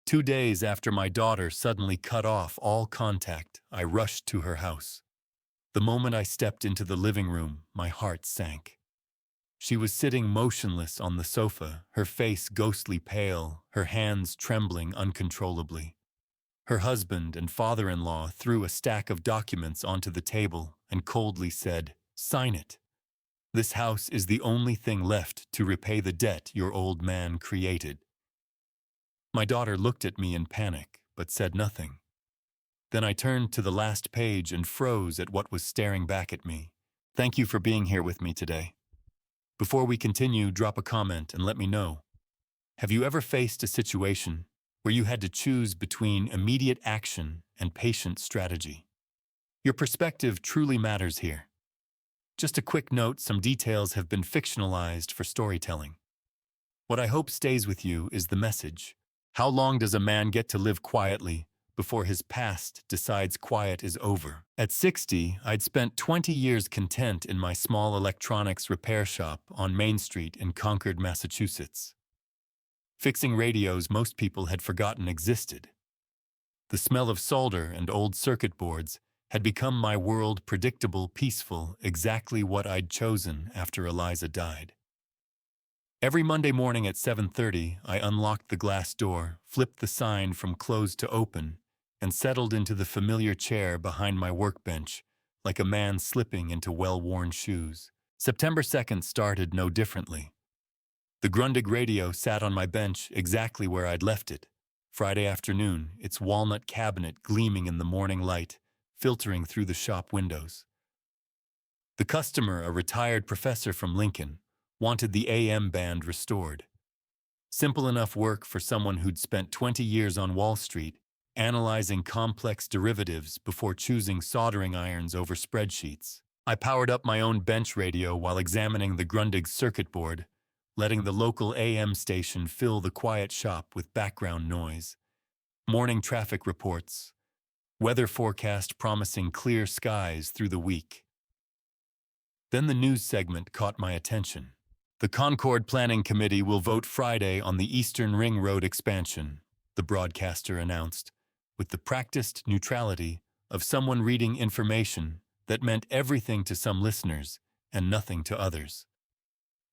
2 days after my daughter suddenly cut off all contact, I rushed to her house. The moment I stepped into the living room, my heart sank. She was sitting motionless on the sofa, her face ghostly pale, her hands trembling uncontrollably. Her husband and father-in-law threw a stack of documents onto the table and coldly said, "Sign it. This house is the only thing left to repay the debt your old man created." My daughter looked at me in panic, but said nothing. Then I turned to the last page and froze at what was staring back at me. Thank you for being here with me today. Before we continue, drop a comment and let me know. Have you ever faced a situation where you had to choose between immediate action and patient strategy? Your perspective truly matters here. Just a quick note, some details have been fictionalized for storytelling. What I hope stays with you is the message. How long does a man get to live quietly before his past decides quiet is over? At 60, I'd spent 20 years content in my small electronics repair shop on Main Street in Concord, Massachusetts. Fixing radios most people had forgotten existed. The smell of solder and old circuit boards had become my world, predictable, peaceful, exactly what I'd chosen after Eliza died. Every Monday morning at 7:30, I unlocked the glass door, flipped the sign from closed to open, and settled into the familiar chair behind my workbench, like a man slipping into well-worn shoes. September 2nd started no differently. The Grundig radio sat on my bench exactly where I'd left it. Friday afternoon, its walnut cabinet gleaming in the morning light, filtering through the shop windows. The customer, a retired professor from Lincoln, wanted the AM band restored. Simple enough work for someone who'd spent 20 years on Wall Street, analyzing complex derivatives before choosing soldering irons over spreadsheets. I powered up my own bench radio while examining the Grundig circuit board, letting the local AM station fill the quiet shop with background noise. Morning traffic reports. Weather forecast promising clear skies through the week. Then the news segment caught my attention. The Concord Planning Committee will vote Friday on the Eastern Ring Road expansion, the broadcaster announced, with the practiced neutrality of someone reading information that meant everything to some listeners and nothing to others.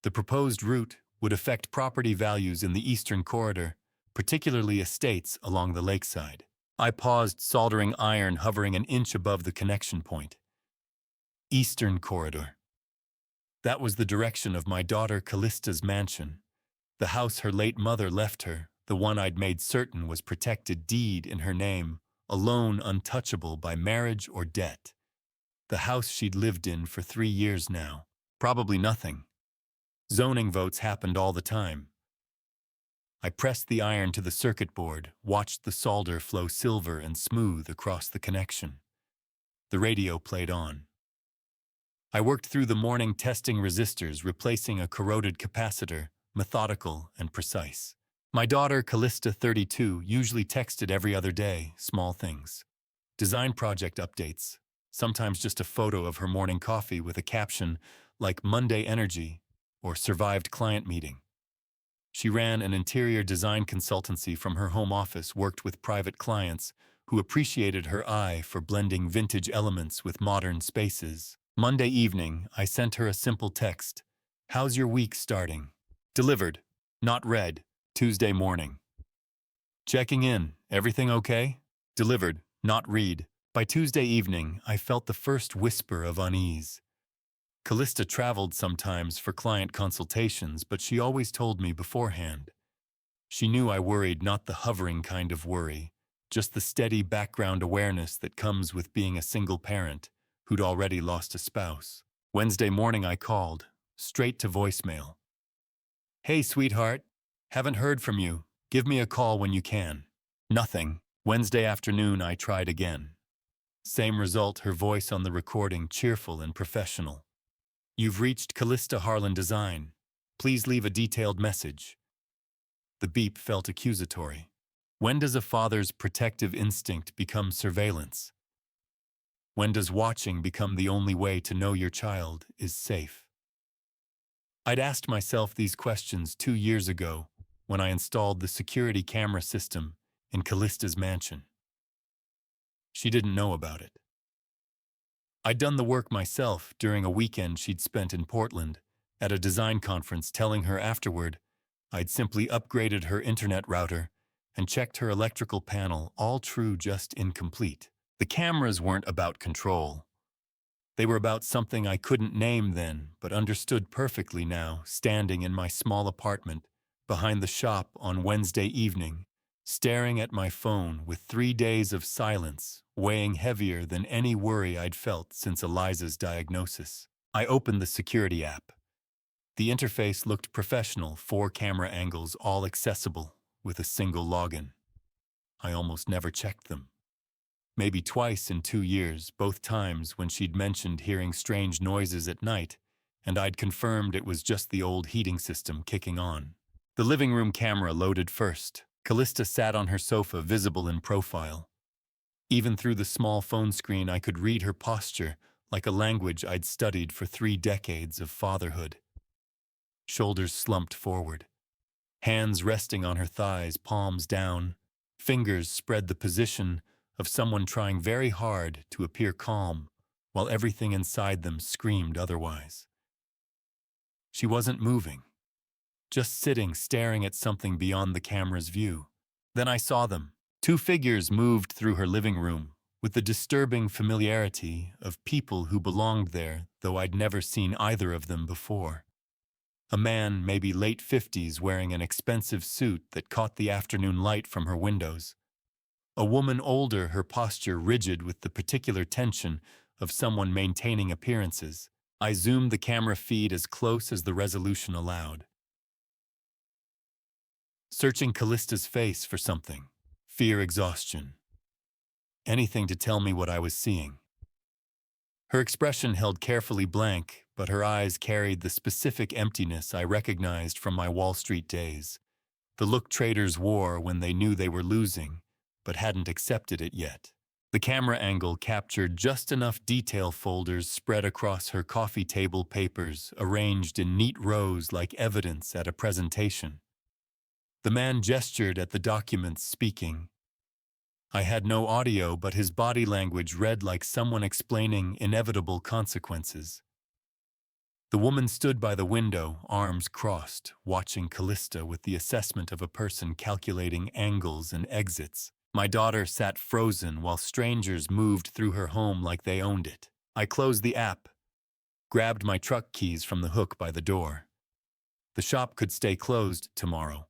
The proposed route would affect property values in the Eastern Corridor, particularly estates along the lakeside. I paused, soldering iron hovering an inch above the connection point. Eastern Corridor. That was the direction of my daughter Callista's mansion, the house her late mother left her, the one I'd made certain was protected deed in her name, alone untouchable by marriage or debt. The house she'd lived in for 3 years now. Probably nothing. Zoning votes happened all the time. I pressed the iron to the circuit board, watched the solder flow silver and smooth across the connection. The radio played on. I worked through the morning testing resistors, replacing a corroded capacitor, methodical and precise. My daughter, Callista 32, usually texted every other day, small things. Design project updates, sometimes just a photo of her morning coffee with a caption like Monday Energy or Survived Client Meeting. She ran an interior design consultancy from her home office, worked with private clients who appreciated her eye for blending vintage elements with modern spaces. Monday evening, I sent her a simple text. "How's your week starting?" Delivered, not read. Tuesday morning. "Checking in. Everything okay?" Delivered, not read. By Tuesday evening, I felt the first whisper of unease. Callista traveled sometimes for client consultations, but she always told me beforehand. She knew I worried, not the hovering kind of worry, just the steady background awareness that comes with being a single parent who'd already lost a spouse. Wednesday morning I called, straight to voicemail. "Hey, sweetheart. Haven't heard from you. Give me a call when you can." Nothing. Wednesday afternoon I tried again. Same result, her voice on the recording, cheerful and professional. "You've reached Callista Harlan Design. Please leave a detailed message." The beep felt accusatory. When does a father's protective instinct become surveillance? When does watching become the only way to know your child is safe? I'd asked myself these questions 2 years ago when I installed the security camera system in Callista's mansion. She didn't know about it. I'd done the work myself during a weekend she'd spent in Portland at a design conference, telling her afterward I'd simply upgraded her internet router and checked her electrical panel, all true, just incomplete. The cameras weren't about control. They were about something I couldn't name then, but understood perfectly now, standing in my small apartment behind the shop on Wednesday evening, staring at my phone with 3 days of silence weighing heavier than any worry I'd felt since Eliza's diagnosis. I opened the security app. The interface looked professional, 4 camera angles, all accessible with a single login. I almost never checked them. Maybe twice in 2 years, both times when she'd mentioned hearing strange noises at night, and I'd confirmed it was just the old heating system kicking on. The living room camera loaded first. Callista sat on her sofa, visible in profile. Even through the small phone screen, I could read her posture like a language I'd studied for 3 decades of fatherhood. Shoulders slumped forward, hands resting on her thighs, palms down, fingers spread, the position of someone trying very hard to appear calm while everything inside them screamed otherwise. She wasn't moving, just sitting, staring at something beyond the camera's view. Then I saw them. 2 figures moved through her living room with the disturbing familiarity of people who belonged there, though I'd never seen either of them before. A man, maybe late 50s, wearing an expensive suit that caught the afternoon light from her windows. A woman older, her posture rigid with the particular tension of someone maintaining appearances. I zoomed the camera feed as close as the resolution allowed, searching Callista's face for something. Fear, exhaustion. Anything to tell me what I was seeing. Her expression held carefully blank, but her eyes carried the specific emptiness I recognized from my Wall Street days. The look traders wore when they knew they were losing, but hadn't accepted it yet. The camera angle captured just enough detail, folders spread across her coffee table, papers arranged in neat rows like evidence at a presentation. The man gestured at the documents, speaking. I had no audio, but his body language read like someone explaining inevitable consequences. The woman stood by the window, arms crossed, watching Callista with the assessment of a person calculating angles and exits. My daughter sat frozen while strangers moved through her home like they owned it. I closed the app, grabbed my truck keys from the hook by the door. The shop could stay closed tomorrow.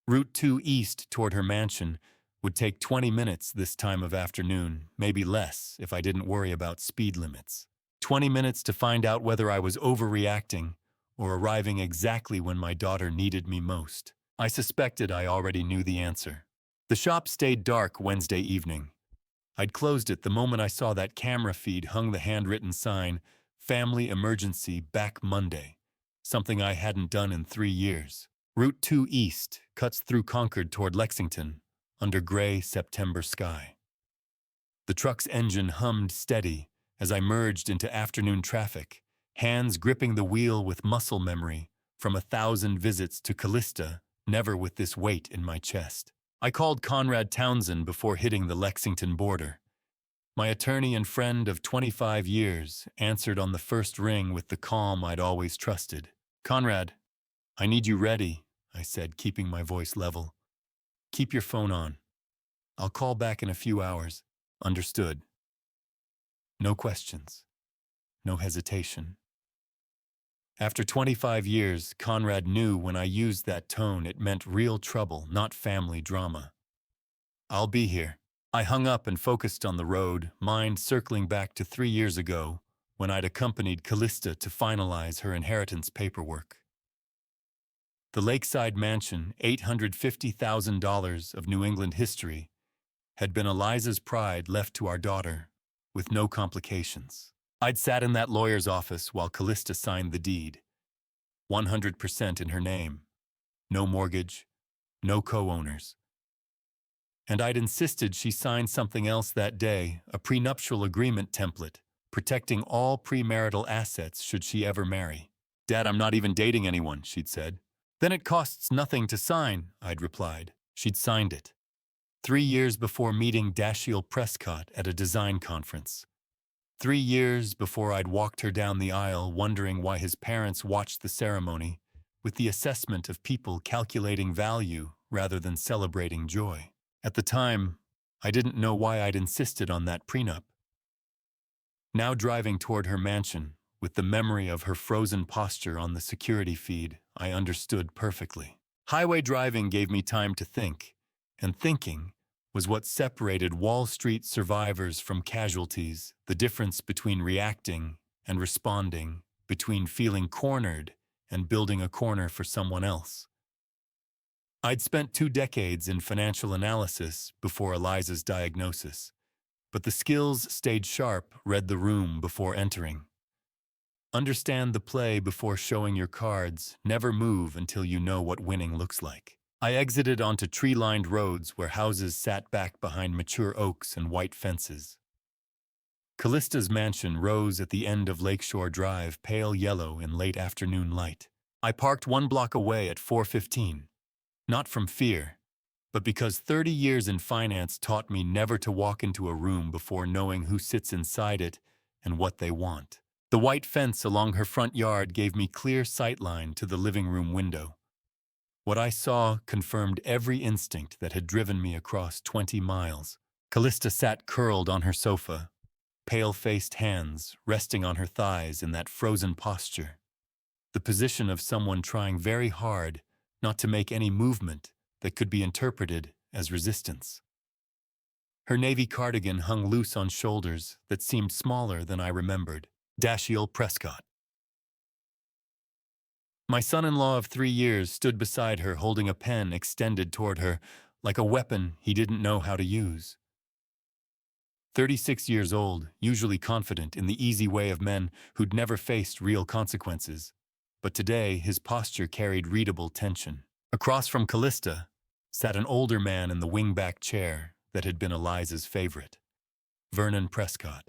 Route 2 east toward her mansion would take 20 minutes this time of afternoon, maybe less if I didn't worry about speed limits. 20 minutes to find out whether I was overreacting or arriving exactly when my daughter needed me most. I suspected I already knew the answer. The shop stayed dark Wednesday evening. I'd closed it the moment I saw that camera feed hung the handwritten sign, Family Emergency, back Monday, something I hadn't done in 3 years. Route 2 east cuts through Concord toward Lexington, under gray September sky. The truck's engine hummed steady as I merged into afternoon traffic, hands gripping the wheel with muscle memory from 1,000 visits to Callista, never with this weight in my chest. I called Conrad Townsend before hitting the Lexington border. My attorney and friend of 25 years answered on the first ring with the calm I'd always trusted. Conrad, I need you ready, I said, keeping my voice level. Keep your phone on. I'll call back in a few hours. Understood. No questions. No hesitation. After 25 years, Conrad knew when I used that tone it meant real trouble, not family drama. I'll be here. I hung up and focused on the road, mind circling back to 3 years ago when I'd accompanied Callista to finalize her inheritance paperwork. The lakeside mansion, $850,000 of New England history, had been Eliza's pride left to our daughter, with no complications. I'd sat in that lawyer's office while Callista signed the deed. 100% in her name. No mortgage, no co-owners. And I'd insisted she sign something else that day, a prenuptial agreement template, protecting all premarital assets should she ever marry. Dad, I'm not even dating anyone, she'd said. Then it costs nothing to sign, I'd replied. She'd signed it. 3 years before meeting Dashiell Prescott at a design conference. 3 years before I'd walked her down the aisle wondering why his parents watched the ceremony, with the assessment of people calculating value rather than celebrating joy. At the time, I didn't know why I'd insisted on that prenup. Now driving toward her mansion, with the memory of her frozen posture on the security feed, I understood perfectly. Highway driving gave me time to think, and thinking was what separated Wall Street survivors from casualties, the difference between reacting and responding, between feeling cornered and building a corner for someone else. I'd spent 2 decades in financial analysis before Eliza's diagnosis, but the skills stayed sharp, read the room before entering. Understand the play before showing your cards, never move until you know what winning looks like. I exited onto tree-lined roads where houses sat back behind mature oaks and white fences. Callista's mansion rose at the end of Lakeshore Drive, pale yellow in late afternoon light. I parked 1 block away at 4:15, not from fear, but because 30 years in finance taught me never to walk into a room before knowing who sits inside it and what they want. The white fence along her front yard gave me clear sightline to the living room window. What I saw confirmed every instinct that had driven me across 20 miles. Callista sat curled on her sofa, pale-faced hands resting on her thighs in that frozen posture, the position of someone trying very hard not to make any movement that could be interpreted as resistance. Her navy cardigan hung loose on shoulders that seemed smaller than I remembered. Dashiell Prescott. My son-in-law of 3 years stood beside her holding a pen extended toward her, like a weapon he didn't know how to use. 36 years old, usually confident in the easy way of men who'd never faced real consequences. But today, his posture carried readable tension. Across from Callista sat an older man in the wingback chair that had been Eliza's favorite, Vernon Prescott.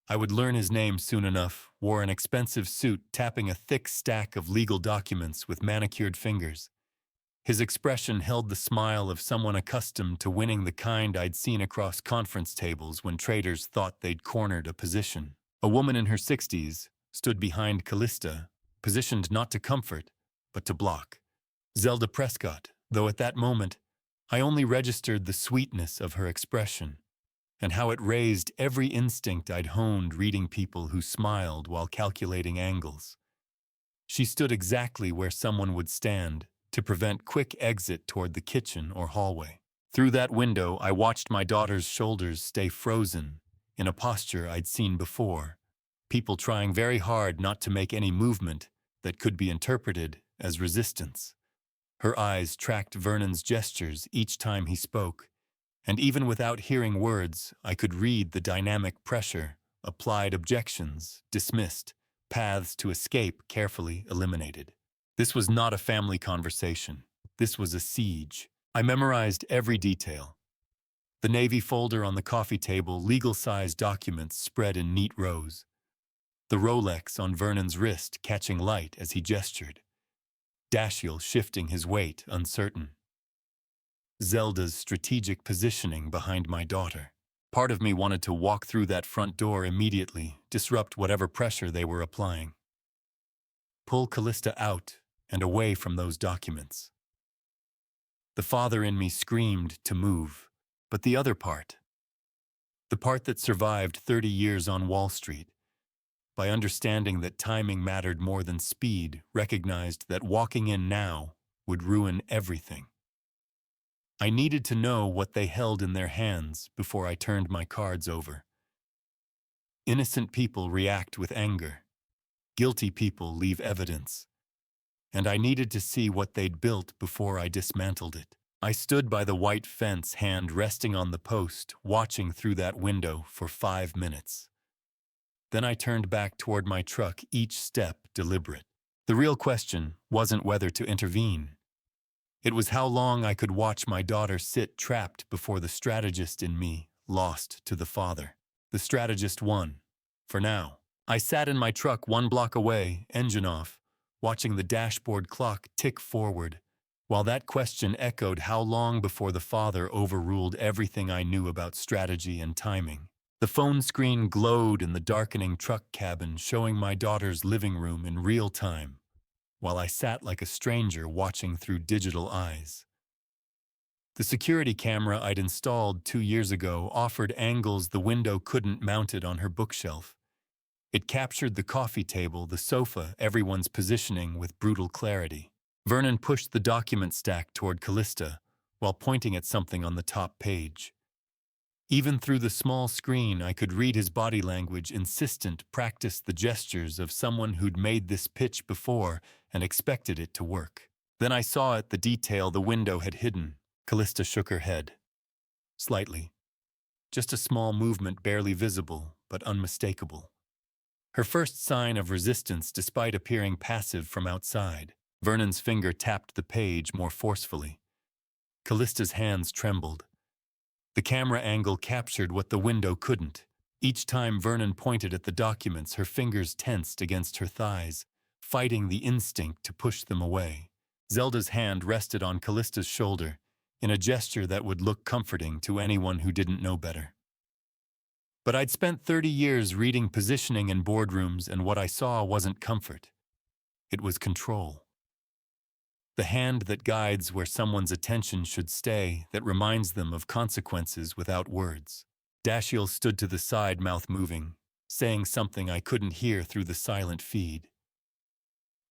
I would learn his name soon enough, wore an expensive suit tapping a thick stack of legal documents with manicured fingers. His expression held the smile of someone accustomed to winning, the kind I'd seen across conference tables when traders thought they'd cornered a position. A woman in her 60s stood behind Callista, positioned not to comfort, but to block. Zelda Prescott, though at that moment, I only registered the sweetness of her expression, and how it raised every instinct I'd honed reading people who smiled while calculating angles. She stood exactly where someone would stand to prevent quick exit toward the kitchen or hallway. Through that window, I watched my daughter's shoulders stay frozen in a posture I'd seen before, people trying very hard not to make any movement that could be interpreted as resistance. Her eyes tracked Vernon's gestures each time he spoke, and even without hearing words, I could read the dynamic pressure, applied objections, dismissed, paths to escape carefully eliminated. This was not a family conversation. This was a siege. I memorized every detail. The Navy folder on the coffee table, legal-sized documents spread in neat rows. The Rolex on Vernon's wrist catching light as he gestured. Dashiell shifting his weight, uncertain. Zelda's strategic positioning behind my daughter. Part of me wanted to walk through that front door immediately, disrupt whatever pressure they were applying. Pull Callista out and away from those documents. The father in me screamed to move, but the other part, the part that survived 30 years on Wall Street, by understanding that timing mattered more than speed, recognized that walking in now would ruin everything. I needed to know what they held in their hands before I turned my cards over. Innocent people react with anger. Guilty people leave evidence. And I needed to see what they'd built before I dismantled it. I stood by the white fence, hand resting on the post, watching through that window for 5 minutes. Then I turned back toward my truck, each step deliberate. The real question wasn't whether to intervene. It was how long I could watch my daughter sit trapped before the strategist in me, lost to the father. The strategist won. For now. I sat in my truck 1 block away, engine off, watching the dashboard clock tick forward, While that question echoed how long before the father overruled everything I knew about strategy and timing. The phone screen glowed in the darkening truck cabin, showing my daughter's living room in real time, while I sat like a stranger watching through digital eyes. The security camera I'd installed 2 years ago offered angles the window couldn't, mounted on her bookshelf. It captured the coffee table, the sofa, everyone's positioning with brutal clarity. Vernon pushed the document stack toward Callista while pointing at something on the top page. Even through the small screen, I could read his body language, insistent, practiced, the gestures of someone who'd made this pitch before and expected it to work. Then I saw it, the detail the window had hidden. Callista shook her head. Slightly. Just a small movement, barely visible, but unmistakable. Her first sign of resistance, despite appearing passive from outside. Vernon's finger tapped the page more forcefully. Callista's hands trembled. The camera angle captured what the window couldn't. Each time Vernon pointed at the documents, her fingers tensed against her thighs, fighting the instinct to push them away. Zelda's hand rested on Callista's shoulder, in a gesture that would look comforting to anyone who didn't know better. But I'd spent 30 years reading positioning in boardrooms, and what I saw wasn't comfort. It was control. The hand that guides where someone's attention should stay, that reminds them of consequences without words. Dashiell stood to the side, mouth moving, saying something I couldn't hear through the silent feed.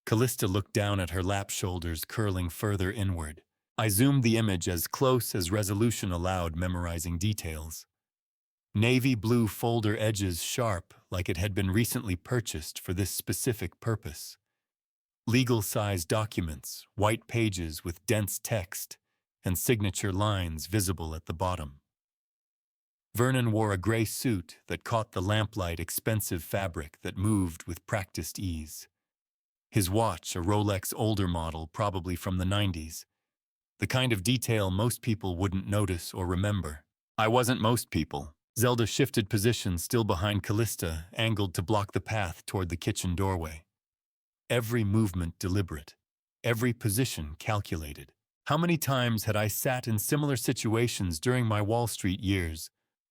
Callista looked down at her lap, shoulders curling further inward. I zoomed the image as close as resolution allowed, memorizing details. Navy blue folder edges, sharp, like it had been recently purchased for this specific purpose. Legal-size documents, white pages with dense text, and signature lines visible at the bottom. Vernon wore a gray suit that caught the lamplight, expensive fabric that moved with practiced ease. His watch, a Rolex older model, probably from the 90s. The kind of detail most people wouldn't notice or remember. I wasn't most people. Zelda shifted position, still behind Callista, angled to block the path toward the kitchen doorway. Every movement deliberate, every position calculated. How many times had I sat in similar situations during my Wall Street years,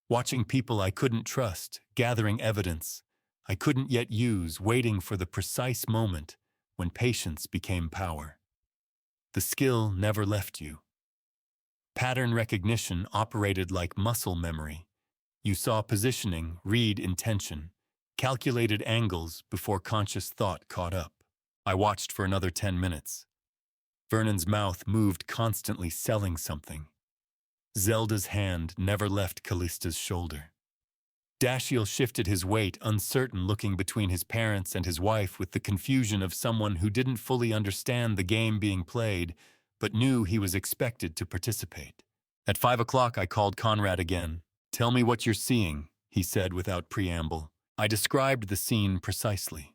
watching people I couldn't trust, gathering evidence I couldn't yet use, waiting for the precise moment when patience became power. The skill never left you. Pattern recognition operated like muscle memory. You saw positioning, read intention, calculated angles before conscious thought caught up. I watched for another 10 minutes. Vernon's mouth moved, constantly selling something. Zelda's hand never left Callista's shoulder. Dashiell shifted his weight, uncertain, looking between his parents and his wife with the confusion of someone who didn't fully understand the game being played, but knew he was expected to participate. At 5 o'clock, I called Conrad again. "Tell me what you're seeing," he said without preamble. I described the scene precisely.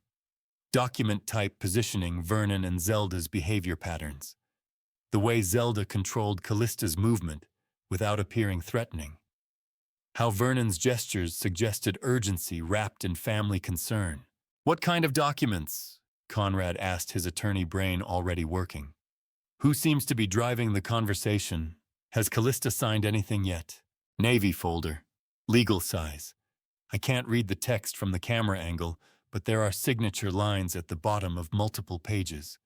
Document type, positioning, Vernon and Zelda's behavior patterns. The way Zelda controlled Callista's movement without appearing threatening. How Vernon's gestures suggested urgency wrapped in family concern. "What kind of documents?" Conrad asked, his attorney brain already working. "Who seems to be driving the conversation? Has Callista signed anything yet?" "Navy folder. Legal size. I can't read the text from the camera angle, but there are signature lines at the bottom of multiple pages.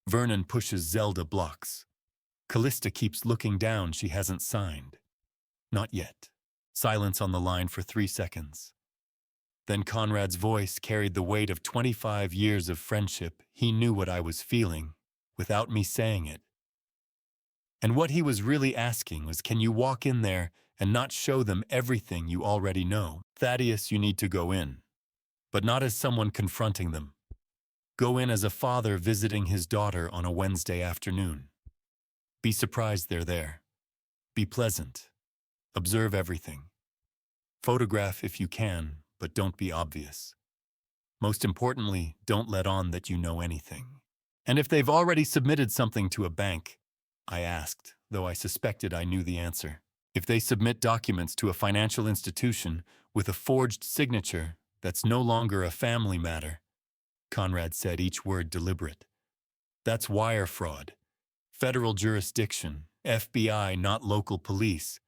Vernon pushes Zelda, blocks. Callista keeps looking down. She hasn't signed. Not yet. Silence on the line for 3 seconds. Then Conrad's voice carried the weight of 25 years of friendship. He knew what I was feeling, without me saying it. And what he was really asking was, can you walk in there and not show them everything you already know? "Thaddeus, you need to go in. But not as someone confronting them. Go in as a father visiting his daughter on a Wednesday afternoon. Be surprised they're there. Be pleasant. Observe everything. Photograph if you can, but don't be obvious. Most importantly, don't let on that you know anything." "And if they've already submitted something to a bank?" I asked, though I suspected I knew the answer. "If they submit documents to a financial institution with a forged signature, that's no longer a family matter," Conrad said, each word deliberate. "That's wire fraud. Federal jurisdiction, FBI, not local police.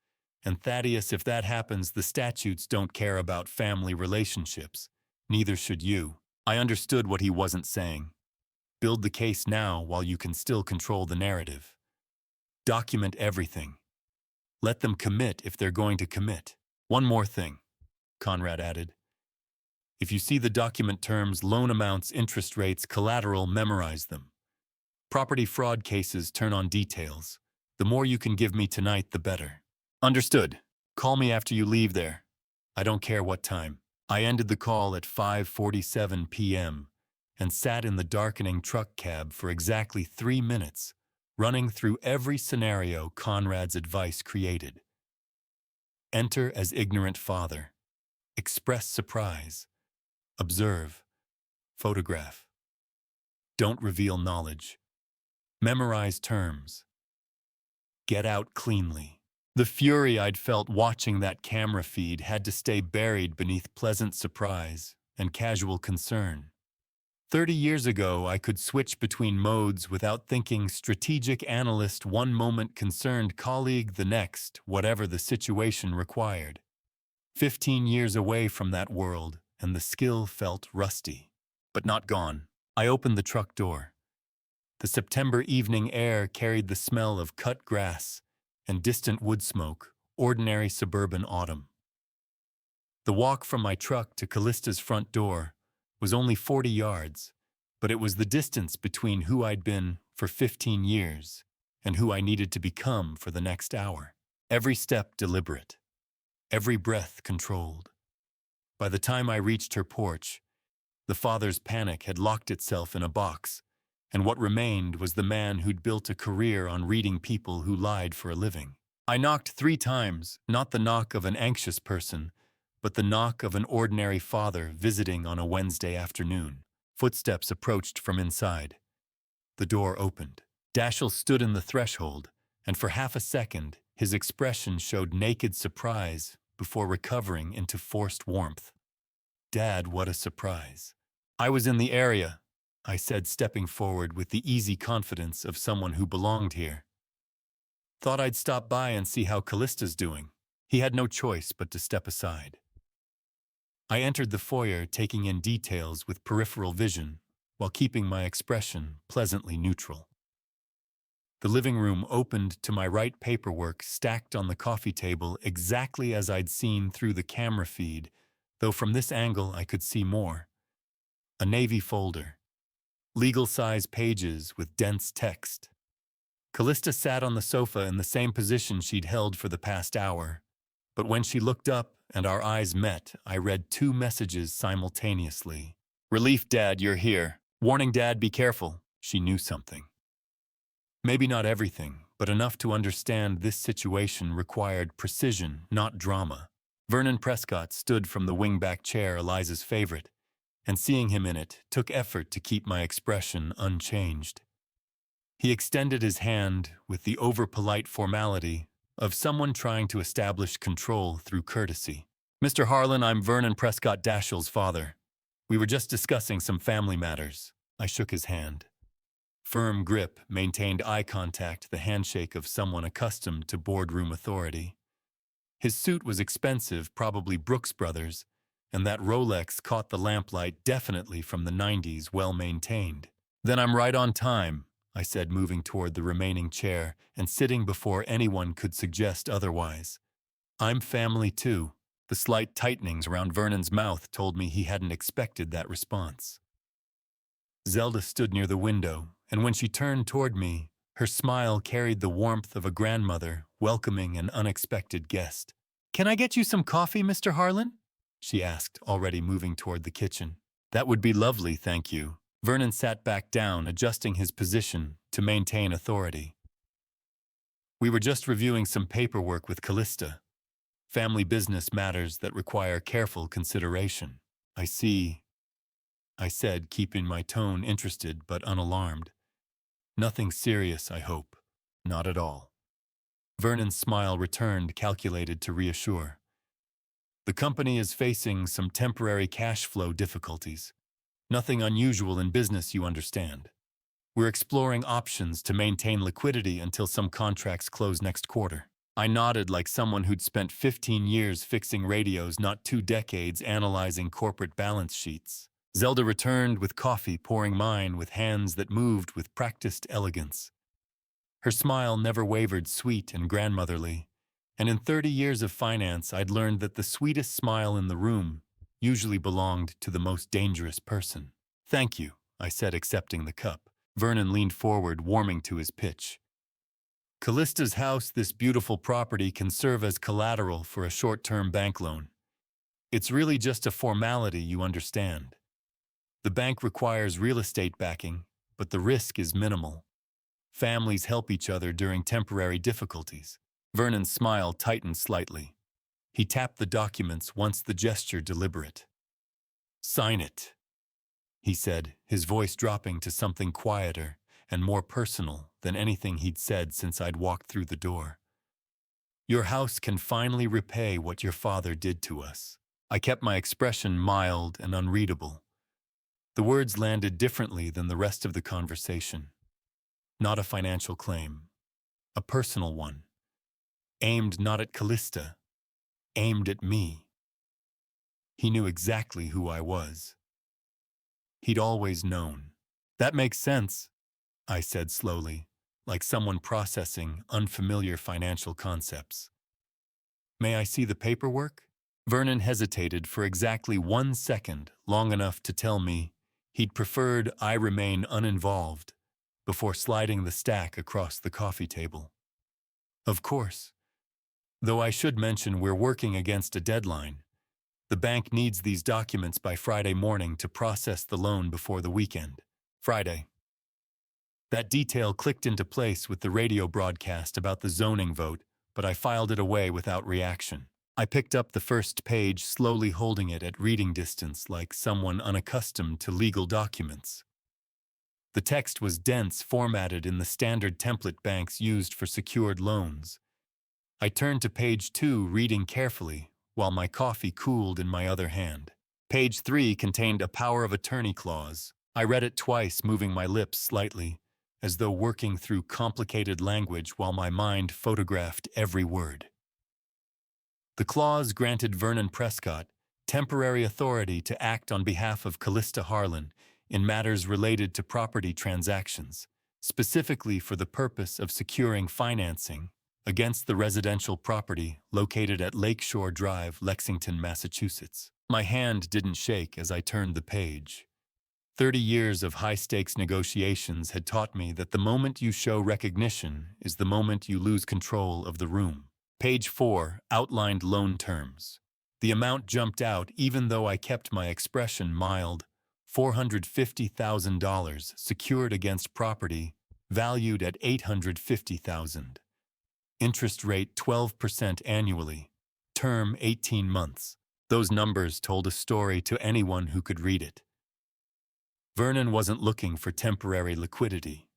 And Thaddeus, if that happens, the statutes don't care about family relationships. Neither should you. I understood what he wasn't saying. Build the case now while you can still control the narrative. Document everything. Let them commit if they're going to commit. One more thing, Conrad added. If you see the document terms, loan amounts, interest rates, collateral, memorize them. Property fraud cases turn on details. The more you can give me tonight, the better. Understood. Call me after you leave there. I don't care what time. I ended the call at 5:47 p.m. and sat in the darkening truck cab for exactly 3 minutes, running through every scenario Conrad's advice created. Enter as ignorant father. Express surprise. Observe. Photograph. Don't reveal knowledge. Memorize terms. Get out cleanly. The fury I'd felt watching that camera feed had to stay buried beneath pleasant surprise and casual concern. 30 years ago, I could switch between modes without thinking, strategic analyst one moment, concerned colleague the next, whatever the situation required. 15 years away from that world, and the skill felt rusty, but not gone. I opened the truck door. The September evening air carried the smell of cut grass and distant wood smoke, ordinary suburban autumn. The walk from my truck to Callista's front door was only 40 yards, but it was the distance between who I'd been for 15 years and who I needed to become for the next hour. Every step deliberate, every breath controlled. By the time I reached her porch, the father's panic had locked itself in a box, and what remained was the man who'd built a career on reading people who lied for a living. I knocked 3 times, not the knock of an anxious person, but the knock of an ordinary father visiting on a Wednesday afternoon. Footsteps approached from inside. The door opened. Dashiell stood in the threshold, and for half a second, his expression showed naked surprise before recovering into forced warmth. Dad, what a surprise. I was in the area, I said, stepping forward with the easy confidence of someone who belonged here. Thought I'd stop by and see how Callista's doing. He had no choice but to step aside. I entered the foyer, taking in details with peripheral vision, while keeping my expression pleasantly neutral. The living room opened to my right, paperwork stacked on the coffee table exactly as I'd seen through the camera feed, though from this angle I could see more. A navy folder. Legal-size pages with dense text. Callista sat on the sofa in the same position she'd held for the past hour, but when she looked up and our eyes met, I read 2 messages simultaneously. Relief, Dad, you're here. Warning, Dad, be careful. She knew something. Maybe not everything, but enough to understand this situation required precision, not drama. Vernon Prescott stood from the wingback chair, Eliza's favorite, and seeing him in it took effort to keep my expression unchanged. He extended his hand with the over-polite formality of someone trying to establish control through courtesy. Mr. Harlan, I'm Vernon Prescott, Dashiell's father. We were just discussing some family matters. I shook his hand. Firm grip, maintained eye contact, the handshake of someone accustomed to boardroom authority. His suit was expensive, probably Brooks Brothers, and that Rolex caught the lamplight, definitely from the 90s, well-maintained. Then I'm right on time, I said, moving toward the remaining chair and sitting before anyone could suggest otherwise. I'm family too. The slight tightenings around Vernon's mouth told me he hadn't expected that response. Zelda stood near the window, and when she turned toward me, her smile carried the warmth of a grandmother welcoming an unexpected guest. Can I get you some coffee, Mr. Harlan? She asked, already moving toward the kitchen. That would be lovely, thank you. Vernon sat back down, adjusting his position to maintain authority. We were just reviewing some paperwork with Callista. Family business matters that require careful consideration. I see, I said, keeping my tone interested but unalarmed. Nothing serious, I hope. Not at all. Vernon's smile returned, calculated to reassure. The company is facing some temporary cash flow difficulties. Nothing unusual in business, you understand. We're exploring options to maintain liquidity until some contracts close next quarter. I nodded like someone who'd spent 15 years fixing radios, not 2 decades analyzing corporate balance sheets. Zelda returned with coffee, pouring mine with hands that moved with practiced elegance. Her smile never wavered, sweet and grandmotherly. And in 30 years of finance, I'd learned that the sweetest smile in the room usually belonged to the most dangerous person. "Thank you," I said, accepting the cup. Vernon leaned forward, warming to his pitch. "Callista's house, this beautiful property, can serve as collateral for a short-term bank loan. It's really just a formality, you understand. The bank requires real estate backing, but the risk is minimal. Families help each other during temporary difficulties." Vernon's smile tightened slightly. He tapped the documents, once the gesture deliberate. "Sign it," he said, his voice dropping to something quieter and more personal than anything he'd said since I'd walked through the door. "Your house can finally repay what your father did to us." I kept my expression mild and unreadable. The words landed differently than the rest of the conversation. Not a financial claim, a personal one. Aimed not at Callista, aimed at me. He knew exactly who I was. He'd always known. "That makes sense," I said slowly, like someone processing unfamiliar financial concepts. "May I see the paperwork?" Vernon hesitated for exactly 1 second, long enough to tell me he'd preferred I remain uninvolved, before sliding the stack across the coffee table. "Of course. Though I should mention we're working against a deadline. The bank needs these documents by Friday morning to process the loan before the weekend." Friday. That detail clicked into place with the radio broadcast about the zoning vote, but I filed it away without reaction. I picked up the first page, slowly holding it at reading distance like someone unaccustomed to legal documents. The text was dense, formatted in the standard template banks used for secured loans. I turned to page 2, reading carefully, while my coffee cooled in my other hand. Page 3 contained a power of attorney clause. I read it twice, moving my lips slightly, as though working through complicated language while my mind photographed every word. The clause granted Vernon Prescott temporary authority to act on behalf of Callista Harlan in matters related to property transactions, specifically for the purpose of securing financing against the residential property located at Lakeshore Drive, Lexington, Massachusetts. My hand didn't shake as I turned the page. 30 years of high-stakes negotiations had taught me that the moment you show recognition is the moment you lose control of the room. Page 4 outlined loan terms. The amount jumped out even though I kept my expression mild. $450,000 secured against property valued at $850,000. Interest rate 12% annually. Term 18 months. Those numbers told a story to anyone who could read it. Vernon wasn't looking for temporary liquidity.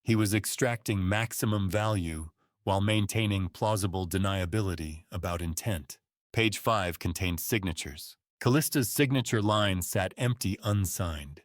He was extracting maximum value while maintaining plausible deniability about intent. Page 5 contained signatures. Callista's signature line sat empty, unsigned.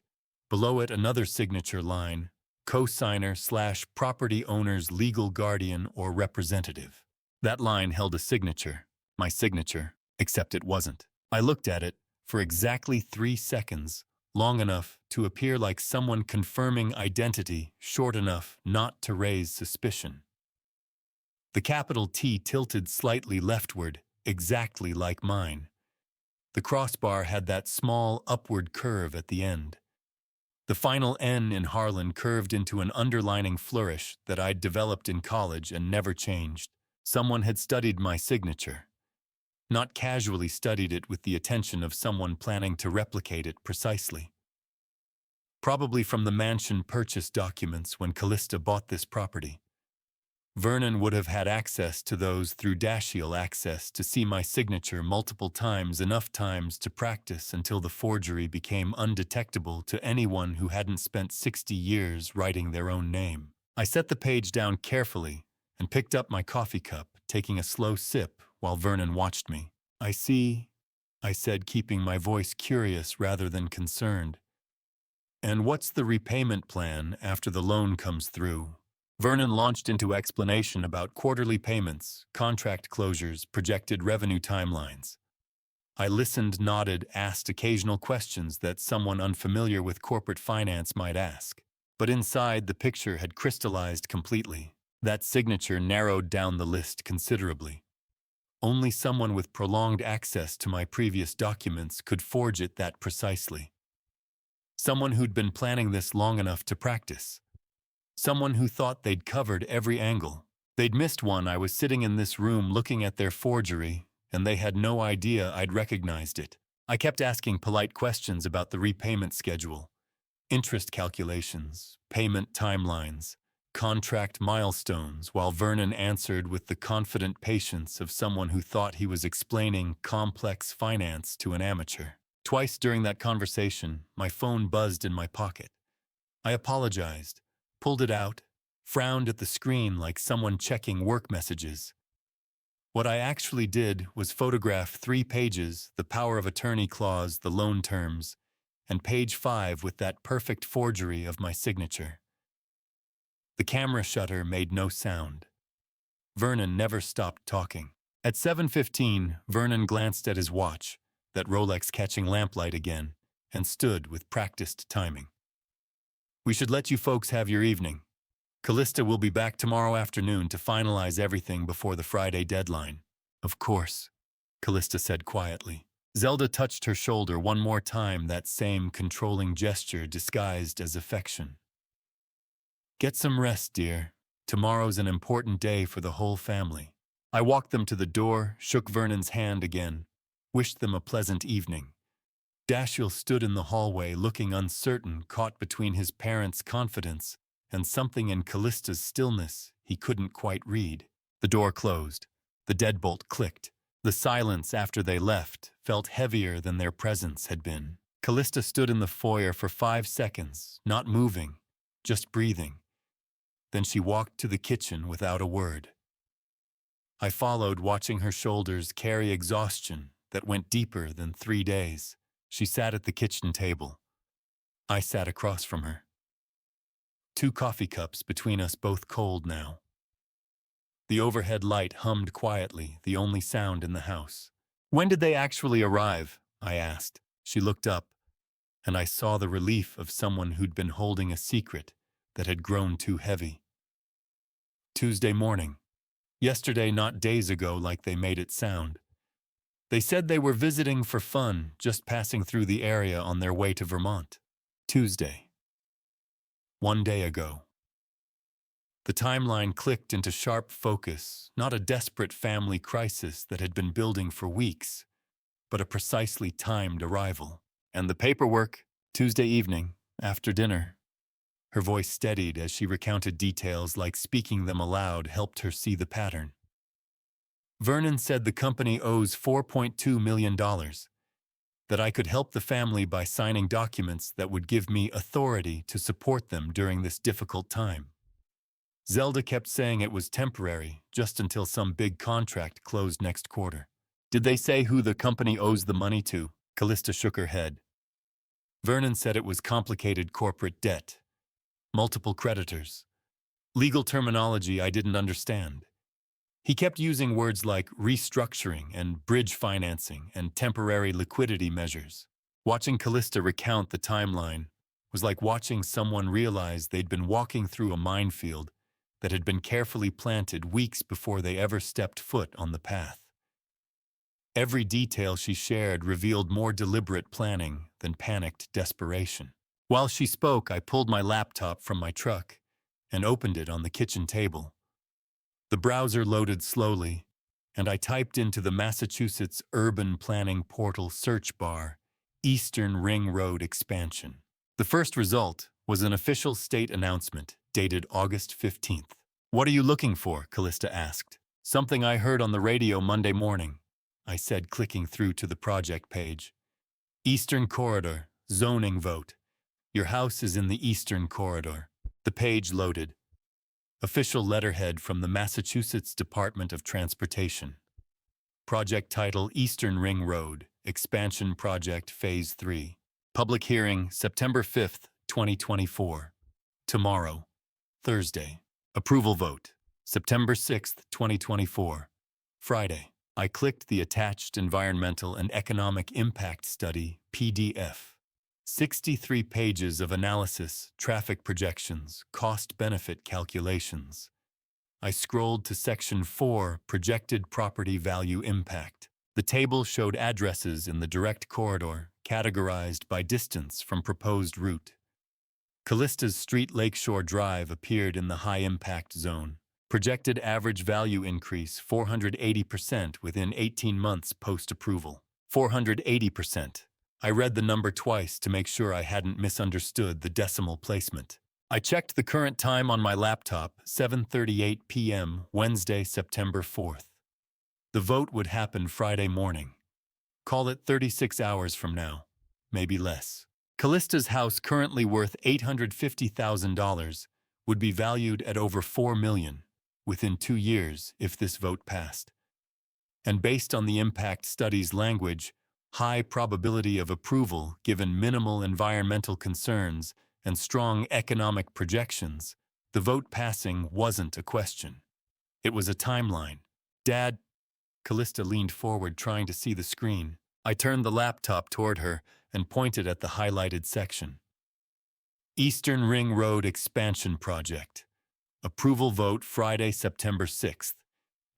Below it, another signature line, co-signer/property owner's legal guardian or representative. That line held a signature, my signature, except it wasn't. I looked at it for exactly 3 seconds, long enough to appear like someone confirming identity, short enough not to raise suspicion. The capital T tilted slightly leftward, exactly like mine. The crossbar had that small upward curve at the end. The final N in Harlan curved into an underlining flourish that I'd developed in college and never changed. Someone had studied my signature. Not casually studied it with the attention of someone planning to replicate it precisely. Probably from the mansion purchase documents when Callista bought this property. Vernon would have had access to those through Dashiell access to see my signature multiple times, enough times to practice until the forgery became undetectable to anyone who hadn't spent 60 years writing their own name. I set the page down carefully and picked up my coffee cup, taking a slow sip while Vernon watched me. "I see," I said, keeping my voice curious rather than concerned. And what's the repayment plan after the loan comes through? Vernon launched into explanation about quarterly payments, contract closures, projected revenue timelines. I listened, nodded, asked occasional questions that someone unfamiliar with corporate finance might ask. But inside, the picture had crystallized completely. That signature narrowed down the list considerably. Only someone with prolonged access to my previous documents could forge it that precisely. Someone who'd been planning this long enough to practice. Someone who thought they'd covered every angle. They'd missed one. I was sitting in this room looking at their forgery, and they had no idea I'd recognized it. I kept asking polite questions about the repayment schedule, interest calculations, payment timelines, contract milestones, while Vernon answered with the confident patience of someone who thought he was explaining complex finance to an amateur. Twice during that conversation, my phone buzzed in my pocket. I apologized, pulled it out, frowned at the screen like someone checking work messages. What I actually did was photograph 3 pages, the power of attorney clause, the loan terms, and page 5 with that perfect forgery of my signature. The camera shutter made no sound. Vernon never stopped talking. At 7:15, Vernon glanced at his watch, that Rolex catching lamplight again, and stood with practiced timing. We should let you folks have your evening. Callista will be back tomorrow afternoon to finalize everything before the Friday deadline. Of course, Callista said quietly. Zelda touched her shoulder one more time, that same controlling gesture disguised as affection. Get some rest, dear. Tomorrow's an important day for the whole family. I walked them to the door, shook Vernon's hand again, wished them a pleasant evening. Dashiell stood in the hallway looking uncertain, caught between his parents' confidence and something in Callista's stillness he couldn't quite read. The door closed. The deadbolt clicked. The silence after they left felt heavier than their presence had been. Callista stood in the foyer for 5 seconds, not moving, just breathing. Then she walked to the kitchen without a word. I followed, watching her shoulders carry exhaustion that went deeper than 3 days. She sat at the kitchen table. I sat across from her. 2 coffee cups between us, both cold now. The overhead light hummed quietly, the only sound in the house. When did they actually arrive? I asked. She looked up, and I saw the relief of someone who'd been holding a secret that had grown too heavy. Tuesday morning. Yesterday, not days ago like they made it sound. They said they were visiting for fun, just passing through the area on their way to Vermont. Tuesday. 1 day ago. The timeline clicked into sharp focus, not a desperate family crisis that had been building for weeks, but a precisely timed arrival. And the paperwork, Tuesday evening, after dinner. Her voice steadied as she recounted details, like speaking them aloud helped her see the pattern. Vernon said the company owes $4.2 million, that I could help the family by signing documents that would give me authority to support them during this difficult time. Zelda kept saying it was temporary, just until some big contract closed next quarter. Did they say who the company owes the money to? Callista shook her head. Vernon said it was complicated corporate debt. Multiple creditors. Legal terminology I didn't understand. He kept using words like restructuring and bridge financing and temporary liquidity measures. Watching Callista recount the timeline was like watching someone realize they'd been walking through a minefield that had been carefully planted weeks before they ever stepped foot on the path. Every detail she shared revealed more deliberate planning than panicked desperation. While she spoke, I pulled my laptop from my truck and opened it on the kitchen table. The browser loaded slowly, and I typed into the Massachusetts Urban Planning Portal search bar, Eastern Ring Road Expansion. The first result was an official state announcement dated August 15th. What are you looking for? Callista asked. Something I heard on the radio Monday morning, I said, clicking through to the project page. Eastern Corridor, zoning vote. Your house is in the Eastern Corridor. The page loaded. Official letterhead from the Massachusetts Department of Transportation. Project title Eastern Ring Road, Expansion Project Phase 3. Public hearing September 5th, 2024. Tomorrow, Thursday. Approval vote, September 6th, 2024. Friday. I clicked the attached Environmental and Economic Impact Study, PDF. 63 pages of analysis, traffic projections, cost-benefit calculations. I scrolled to Section 4, Projected Property Value Impact. The table showed addresses in the direct corridor, categorized by distance from proposed route. Callista's Street Lakeshore Drive appeared in the high-impact zone. Projected average value increase 480% within 18 months post-approval. 480%. I read the number twice to make sure I hadn't misunderstood the decimal placement. I checked the current time on my laptop, 7:38 p.m., Wednesday, September 4th. The vote would happen Friday morning. Call it 36 hours from now, maybe less. Callista's house, currently worth $850,000, would be valued at over $4 million within 2 years if this vote passed. And based on the impact study's language, high probability of approval given minimal environmental concerns and strong economic projections, the vote passing wasn't a question. It was a timeline. Dad, Callista leaned forward trying to see the screen. I turned the laptop toward her and pointed at the highlighted section. Eastern Ring Road Expansion Project. Approval vote Friday, September 6th.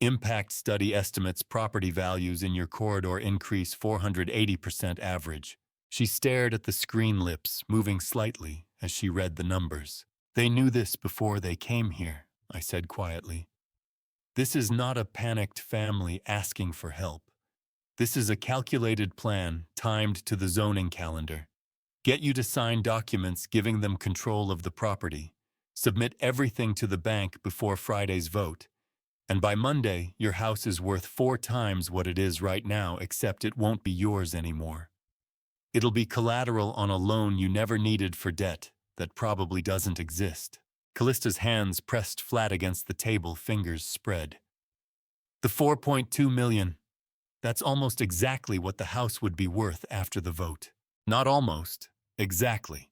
Impact study estimates property values in your corridor increase 480% average. She stared at the screen lips, moving slightly as she read the numbers. They knew this before they came here, I said quietly. This is not a panicked family asking for help. This is a calculated plan timed to the zoning calendar. Get you to sign documents giving them control of the property. Submit everything to the bank before Friday's vote. And by Monday, your house is worth 4 times what it is right now, except it won't be yours anymore. It'll be collateral on a loan you never needed for debt that probably doesn't exist. Callista's hands pressed flat against the table, fingers spread. The $4.2 million. That's almost exactly what the house would be worth after the vote. Not almost, exactly.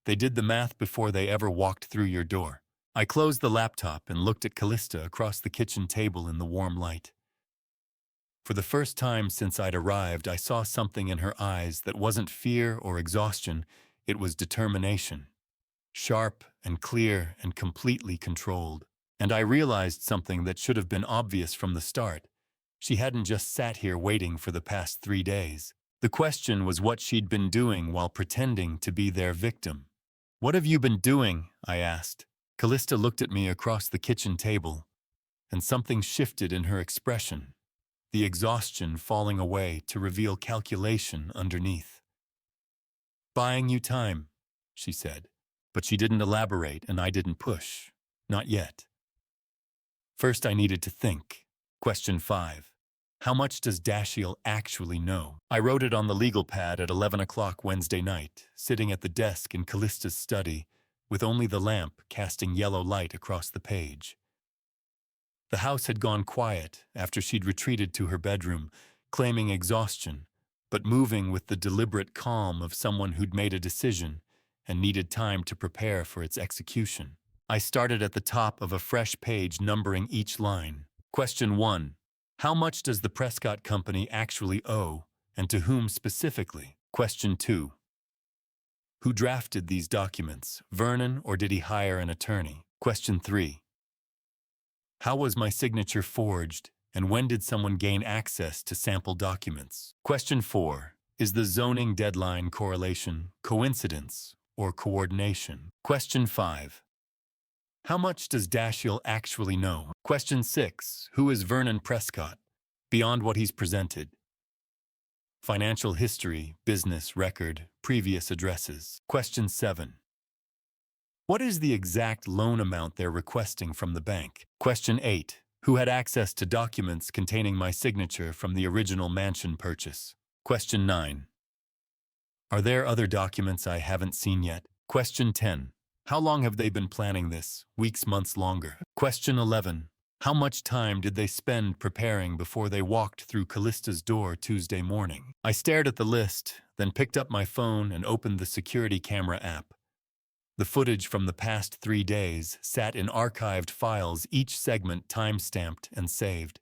They did the math before they ever walked through your door. I closed the laptop and looked at Callista across the kitchen table in the warm light. For the first time since I'd arrived, I saw something in her eyes that wasn't fear or exhaustion, it was determination. Sharp and clear and completely controlled. And I realized something that should have been obvious from the start. She hadn't just sat here waiting for the past 3 days. The question was what she'd been doing while pretending to be their victim. "What have you been doing?" I asked. Callista looked at me across the kitchen table, and something shifted in her expression, the exhaustion falling away to reveal calculation underneath. "Buying you time," she said, but she didn't elaborate and I didn't push. Not yet. First I needed to think. Question 5. How much does Dashiell actually know? I wrote it on the legal pad at 11 o'clock Wednesday night, sitting at the desk in Callista's study, with only the lamp casting yellow light across the page. The house had gone quiet after she'd retreated to her bedroom, claiming exhaustion, but moving with the deliberate calm of someone who'd made a decision and needed time to prepare for its execution. I started at the top of a fresh page, numbering each line. Question 1. How much does the Prescott Company actually owe, and to whom specifically? Question 2. Who drafted these documents, Vernon, or did he hire an attorney? Question 3. How was my signature forged, and when did someone gain access to sample documents? Question 4. Is the zoning deadline correlation coincidence or coordination? Question 5. How much does Dashiell actually know? Question 6. Who is Vernon Prescott, beyond what he's presented? Financial history, business record, previous addresses. Question 7. What is the exact loan amount they're requesting from the bank? Question 8. Who had access to documents containing my signature from the original mansion purchase? Question 9. Are there other documents I haven't seen yet? Question 10. How long have they been planning this? Weeks, months, longer? Question 11. How much time did they spend preparing before they walked through Callista's door Tuesday morning? I stared at the list, then picked up my phone and opened the security camera app. The footage from the past 3 days sat in archived files, each segment time-stamped and saved.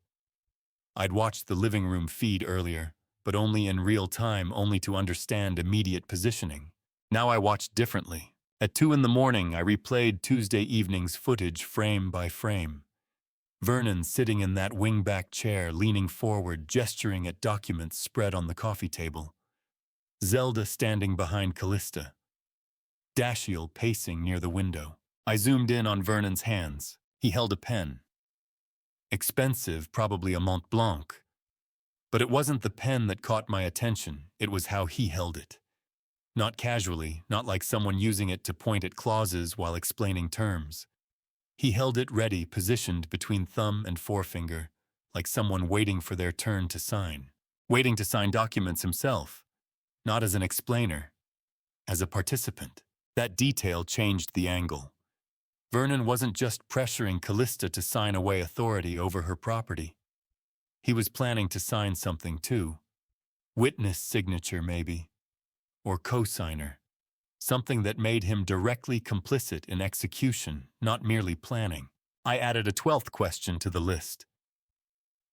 I'd watched the living room feed earlier, but only in real time, only to understand immediate positioning. Now I watched differently. At 2 in the morning, I replayed Tuesday evening's footage frame by frame. Vernon sitting in that wing-back chair, leaning forward, gesturing at documents spread on the coffee table. Zelda standing behind Callista. Dashiell pacing near the window. I zoomed in on Vernon's hands. He held a pen. Expensive, probably a Mont Blanc. But it wasn't the pen that caught my attention, it was how he held it. Not casually, not like someone using it to point at clauses while explaining terms. He held it ready, positioned between thumb and forefinger, like someone waiting for their turn to sign. Waiting to sign documents himself, not as an explainer, as a participant. That detail changed the angle. Vernon wasn't just pressuring Callista to sign away authority over her property. He was planning to sign something too. Witness signature, maybe. Or co-signer. Something that made him directly complicit in execution, not merely planning. I added a 12th question to the list.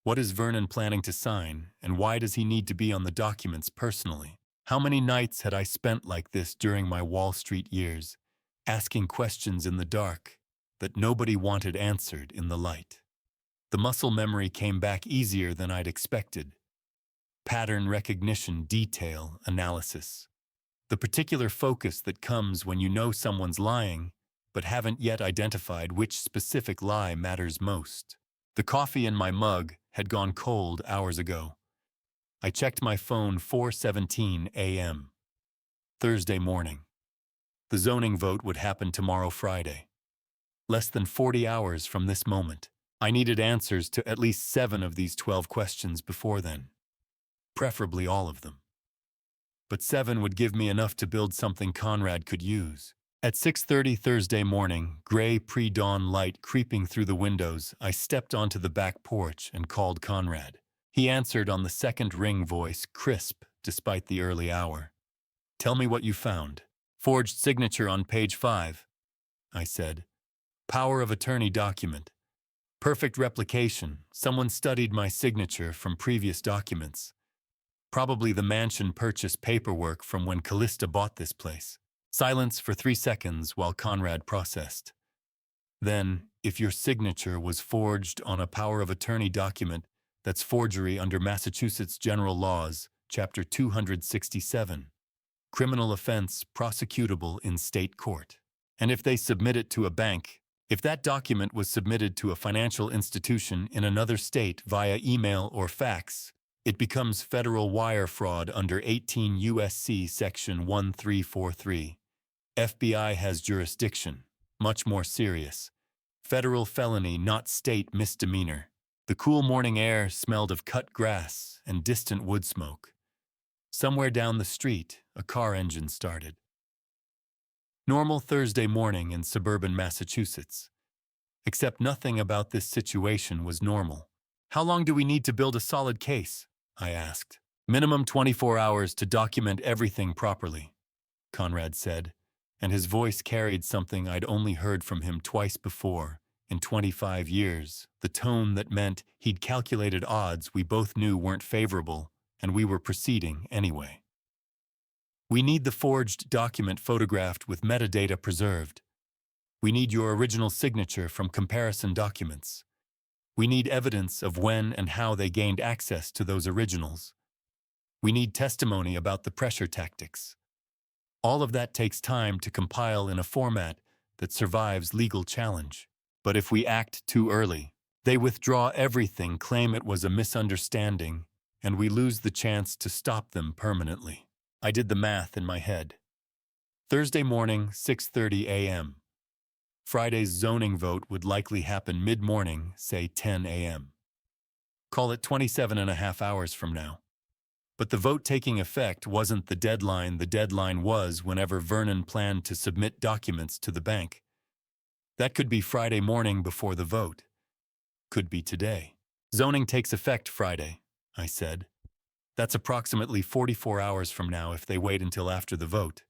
What is Vernon planning to sign, and why does he need to be on the documents personally? How many nights had I spent like this during my Wall Street years, asking questions in the dark that nobody wanted answered in the light? The muscle memory came back easier than I'd expected. Pattern recognition, detail, analysis. The particular focus that comes when you know someone's lying, but haven't yet identified which specific lie matters most. The coffee in my mug had gone cold hours ago. I checked my phone 4:17 a.m. Thursday morning. The zoning vote would happen tomorrow, Friday. Less than 40 hours from this moment. I needed answers to at least 7 of these 12 questions before then. Preferably all of them. But 7 would give me enough to build something Conrad could use. At 6:30 Thursday morning, gray pre-dawn light creeping through the windows, I stepped onto the back porch and called Conrad. He answered on the second ring, voice crisp despite the early hour. Tell me what you found. Forged signature on page 5, I said. Power of attorney document. Perfect replication. Someone studied my signature from previous documents. Probably the mansion purchase paperwork from when Callista bought this place. Silence for 3 seconds while Conrad processed. Then, if your signature was forged on a power of attorney document, that's forgery under Massachusetts General Laws, Chapter 267. Criminal offense prosecutable in state court. And if they submit it to a bank, if that document was submitted to a financial institution in another state via email or fax, it becomes federal wire fraud under 18 U.S.C. Section 1343. FBI has jurisdiction. Much more serious. Federal felony, not state misdemeanor. The cool morning air smelled of cut grass and distant wood smoke. Somewhere down the street, a car engine started. Normal Thursday morning in suburban Massachusetts. Except nothing about this situation was normal. How long do we need to build a solid case? I asked. Minimum 24 hours to document everything properly, Conrad said, and his voice carried something I'd only heard from him twice before, in 25 years, the tone that meant he'd calculated odds we both knew weren't favorable, and we were proceeding anyway. We need the forged document photographed with metadata preserved. We need your original signature from comparison documents. We need evidence of when and how they gained access to those originals. We need testimony about the pressure tactics. All of that takes time to compile in a format that survives legal challenge. But if we act too early, they withdraw everything, claim it was a misunderstanding, and we lose the chance to stop them permanently. I did the math in my head. Thursday morning, 6:30 a.m. Friday's zoning vote would likely happen mid-morning, say 10 a.m. Call it 27 and a half hours from now. But the vote taking effect wasn't the deadline. The deadline was whenever Vernon planned to submit documents to the bank. That could be Friday morning before the vote. Could be today. Zoning takes effect Friday, I said. That's approximately 44 hours from now if they wait until after the vote.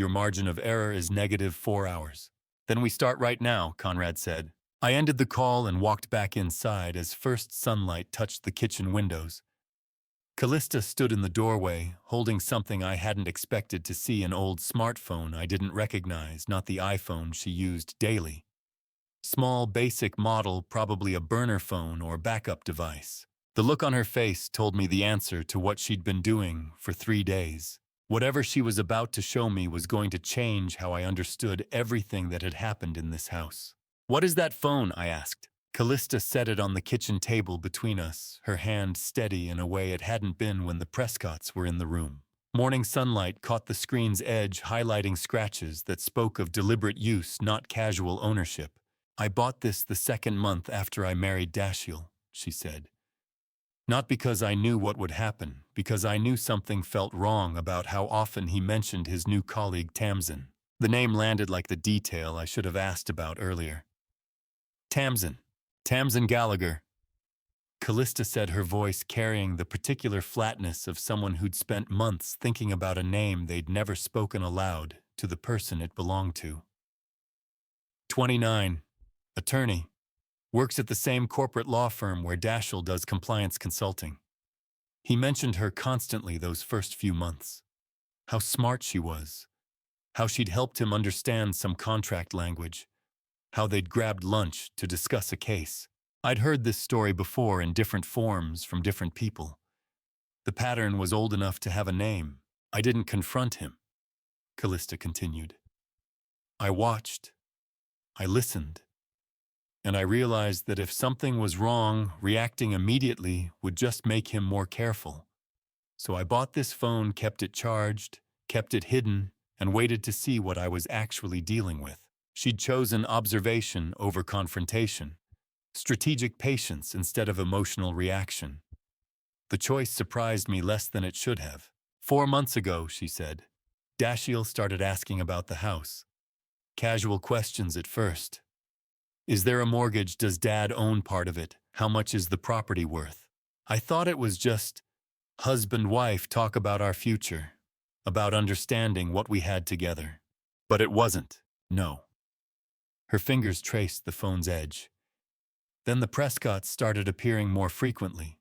Your margin of error is -4 hours. Then we start right now, Conrad said. I ended the call and walked back inside as first sunlight touched the kitchen windows. Callista stood in the doorway, holding something I hadn't expected to see, an old smartphone I didn't recognize, not the iPhone she used daily. Small, basic model, probably a burner phone or backup device. The look on her face told me the answer to what she'd been doing for 3 days. Whatever she was about to show me was going to change how I understood everything that had happened in this house. What is that phone? I asked. Callista set it on the kitchen table between us, her hand steady in a way it hadn't been when the Prescotts were in the room. Morning sunlight caught the screen's edge, highlighting scratches that spoke of deliberate use, not casual ownership. I bought this the 2nd month after I married Dashiell, she said. Not because I knew what would happen, because I knew something felt wrong about how often he mentioned his new colleague Tamsin. The name landed like the detail I should have asked about earlier. Tamsin Gallagher. Callista said, her voice carrying the particular flatness of someone who'd spent months thinking about a name they'd never spoken aloud to the person it belonged to. 29. Attorney. Works at the same corporate law firm where Dashiell does compliance consulting. He mentioned her constantly those first few months. How smart she was. How she'd helped him understand some contract language. How they'd grabbed lunch to discuss a case. I'd heard this story before in different forms from different people. The pattern was old enough to have a name. I didn't confront him, Callista continued. I watched. I listened. And I realized that if something was wrong, reacting immediately would just make him more careful. So I bought this phone, kept it charged, kept it hidden, and waited to see what I was actually dealing with. She'd chosen observation over confrontation, strategic patience instead of emotional reaction. The choice surprised me less than it should have. 4 months ago, she said, Dashiell started asking about the house. Casual questions at first. Is there a mortgage? Does Dad own part of it? How much is the property worth? I thought it was just husband-wife talk about our future, about understanding what we had together. But it wasn't. No. Her fingers traced the phone's edge. Then the Prescotts started appearing more frequently.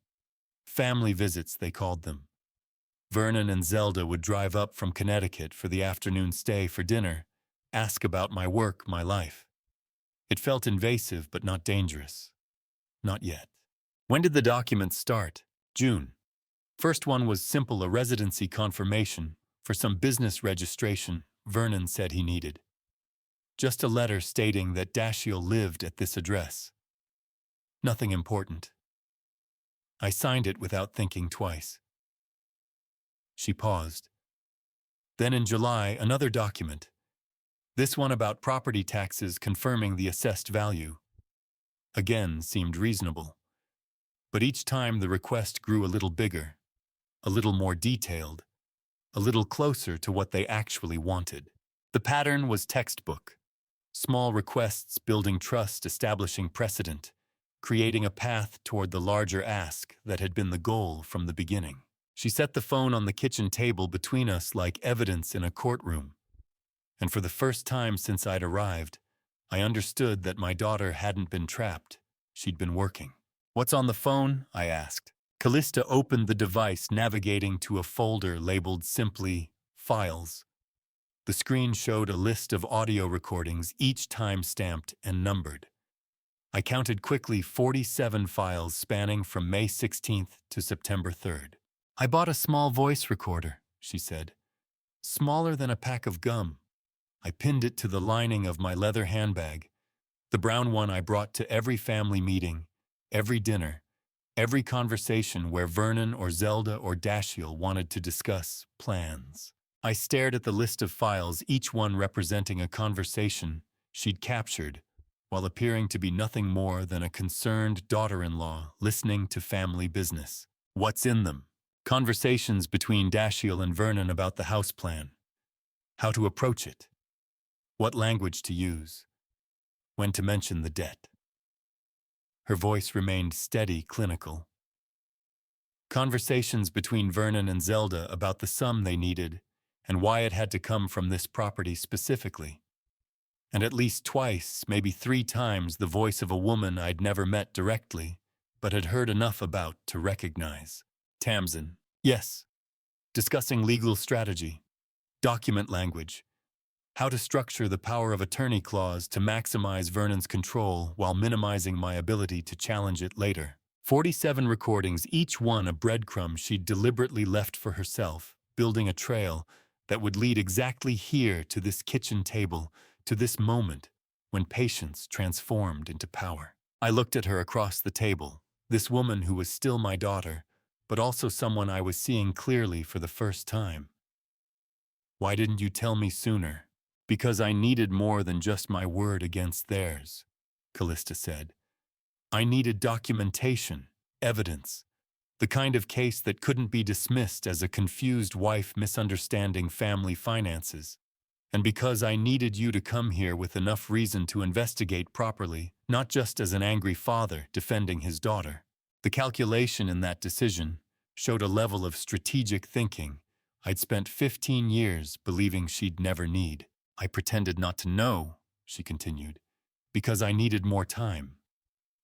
Family visits, they called them. Vernon and Zelda would drive up from Connecticut for the afternoon stay for dinner, ask about my work, my life. It felt invasive but not dangerous. Not yet. When did the documents start? June. First one was simple, a residency confirmation for some business registration Vernon said he needed. Just a letter stating that Dashiell lived at this address. Nothing important. I signed it without thinking twice. She paused. Then in July, another document. This one about property taxes confirming the assessed value. Again seemed reasonable. But each time the request grew a little bigger, a little more detailed, a little closer to what they actually wanted. The pattern was textbook. Small requests building trust, establishing precedent, creating a path toward the larger ask that had been the goal from the beginning. She set the phone on the kitchen table between us like evidence in a courtroom. And for the first time since I'd arrived, I understood that my daughter hadn't been trapped. She'd been working. What's on the phone? I asked. Callista opened the device, navigating to a folder labeled simply Files. The screen showed a list of audio recordings, each time-stamped and numbered. I counted quickly 47 files spanning from May 16th to September 3rd. I bought a small voice recorder, she said. Smaller than a pack of gum. I pinned it to the lining of my leather handbag, the brown one I brought to every family meeting, every dinner, every conversation where Vernon or Zelda or Dashiell wanted to discuss plans. I stared at the list of files, each one representing a conversation she'd captured, while appearing to be nothing more than a concerned daughter-in-law listening to family business. What's in them? Conversations between Dashiell and Vernon about the house plan. How to approach it. What language to use. When to mention the debt. Her voice remained steady, clinical. Conversations between Vernon and Zelda about the sum they needed and why it had to come from this property specifically. And at least twice, maybe 3 times, the voice of a woman I'd never met directly, but had heard enough about to recognize. Tamsin. Yes. Discussing legal strategy, document language, how to structure the power of attorney clause to maximize Vernon's control while minimizing my ability to challenge it later. 47 recordings, each one a breadcrumb she'd deliberately left for herself, building a trail that would lead exactly here to this kitchen table, to this moment when patience transformed into power. I looked at her across the table, this woman who was still my daughter, but also someone I was seeing clearly for the first time. Why didn't you tell me sooner? Because I needed more than just my word against theirs, Callista said. I needed documentation, evidence, the kind of case that couldn't be dismissed as a confused wife misunderstanding family finances. And because I needed you to come here with enough reason to investigate properly, not just as an angry father defending his daughter. The calculation in that decision showed a level of strategic thinking I'd spent 15 years believing she'd never need. I pretended not to know, she continued, because I needed more time.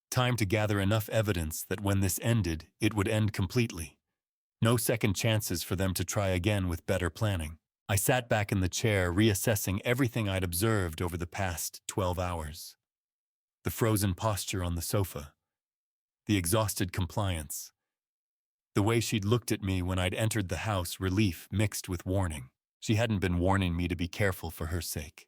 Time to gather enough evidence that when this ended, it would end completely. No second chances for them to try again with better planning. I sat back in the chair, reassessing everything I'd observed over the past 12 hours. The frozen posture on the sofa, the exhausted compliance, the way she'd looked at me when I'd entered the house, relief mixed with warning. She hadn't been warning me to be careful for her sake.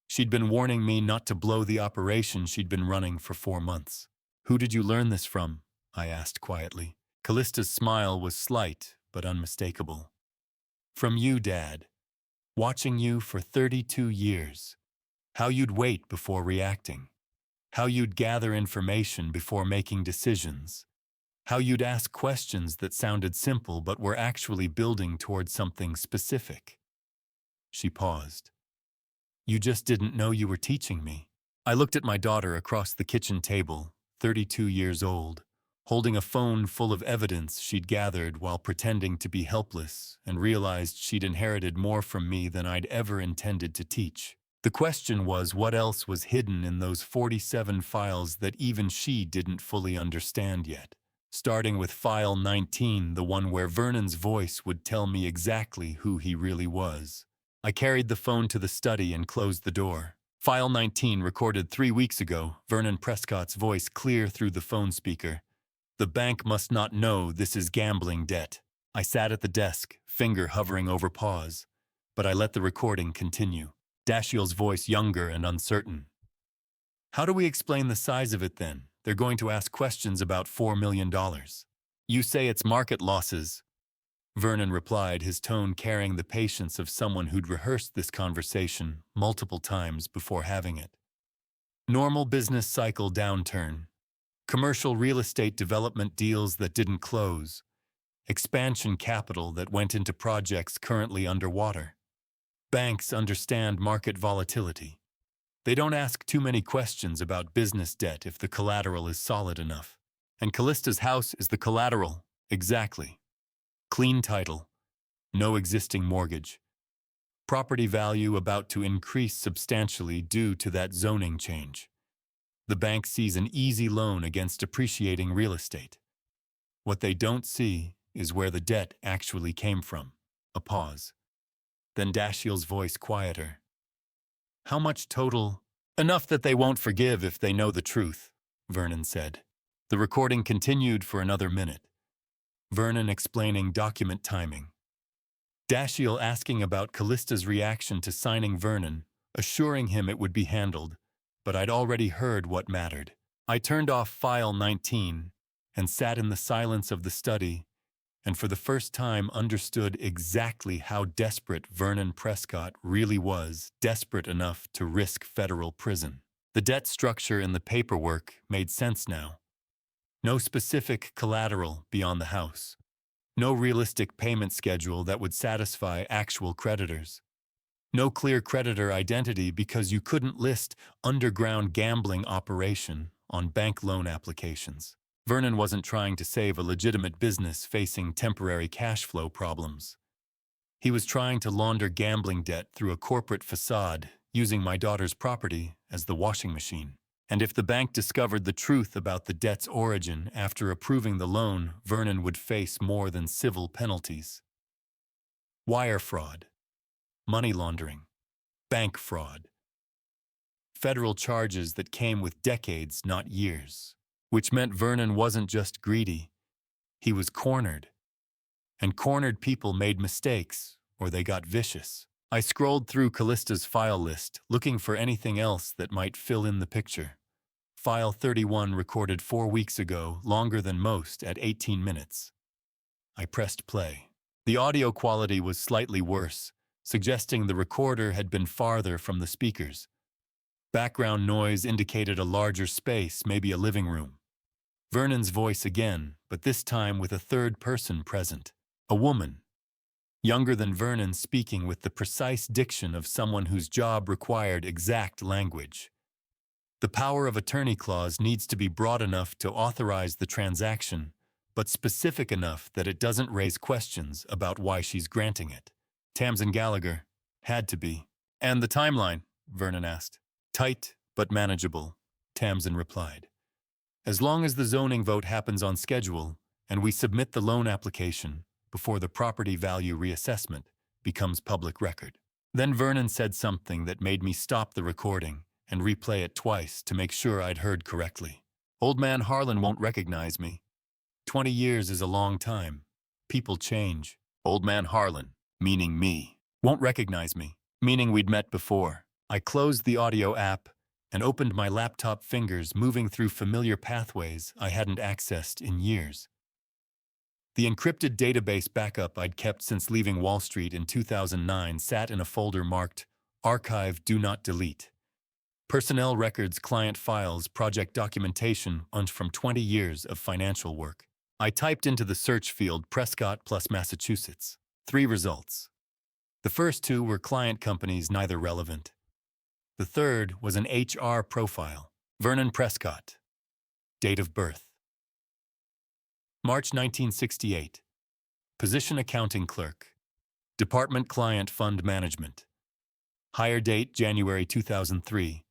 She'd been warning me not to blow the operation she'd been running for 4 months. Who did you learn this from? I asked quietly. Callista's smile was slight but unmistakable. From you, Dad. Watching you for 32 years. How you'd wait before reacting. How you'd gather information before making decisions. How you'd ask questions that sounded simple but were actually building towards something specific. She paused. You just didn't know you were teaching me. I looked at my daughter across the kitchen table, 32 years old, holding a phone full of evidence she'd gathered while pretending to be helpless, and realized she'd inherited more from me than I'd ever intended to teach. The question was, what else was hidden in those 47 files that even she didn't fully understand yet? Starting with file 19, the one where Vernon's voice would tell me exactly who he really was. I carried the phone to the study and closed the door. File 19, recorded 3 weeks ago, Vernon Prescott's voice clear through the phone speaker. The bank must not know this is gambling debt. I sat at the desk, finger hovering over pause, but I let the recording continue. Dashiell's voice younger and uncertain. How do we explain the size of it then? They're going to ask questions about $4 million. You say it's market losses. Vernon replied, his tone carrying the patience of someone who'd rehearsed this conversation multiple times before having it. Normal business cycle downturn. Commercial real estate development deals that didn't close. Expansion capital that went into projects currently underwater. Banks understand market volatility. They don't ask too many questions about business debt if the collateral is solid enough. And Callista's house is the collateral, exactly. Clean title, no existing mortgage. Property value about to increase substantially due to that zoning change. The bank sees an easy loan against appreciating real estate. What they don't see is where the debt actually came from. A pause. Then Dashiell's voice quieter. How much total? Enough that they won't forgive if they know the truth, Vernon said. The recording continued for another minute. Vernon explaining document timing. Dashiell asking about Callista's reaction to signing Vernon, assuring him it would be handled, but I'd already heard what mattered. I turned off file 19 and sat in the silence of the study, and for the first time understood exactly how desperate Vernon Prescott really was, desperate enough to risk federal prison. The debt structure in the paperwork made sense now. No specific collateral beyond the house. No realistic payment schedule that would satisfy actual creditors. No clear creditor identity because you couldn't list underground gambling operation on bank loan applications. Vernon wasn't trying to save a legitimate business facing temporary cash flow problems. He was trying to launder gambling debt through a corporate facade, using my daughter's property as the washing machine. And if the bank discovered the truth about the debt's origin after approving the loan, Vernon would face more than civil penalties. Wire fraud, money laundering, bank fraud. Federal charges that came with decades, not years. Which meant Vernon wasn't just greedy, he was cornered. And cornered people made mistakes, or they got vicious. I scrolled through Callista's file list, looking for anything else that might fill in the picture. File 31 recorded 4 weeks ago, longer than most, at 18 minutes. I pressed play. The audio quality was slightly worse, suggesting the recorder had been farther from the speakers. Background noise indicated a larger space, maybe a living room. Vernon's voice again, but this time with a third person present. A woman. Younger than Vernon, speaking with the precise diction of someone whose job required exact language. The power of attorney clause needs to be broad enough to authorize the transaction, but specific enough that it doesn't raise questions about why she's granting it. Tamsin Gallagher. Had to be. And the timeline? Vernon asked. Tight, but manageable, Tamsin replied. As long as the zoning vote happens on schedule, and we submit the loan application before the property value reassessment becomes public record. Then Vernon said something that made me stop the recording and replay it twice to make sure I'd heard correctly. Old man Harlan won't recognize me. 20 years is a long time. People change. Old man Harlan, meaning me, won't recognize me, meaning we'd met before. I closed the audio app and opened my laptop, fingers moving through familiar pathways I hadn't accessed in years. The encrypted database backup I'd kept since leaving Wall Street in 2009 sat in a folder marked Archive Do Not Delete. Personnel records, client files, project documentation, and from 20 years of financial work. I typed into the search field Prescott plus Massachusetts. 3 results. The first 2 were client companies, neither relevant. The third was an HR profile. Vernon Prescott. Date of birth. March 1968. Position accounting clerk. Department client fund management. Hire date January 2003.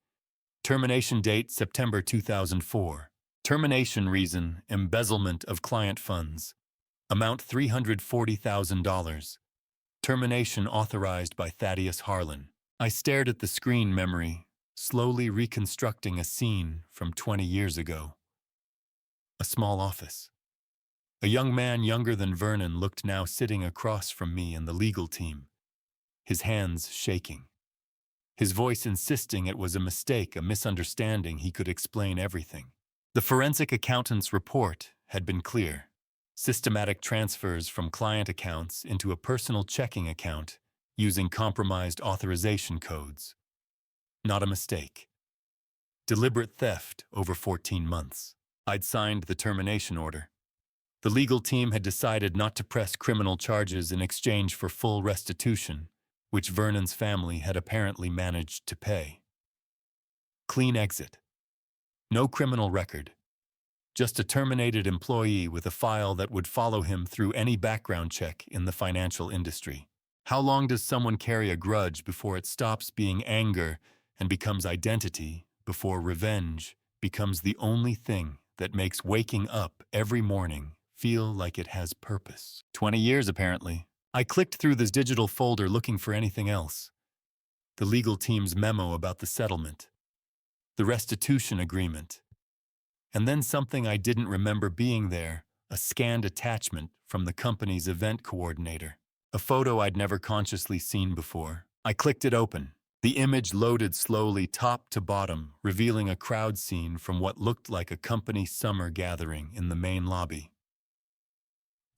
Termination date September 2004. Termination reason embezzlement of client funds. Amount $340,000. Termination authorized by Thaddeus Harlan. I stared at the screen memory, slowly reconstructing a scene from 20 years ago. A small office. A young man younger than Vernon looked now sitting across from me and the legal team, his hands shaking. His voice insisting it was a mistake, a misunderstanding, he could explain everything. The forensic accountant's report had been clear. Systematic transfers from client accounts into a personal checking account using compromised authorization codes. Not a mistake. Deliberate theft over 14 months. I'd signed the termination order. The legal team had decided not to press criminal charges in exchange for full restitution, which Vernon's family had apparently managed to pay. Clean exit. No criminal record. Just a terminated employee with a file that would follow him through any background check in the financial industry. How long does someone carry a grudge before it stops being anger and becomes identity, before revenge becomes the only thing that makes waking up every morning feel like it has purpose? 20 years, apparently. I clicked through this digital folder looking for anything else. The legal team's memo about the settlement. The restitution agreement. And then something I didn't remember being there, a scanned attachment from the company's event coordinator. A photo I'd never consciously seen before. I clicked it open. The image loaded slowly top to bottom, revealing a crowd scene from what looked like a company summer gathering in the main lobby.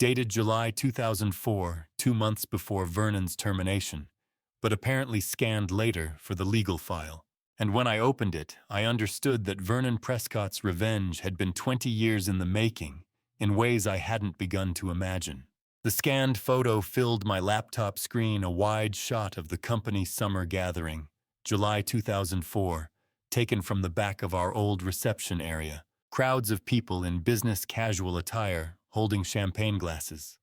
Dated July 2004, 2 months before Vernon's termination, but apparently scanned later for the legal file. And when I opened it, I understood that Vernon Prescott's revenge had been 20 years in the making, in ways I hadn't begun to imagine. The scanned photo filled my laptop screen, a wide shot of the company summer gathering, July 2004, taken from the back of our old reception area. Crowds of people in business casual attire, holding champagne glasses.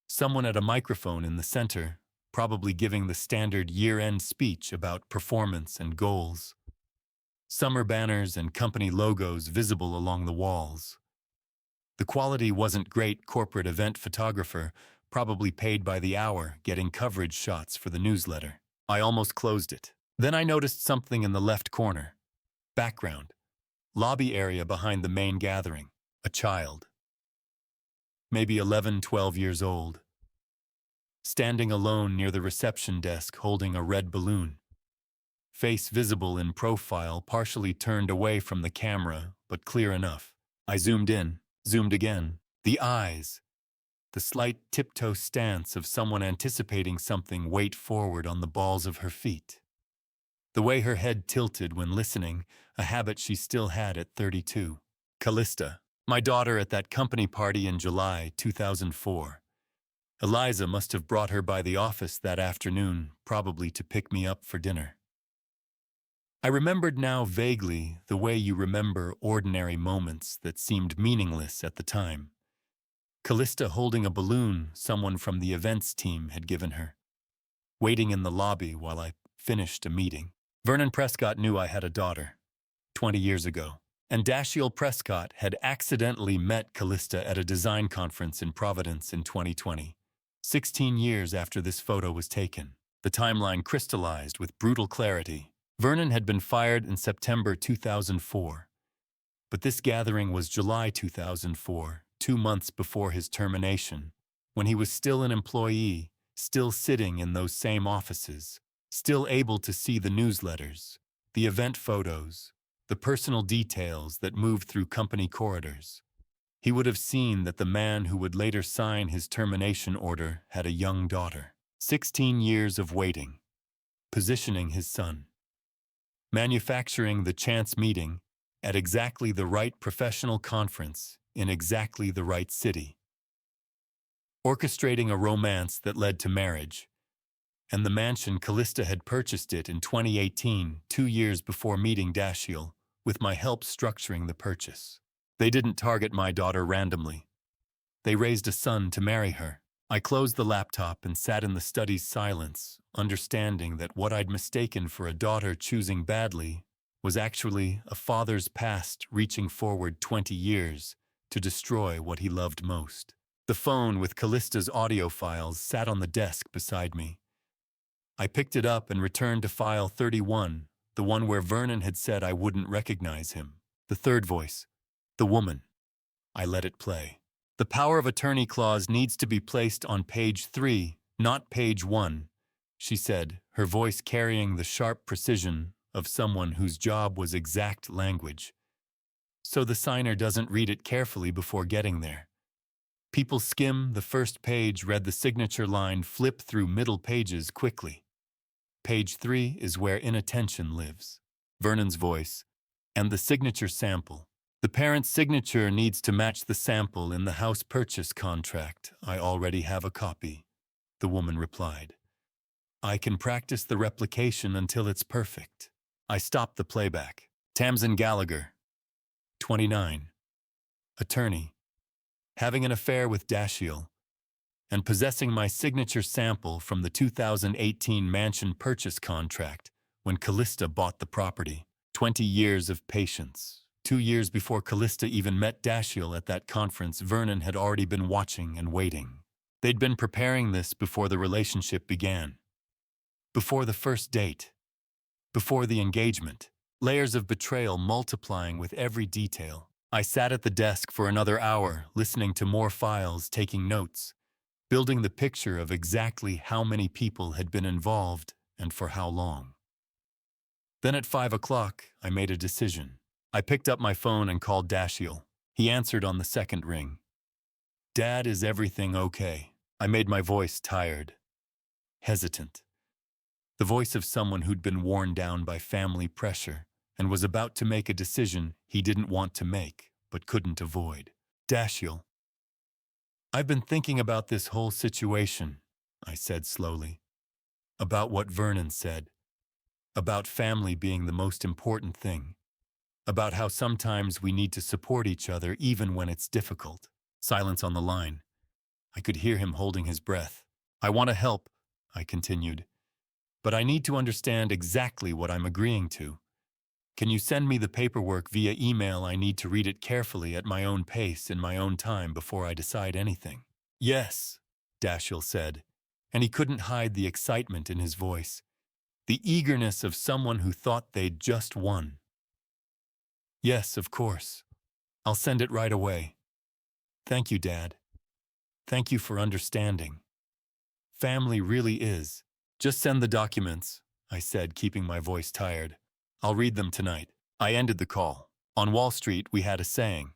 Someone at a microphone in the center, probably giving the standard year-end speech about performance and goals. Summer banners and company logos visible along the walls. The quality wasn't great. Corporate event photographer, probably paid by the hour, getting coverage shots for the newsletter. I almost closed it. Then I noticed something in the left corner. Background. Lobby area behind the main gathering. A child. Maybe 11, 12 years old. Standing alone near the reception desk holding a red balloon. Face visible in profile, partially turned away from the camera, but clear enough. I zoomed in, zoomed again. The eyes. The slight tiptoe stance of someone anticipating something, weight forward on the balls of her feet. The way her head tilted when listening, a habit she still had at 32. Callista, my daughter at that company party in July 2004. Eliza must have brought her by the office that afternoon, probably to pick me up for dinner. I remembered now vaguely the way you remember ordinary moments that seemed meaningless at the time. Callista holding a balloon someone from the events team had given her. Waiting in the lobby while I finished a meeting. Vernon Prescott knew I had a daughter, 20 years ago, and Dashiell Prescott had accidentally met Callista at a design conference in Providence in 2020, 16 years after this photo was taken. The timeline crystallized with brutal clarity. Vernon had been fired in September 2004, but this gathering was July 2004, 2 months before his termination, when he was still an employee, still sitting in those same offices, still able to see the newsletters, the event photos, the personal details that moved through company corridors. He would have seen that the man who would later sign his termination order had a young daughter. 16 years of waiting, positioning his son, manufacturing the chance meeting at exactly the right professional conference in exactly the right city, orchestrating a romance that led to marriage. And the mansion Callista had purchased it in 2018, 2 years before meeting Dashiell, with my help structuring the purchase. They didn't target my daughter randomly. They raised a son to marry her. I closed the laptop and sat in the study's silence, understanding that what I'd mistaken for a daughter choosing badly was actually a father's past reaching forward 20 years to destroy what he loved most. The phone with Callista's audio files sat on the desk beside me. I picked it up and returned to file 31, the one where Vernon had said I wouldn't recognize him. The third voice, the woman. I let it play. The power of attorney clause needs to be placed on page 3, not page 1, she said, her voice carrying the sharp precision of someone whose job was exact language. So the signer doesn't read it carefully before getting there. People skim the first page, read the signature line, flip through middle pages quickly. Page 3 is where inattention lives. Vernon's voice, and the signature sample. The parent's signature needs to match the sample in the house purchase contract. I already have a copy, the woman replied. I can practice the replication until it's perfect. I stopped the playback. Tamsin Gallagher, 29. Attorney. Having an affair with Dashiell, and possessing my signature sample from the 2018 mansion purchase contract when Callista bought the property. 20 years of patience. 2 years before Callista even met Dashiell at that conference, Vernon had already been watching and waiting. They'd been preparing this before the relationship began. Before the first date. Before the engagement. Layers of betrayal multiplying with every detail. I sat at the desk for another hour, listening to more files, taking notes, building the picture of exactly how many people had been involved and for how long. Then at 5 o'clock, I made a decision. I picked up my phone and called Dashiell. He answered on the second ring. Dad, is everything okay? I made my voice tired, hesitant. The voice of someone who'd been worn down by family pressure and was about to make a decision he didn't want to make, but couldn't avoid. Dashiell. I've been thinking about this whole situation, I said slowly. About what Vernon said. About family being the most important thing. About how sometimes we need to support each other even when it's difficult. Silence on the line. I could hear him holding his breath. I want to help, I continued. But I need to understand exactly what I'm agreeing to. Can you send me the paperwork via email? I need to read it carefully at my own pace in my own time before I decide anything. Yes, Dashiell said, and he couldn't hide the excitement in his voice, the eagerness of someone who thought they'd just won. Yes, of course. I'll send it right away. Thank you, Dad. Thank you for understanding. Family really is. Just send the documents, I said, keeping my voice tired. I'll read them tonight. I ended the call. On Wall Street, we had a saying.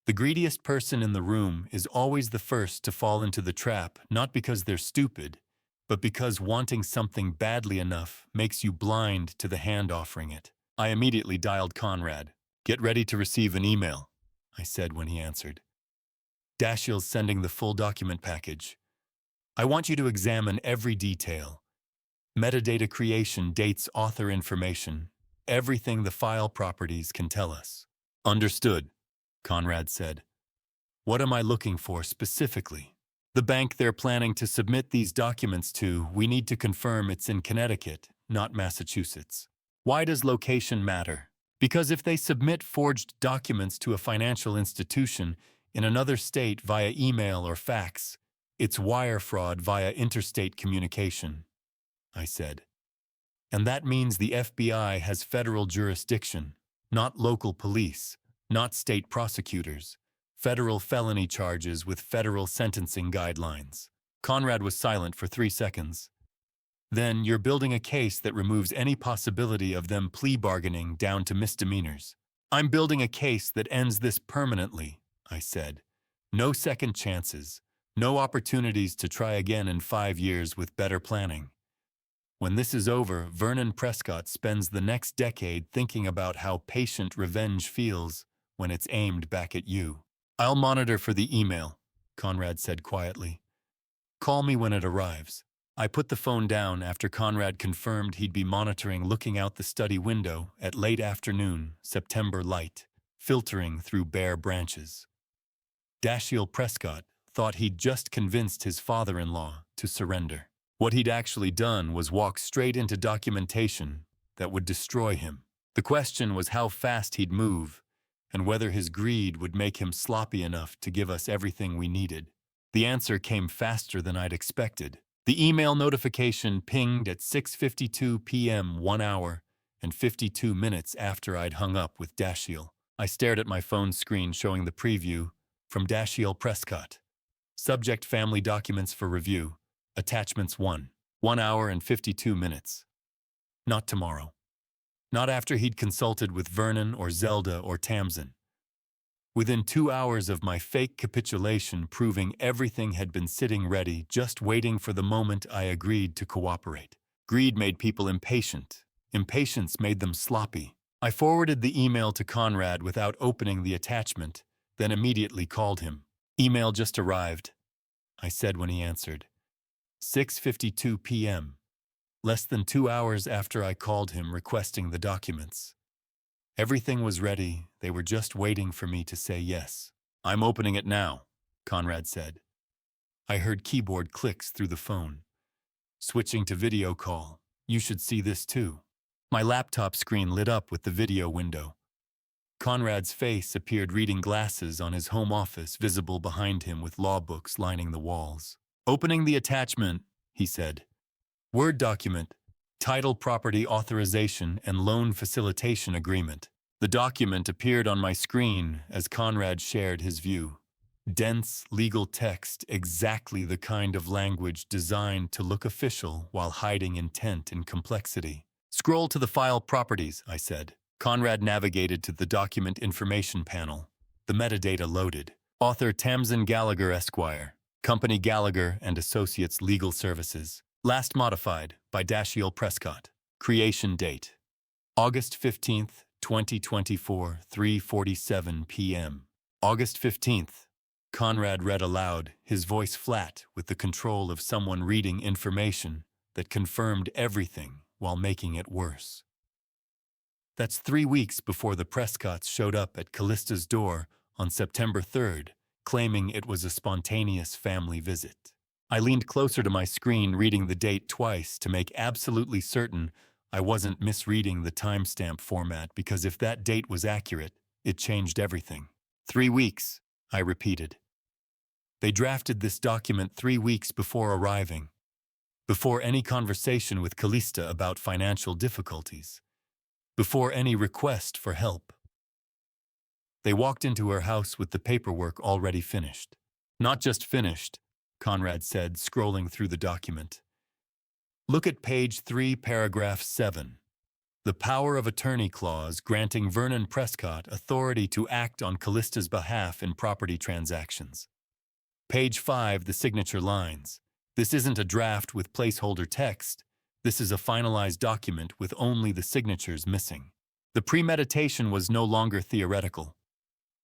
The greediest person in the room is always the first to fall into the trap, not because they're stupid, but because wanting something badly enough makes you blind to the hand offering it. I immediately dialed Conrad. Get ready to receive an email, I said when he answered. Dashiell's sending the full document package. I want you to examine every detail. Metadata creation, dates, author information, everything the file properties can tell us. Understood, Conrad said. What am I looking for specifically? The bank they're planning to submit these documents to, we need to confirm it's in Connecticut, not Massachusetts. Why does location matter? Because if they submit forged documents to a financial institution in another state via email or fax, it's wire fraud via interstate communication, I said. And that means the FBI has federal jurisdiction, not local police, not state prosecutors, federal felony charges with federal sentencing guidelines. Conrad was silent for 3 seconds. Then you're building a case that removes any possibility of them plea bargaining down to misdemeanors. I'm building a case that ends this permanently, I said. No second chances, no opportunities to try again in 5 years with better planning. When this is over, Vernon Prescott spends the next decade thinking about how patient revenge feels when it's aimed back at you. I'll monitor for the email, Conrad said quietly. Call me when it arrives. I put the phone down after Conrad confirmed he'd be monitoring, looking out the study window at late afternoon, September light, filtering through bare branches. Dashiell Prescott thought he'd just convinced his father-in-law to surrender. What he'd actually done was walk straight into documentation that would destroy him. The question was how fast he'd move, and whether his greed would make him sloppy enough to give us everything we needed. The answer came faster than I'd expected. The email notification pinged at 6:52 p.m., 1 hour and 52 minutes after I'd hung up with Dashiell. I stared at my phone screen showing the preview from Dashiell Prescott. Subject: family documents for review. Attachments 1. 1 hour and 52 minutes. Not tomorrow. Not after he'd consulted with Vernon or Zelda or Tamsin. Within 2 hours of my fake capitulation proving everything had been sitting ready, just waiting for the moment I agreed to cooperate. Greed made people impatient. Impatience made them sloppy. I forwarded the email to Conrad without opening the attachment, then immediately called him. Email just arrived, I said when he answered. 6:52 p.m. Less than 2 hours after I called him requesting the documents. Everything was ready, they were just waiting for me to say yes. I'm opening it now, Conrad said. I heard keyboard clicks through the phone. Switching to video call. You should see this too. My laptop screen lit up with the video window. Conrad's face appeared, reading glasses on his home office visible behind him with law books lining the walls. Opening the attachment, he said. Word document. Title, property authorization, and loan facilitation agreement. The document appeared on my screen as Conrad shared his view. Dense legal text, exactly the kind of language designed to look official while hiding intent and complexity. Scroll to the file properties, I said. Conrad navigated to the document information panel. The metadata loaded. Author Tamsin Gallagher Esquire. Company Gallagher and Associates Legal Services. Last modified by Dashiell Prescott. Creation date. August 15th, 2024, 3:47 p.m. August 15th. Conrad read aloud, his voice flat with the control of someone reading information that confirmed everything while making it worse. That's 3 weeks before the Prescotts showed up at Callista's door on September 3rd, claiming it was a spontaneous family visit. I leaned closer to my screen, reading the date twice to make absolutely certain I wasn't misreading the timestamp format, because if that date was accurate, it changed everything. 3 weeks, I repeated. They drafted this document 3 weeks before arriving, before any conversation with Callista about financial difficulties, before any request for help. They walked into her house with the paperwork already finished. Not just finished, Conrad said, scrolling through the document. Look at page 3, paragraph 7. The power of attorney clause granting Vernon Prescott authority to act on Callista's behalf in property transactions. Page 5, the signature lines. This isn't a draft with placeholder text. This is a finalized document with only the signatures missing. The premeditation was no longer theoretical.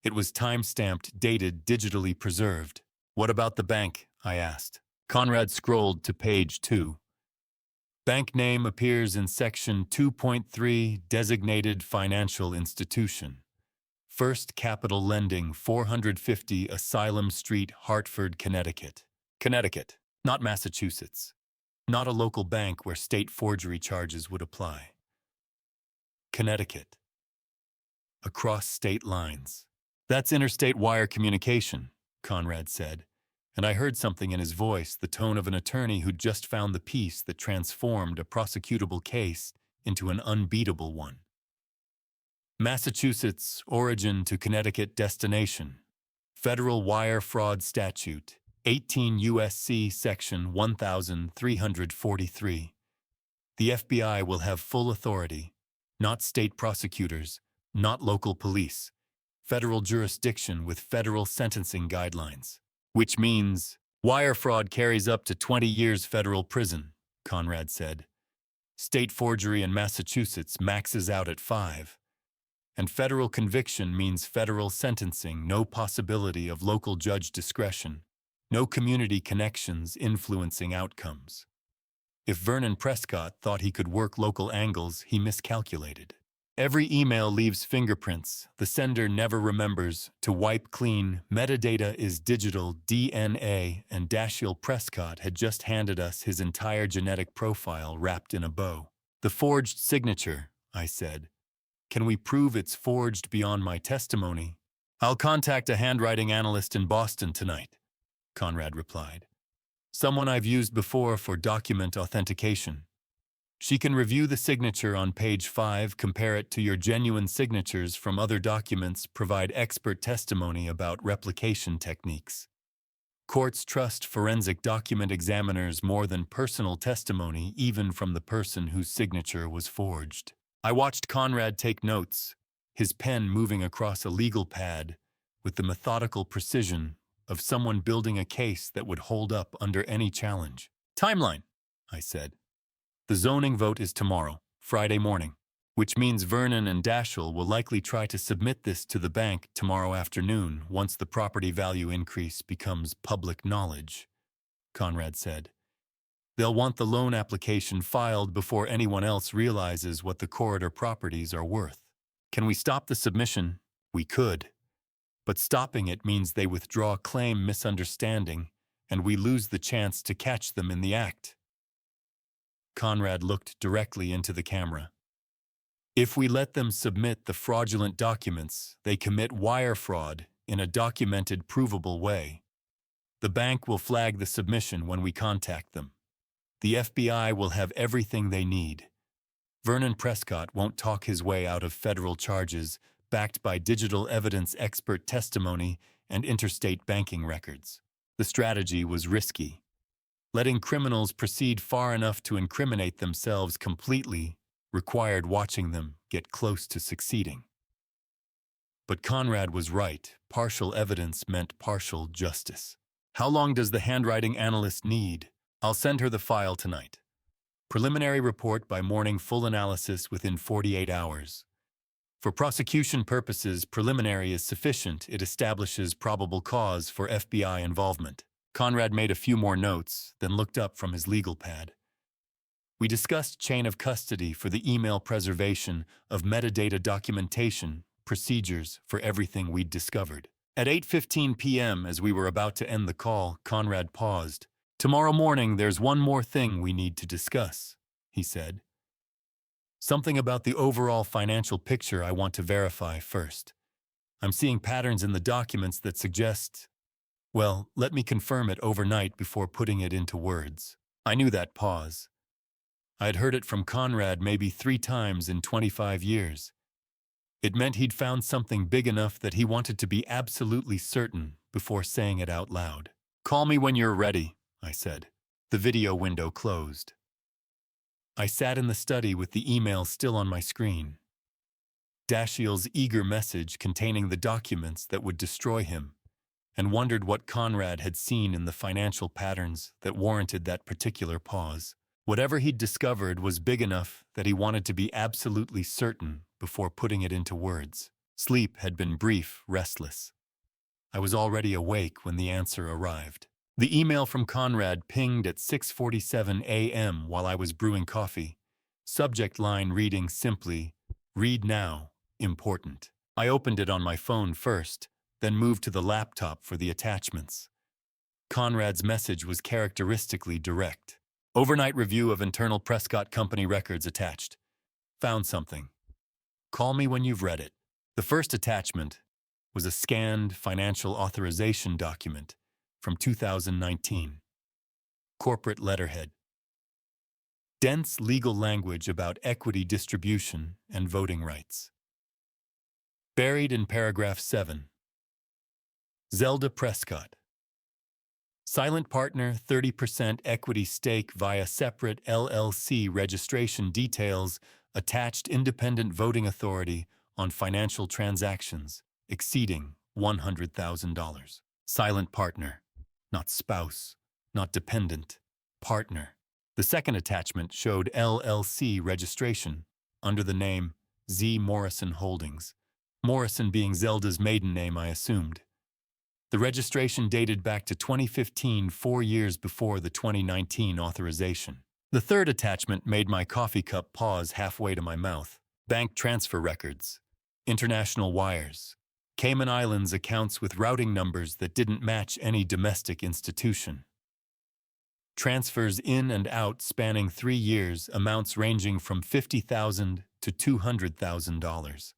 It was time-stamped, dated, digitally preserved. What about the bank? I asked. Conrad scrolled to page 2. Bank name appears in section 2.3, designated financial institution. First Capital Lending, 450 Asylum Street, Hartford, Connecticut. Connecticut, not Massachusetts. Not a local bank where state forgery charges would apply. Connecticut. Across state lines. That's interstate wire communication, Conrad said, and I heard something in his voice, the tone of an attorney who'd just found the piece that transformed a prosecutable case into an unbeatable one. Massachusetts, origin to Connecticut destination. Federal Wire Fraud Statute, 18 U.S.C. Section 1343. The FBI will have full authority, not state prosecutors, not local police. Federal jurisdiction with federal sentencing guidelines. Which means wire fraud carries up to 20 years federal prison, Conrad said. State forgery in Massachusetts maxes out at 5. And federal conviction means federal sentencing, no possibility of local judge discretion, no community connections influencing outcomes. If Vernon Prescott thought he could work local angles, he miscalculated. Every email leaves fingerprints. The sender never remembers to wipe clean. Metadata is digital DNA, and Dashiell Prescott had just handed us his entire genetic profile wrapped in a bow. The forged signature, I said. Can we prove it's forged beyond my testimony? I'll contact a handwriting analyst in Boston tonight, Conrad replied. Someone I've used before for document authentication. She can review the signature on page 5, compare it to your genuine signatures from other documents, provide expert testimony about replication techniques. Courts trust forensic document examiners more than personal testimony, even from the person whose signature was forged. I watched Conrad take notes, his pen moving across a legal pad with the methodical precision of someone building a case that would hold up under any challenge. Timeline, I said. The zoning vote is tomorrow, Friday morning, which means Vernon and Dashiell will likely try to submit this to the bank tomorrow afternoon once the property value increase becomes public knowledge, Conrad said. They'll want the loan application filed before anyone else realizes what the corridor properties are worth. Can we stop the submission? We could. But stopping it means they withdraw claim misunderstanding, and we lose the chance to catch them in the act. Conrad looked directly into the camera. If we let them submit the fraudulent documents, they commit wire fraud in a documented, provable way. The bank will flag the submission when we contact them. The FBI will have everything they need. Vernon Prescott won't talk his way out of federal charges backed by digital evidence, expert testimony, and interstate banking records. The strategy was risky. Letting criminals proceed far enough to incriminate themselves completely required watching them get close to succeeding. But Conrad was right. Partial evidence meant partial justice. How long does the handwriting analyst need? I'll send her the file tonight. Preliminary report by morning, full analysis within 48 hours. For prosecution purposes, preliminary is sufficient. It establishes probable cause for FBI involvement. Conrad made a few more notes, then looked up from his legal pad. We discussed chain of custody for the email preservation of metadata documentation, procedures for everything we'd discovered. At 8:15 p.m., as we were about to end the call, Conrad paused. Tomorrow morning, there's one more thing we need to discuss, he said. Something about the overall financial picture I want to verify first. I'm seeing patterns in the documents that suggest, well, let me confirm it overnight before putting it into words. I knew that pause. I had heard it from Conrad maybe 3 times in 25 years. It meant he'd found something big enough that he wanted to be absolutely certain before saying it out loud. Call me when you're ready, I said. The video window closed. I sat in the study with the email still on my screen. Dashiell's eager message containing the documents that would destroy him, and wondered what Conrad had seen in the financial patterns that warranted that particular pause. Whatever he'd discovered was big enough that he wanted to be absolutely certain before putting it into words. Sleep had been brief, restless. I was already awake when the answer arrived. The email from Conrad pinged at 6:47 a.m. while I was brewing coffee. Subject line reading simply, "Read now, important." I opened it on my phone first, then moved to the laptop for the attachments. Conrad's message was characteristically direct. Overnight review of internal Prescott Company records attached. Found something. Call me when you've read it. The first attachment was a scanned financial authorization document from 2019. Corporate letterhead. Dense legal language about equity distribution and voting rights. Buried in paragraph 7. Zelda Prescott. Silent partner, 30% equity stake via separate LLC registration details, attached independent voting authority on financial transactions exceeding $100,000. Silent partner, not spouse, not dependent, partner. The second attachment showed LLC registration under the name Z. Morrison Holdings. Morrison being Zelda's maiden name, I assumed. The registration dated back to 2015, 4 years before the 2019 authorization. The third attachment made my coffee cup pause halfway to my mouth. Bank transfer records, international wires, Cayman Islands accounts with routing numbers that didn't match any domestic institution. Transfers in and out spanning 3 years, amounts ranging from $50,000 to $200,000.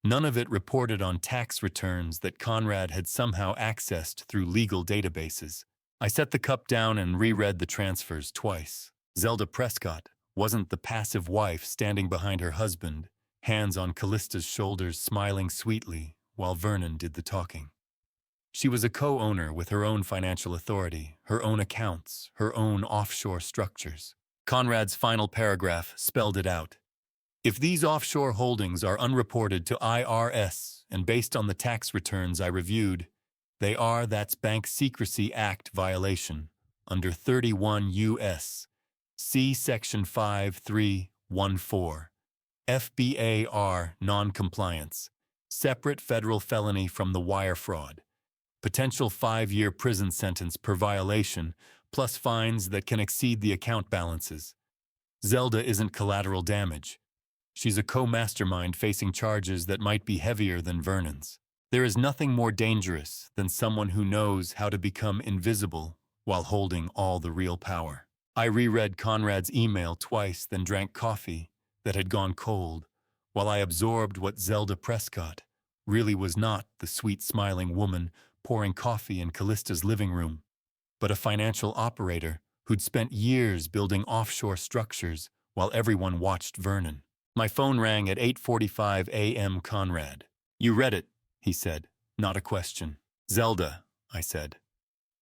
None of it reported on tax returns that Conrad had somehow accessed through legal databases. I set the cup down and reread the transfers twice. Zelda Prescott wasn't the passive wife standing behind her husband, hands on Callista's shoulders, smiling sweetly while Vernon did the talking. She was a co-owner with her own financial authority, her own accounts, her own offshore structures. Conrad's final paragraph spelled it out. If these offshore holdings are unreported to IRS and based on the tax returns I reviewed, they are that's Bank Secrecy Act violation under 31 U.S. C Section 5314. FBAR non-compliance. Separate federal felony from the wire fraud. Potential 5-year prison sentence per violation, plus fines that can exceed the account balances. Zelda isn't collateral damage. She's a co-mastermind facing charges that might be heavier than Vernon's. There is nothing more dangerous than someone who knows how to become invisible while holding all the real power. I reread Conrad's email twice, then drank coffee that had gone cold, while I absorbed what Zelda Prescott really was not the sweet smiling woman pouring coffee in Callista's living room, but a financial operator who'd spent years building offshore structures while everyone watched Vernon. My phone rang at 8:45 a.m. Conrad. You read it, he said, not a question. Zelda, I said.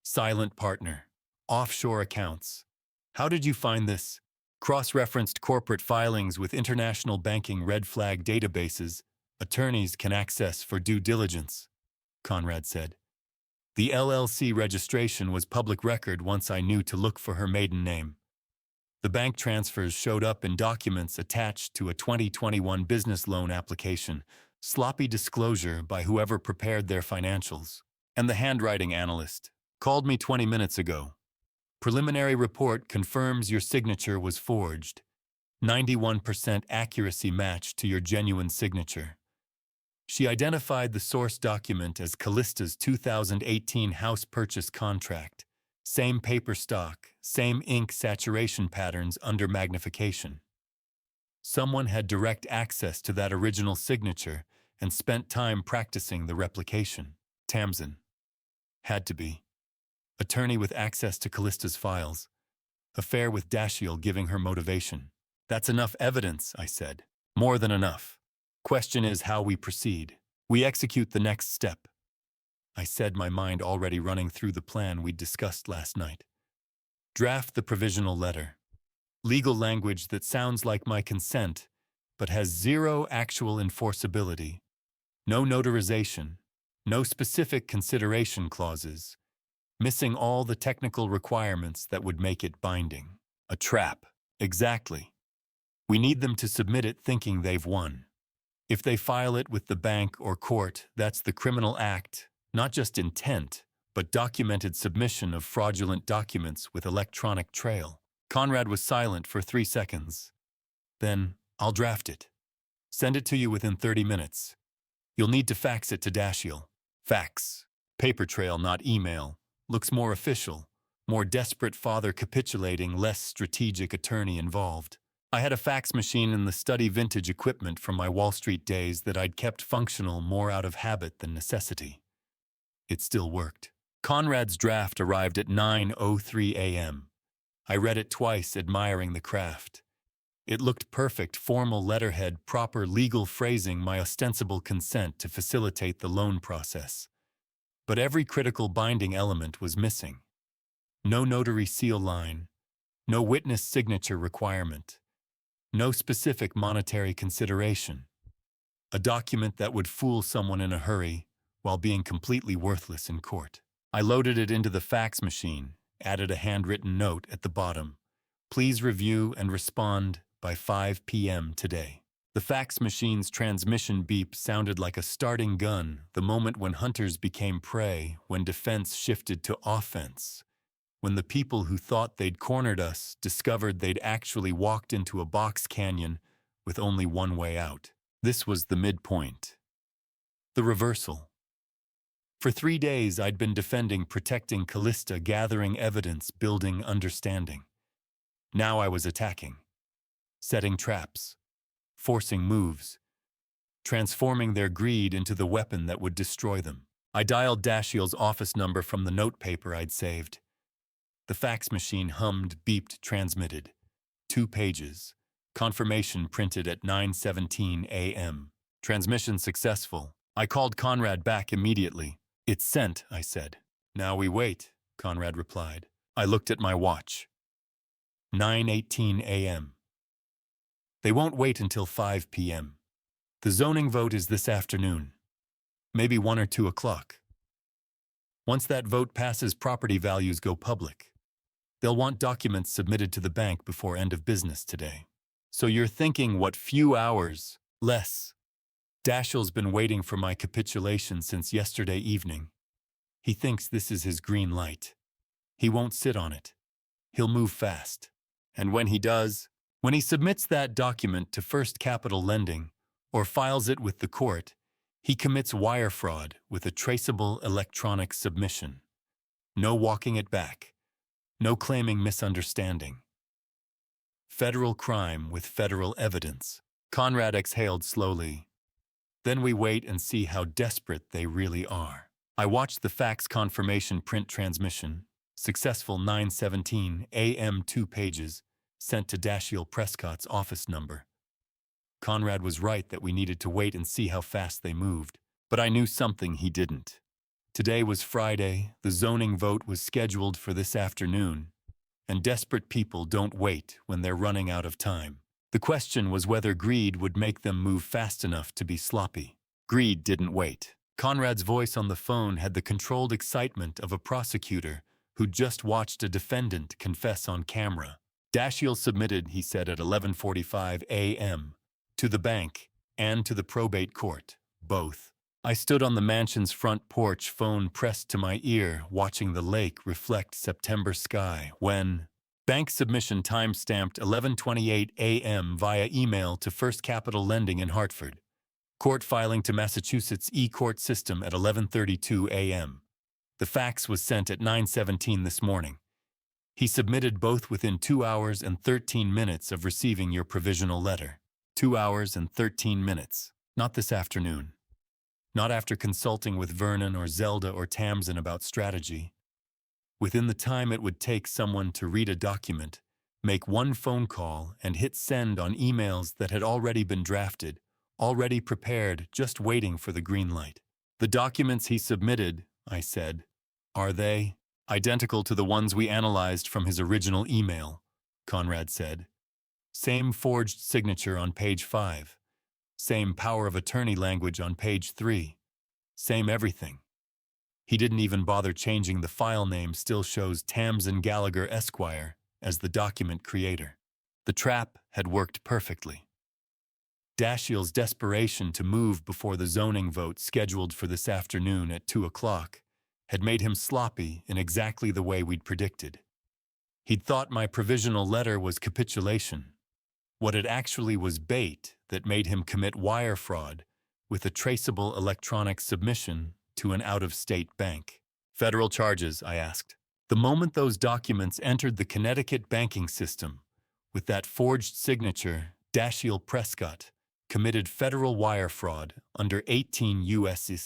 Silent partner. Offshore accounts. How did you find this? Cross-referenced corporate filings with international banking red flag databases attorneys can access for due diligence, Conrad said. The LLC registration was public record once I knew to look for her maiden name. The bank transfers showed up in documents attached to a 2021 business loan application, sloppy disclosure by whoever prepared their financials. And the handwriting analyst called me 20 minutes ago. Preliminary report confirms your signature was forged. 91% accuracy match to your genuine signature. She identified the source document as Callista's 2018 house purchase contract, Same paper stock, same ink saturation patterns under magnification. Someone had direct access to that original signature and spent time practicing the replication. Tamsin. Had to be. Attorney with access to Callista's files. Affair with Dashiell giving her motivation. That's enough evidence, I said. More than enough. Question is how we proceed. We execute the next step. I said, my mind already running through the plan we'd discussed last night. Draft the provisional letter. Legal language that sounds like my consent, but has zero actual enforceability. No notarization. No specific consideration clauses. Missing all the technical requirements that would make it binding. A trap. Exactly. We need them to submit it thinking they've won. If they file it with the bank or court, that's the criminal act, not just intent, but documented submission of fraudulent documents with electronic trail. Conrad was silent for 3 seconds. Then, I'll draft it. Send it to you within 30 minutes. You'll need to fax it to Dashiell. Fax. Paper trail, not email. Looks more official. More desperate father capitulating, less strategic attorney involved. I had a fax machine in the study, vintage equipment from my Wall Street days that I'd kept functional more out of habit than necessity. It still worked. Conrad's draft arrived at 9:03 a.m. I read it twice, admiring the craft. It looked perfect, formal letterhead, proper legal phrasing, my ostensible consent to facilitate the loan process. But every critical binding element was missing. No notary seal line, no witness signature requirement, no specific monetary consideration. A document that would fool someone in a hurry while being completely worthless in court. I loaded it into the fax machine, added a handwritten note at the bottom. Please review and respond by 5 p.m. today. The fax machine's transmission beep sounded like a starting gun the moment when hunters became prey, when defense shifted to offense, when the people who thought they'd cornered us discovered they'd actually walked into a box canyon with only one way out. This was the midpoint. The reversal. For 3 days I'd been defending, protecting Callista, gathering evidence, building understanding. Now I was attacking. Setting traps. Forcing moves. Transforming their greed into the weapon that would destroy them. I dialed Dashiell's office number from the notepaper I'd saved. The fax machine hummed, beeped, transmitted. 2 pages. Confirmation printed at 9:17 a.m. Transmission successful. I called Conrad back immediately. It's sent, I said. Now we wait, Conrad replied. I looked at my watch. 9:18 a.m. They won't wait until 5 p.m. The zoning vote is this afternoon. Maybe 1 or 2 o'clock. Once that vote passes, property values go public. They'll want documents submitted to the bank before end of business today. So you're thinking, what few hours? Less. Dashiell's been waiting for my capitulation since yesterday evening. He thinks this is his green light. He won't sit on it. He'll move fast. And when he does, when he submits that document to First Capital Lending or files it with the court, he commits wire fraud with a traceable electronic submission. No walking it back. No claiming misunderstanding. Federal crime with federal evidence. Conrad exhaled slowly. Then we wait and see how desperate they really are. I watched the fax confirmation print transmission. Successful 9:17 a.m. 2 pages, sent to Dashiell Prescott's office number. Conrad was right that we needed to wait and see how fast they moved. But I knew something he didn't. Today was Friday, the zoning vote was scheduled for this afternoon, and desperate people don't wait when they're running out of time. The question was whether greed would make them move fast enough to be sloppy. Greed didn't wait. Conrad's voice on the phone had the controlled excitement of a prosecutor who just watched a defendant confess on camera. Dashiell submitted, he said at 11:45 a.m., to the bank and to the probate court, both. I stood on the mansion's front porch, phone pressed to my ear, watching the lake reflect September sky, when bank submission time-stamped 11:28 a.m. via email to First Capital Lending in Hartford. Court filing to Massachusetts e-court system at 11:32 a.m. The fax was sent at 9:17 this morning. He submitted both within 2 hours and 13 minutes of receiving your provisional letter. 2 hours and 13 minutes. Not this afternoon. Not after consulting with Vernon or Zelda or Tamsin about strategy. Within the time it would take someone to read a document, make one phone call, and hit send on emails that had already been drafted, already prepared, just waiting for the green light. The documents he submitted, I said, are they identical to the ones we analyzed from his original email? Conrad said. Same forged signature on page 5. Same power of attorney language on page 3. Same everything. He didn't even bother changing the file name, still shows Tamsin Gallagher Esquire as the document creator. The trap had worked perfectly. Dashiell's desperation to move before the zoning vote scheduled for this afternoon at 2 o'clock had made him sloppy in exactly the way we'd predicted. He'd thought my provisional letter was capitulation. What it actually was bait that made him commit wire fraud with a traceable electronic submission to an out-of-state bank. Federal charges, I asked. The moment those documents entered the Connecticut banking system, with that forged signature, Dashiell Prescott committed federal wire fraud under 18 U.S.C.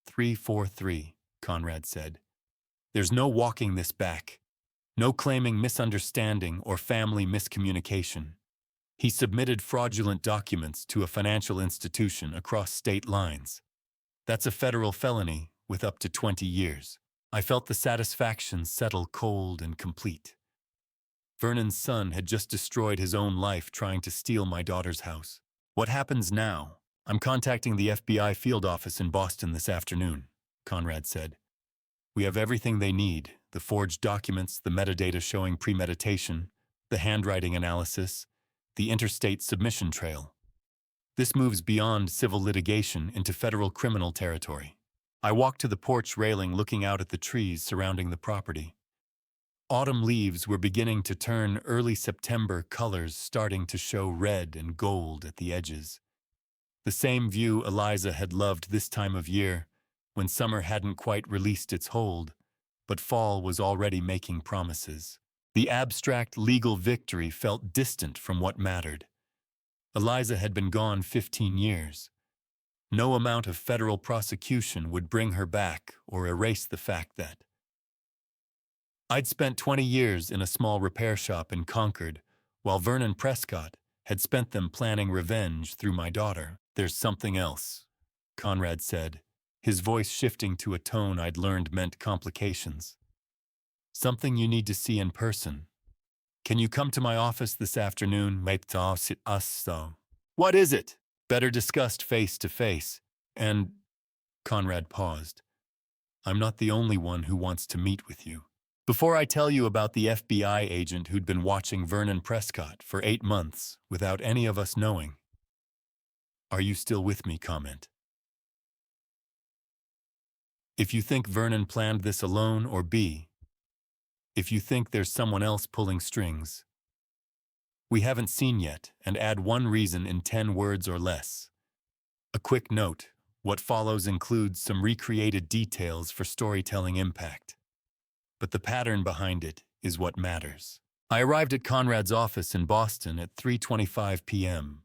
343, Conrad said. There's no walking this back. No claiming misunderstanding or family miscommunication. He submitted fraudulent documents to a financial institution across state lines. That's a federal felony with up to 20 years. I felt the satisfaction settle cold and complete. Vernon's son had just destroyed his own life trying to steal my daughter's house. What happens now? I'm contacting the FBI field office in Boston this afternoon, Conrad said. We have everything they need, the forged documents, the metadata showing premeditation, the handwriting analysis, the interstate submission trail. This moves beyond civil litigation into federal criminal territory. I walked to the porch railing looking out at the trees surrounding the property. Autumn leaves were beginning to turn early September colors, starting to show red and gold at the edges. The same view Eliza had loved this time of year, when summer hadn't quite released its hold, but fall was already making promises. The abstract legal victory felt distant from what mattered. Eliza had been gone 15 years. No amount of federal prosecution would bring her back or erase the fact that I'd spent 20 years in a small repair shop in Concord, while Vernon Prescott had spent them planning revenge through my daughter. There's something else, Conrad said, his voice shifting to a tone I'd learned meant complications. Something you need to see in person. Can you come to my office this afternoon? What is it? Better discussed face to face. And Conrad paused. I'm not the only one who wants to meet with you. Before I tell you about the FBI agent who'd been watching Vernon Prescott for 8 months without any of us knowing. Are you still with me? Comment. If you think Vernon planned this alone, or B, if you think there's someone else pulling strings. We haven't seen yet, and add one reason in 10 words or less. A quick note, what follows includes some recreated details for storytelling impact. But the pattern behind it is what matters. I arrived at Conrad's office in Boston at 3:25 p.m.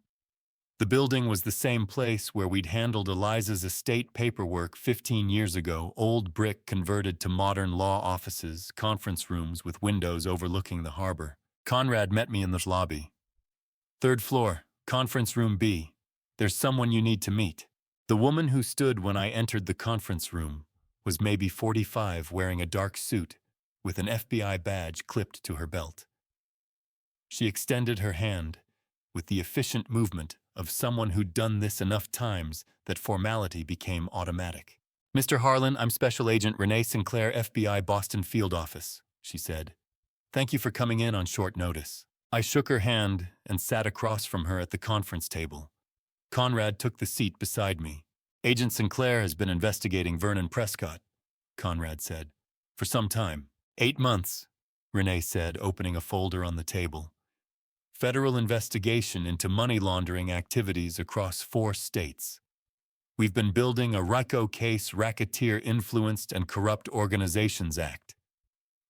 The building was the same place where we'd handled Eliza's estate paperwork 15 years ago, old brick converted to modern law offices, conference rooms with windows overlooking the harbor. Conrad met me in the lobby. 3rd floor, conference room B. There's someone you need to meet. The woman who stood when I entered the conference room was maybe 45, wearing a dark suit with an FBI badge clipped to her belt. She extended her hand with the efficient movement of someone who'd done this enough times that formality became automatic. Mr. Harlan, I'm Special Agent Renee Sinclair, FBI Boston Field Office, she said. Thank you for coming in on short notice. I shook her hand and sat across from her at the conference table. Conrad took the seat beside me. Agent Sinclair has been investigating Vernon Prescott, Conrad said, for some time. 8 months, Renee said, opening a folder on the table. Federal investigation into money laundering activities across 4 states. We've been building a RICO case, Racketeer Influenced and Corrupt Organizations Act.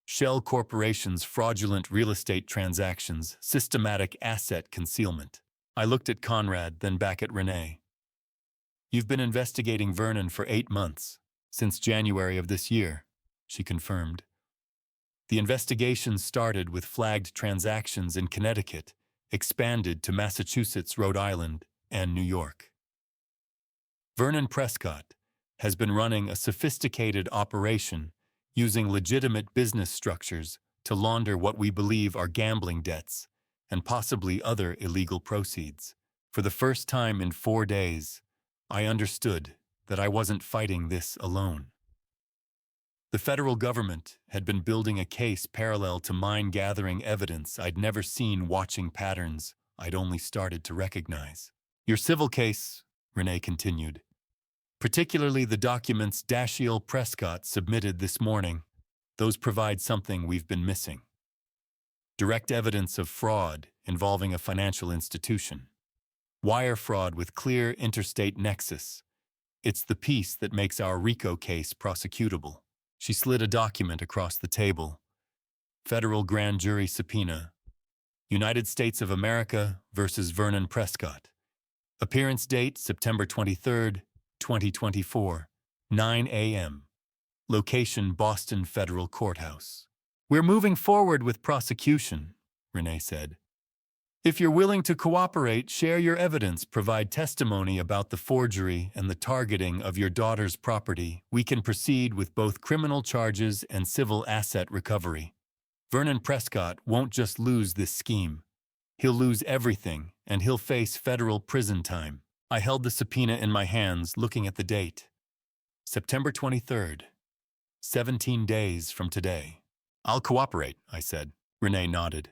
Shell Corporation's fraudulent real estate transactions, systematic asset concealment. I looked at Conrad, then back at Renee. You've been investigating Vernon for 8 months, since January of this year, she confirmed. The investigation started with flagged transactions in Connecticut, expanded to Massachusetts, Rhode Island, and New York. Vernon Prescott has been running a sophisticated operation using legitimate business structures to launder what we believe are gambling debts and possibly other illegal proceeds. For the first time in 4 days, I understood that I wasn't fighting this alone. The federal government had been building a case parallel to mine, gathering evidence I'd never seen, watching patterns I'd only started to recognize. Your civil case, Renee continued, particularly the documents Dashiell Prescott submitted this morning, those provide something we've been missing. Direct evidence of fraud involving a financial institution. Wire fraud with clear interstate nexus. It's the piece that makes our RICO case prosecutable. She slid a document across the table. Federal grand jury subpoena. United States of America versus Vernon Prescott. Appearance date September 23, 2024, 9 a.m. Location Boston Federal Courthouse. We're moving forward with prosecution, Renee said. If you're willing to cooperate, share your evidence, provide testimony about the forgery and the targeting of your daughter's property, we can proceed with both criminal charges and civil asset recovery. Vernon Prescott won't just lose this scheme. He'll lose everything, and he'll face federal prison time. I held the subpoena in my hands, looking at the date. September 23rd. 17 days from today. I'll cooperate, I said. Renee nodded.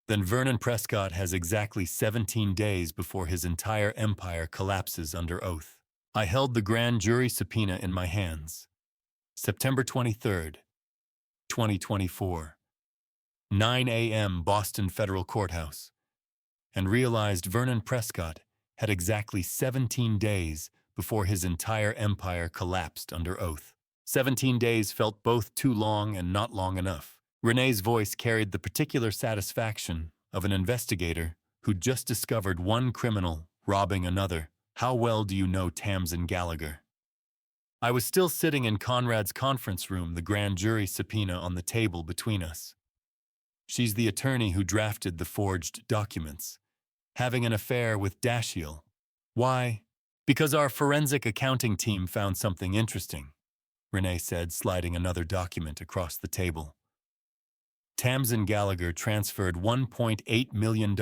Then Vernon Prescott has exactly 17 days before his entire empire collapses under oath. I held the grand jury subpoena in my hands. September 23rd, 2024. 9 a.m. Boston Federal Courthouse. And realized Vernon Prescott had exactly 17 days before his entire empire collapsed under oath. 17 days felt both too long and not long enough. Renee's voice carried the particular satisfaction of an investigator who'd just discovered one criminal robbing another. How well do you know Tamsin Gallagher? I was still sitting in Conrad's conference room, the grand jury subpoena on the table between us. She's the attorney who drafted the forged documents, having an affair with Dashiell. Why? Because our forensic accounting team found something interesting, Renee said, sliding another document across the table. Tamsin Gallagher transferred $1.8 million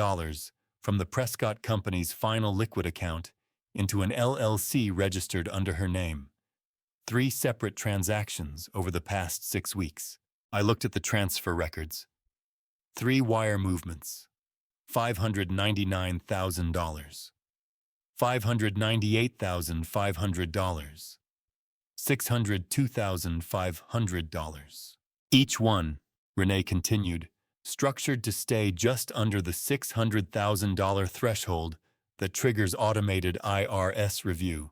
from the Prescott Company's final liquid account into an LLC registered under her name. 3 separate transactions over the past 6 weeks. I looked at the transfer records. 3 wire movements. $599,000. $598,500. $602,500. Each one, Renee continued, structured to stay just under the $600,000 threshold that triggers automated IRS review.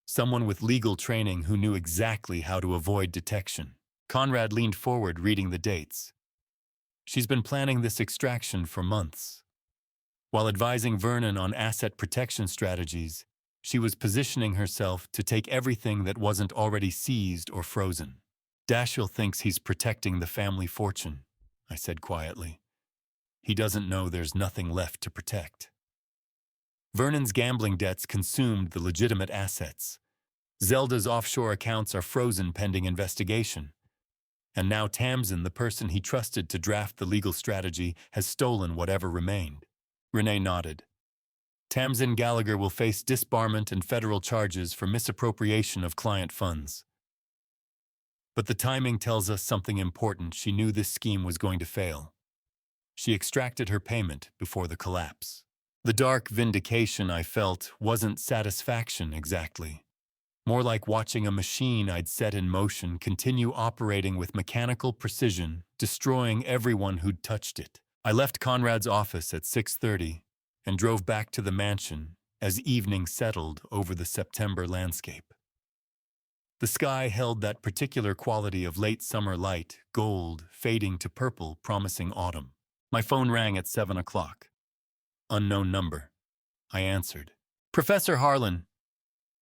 Someone with legal training who knew exactly how to avoid detection. Conrad leaned forward, reading the dates. She's been planning this extraction for months. While advising Vernon on asset protection strategies, she was positioning herself to take everything that wasn't already seized or frozen. Dashiell thinks he's protecting the family fortune, I said quietly. He doesn't know there's nothing left to protect. Vernon's gambling debts consumed the legitimate assets. Zelda's offshore accounts are frozen pending investigation. And now Tamsin, the person he trusted to draft the legal strategy, has stolen whatever remained. Renee nodded. Tamsin Gallagher will face disbarment and federal charges for misappropriation of client funds. But the timing tells us something important. She knew this scheme was going to fail. She extracted her payment before the collapse. The dark vindication I felt wasn't satisfaction exactly. More like watching a machine I'd set in motion continue operating with mechanical precision, destroying everyone who'd touched it. I left Conrad's office at 6:30 and drove back to the mansion, as evening settled over the September landscape. The sky held that particular quality of late summer light, gold, fading to purple, promising autumn. My phone rang at 7 o'clock. Unknown number. I answered. Professor Harlan.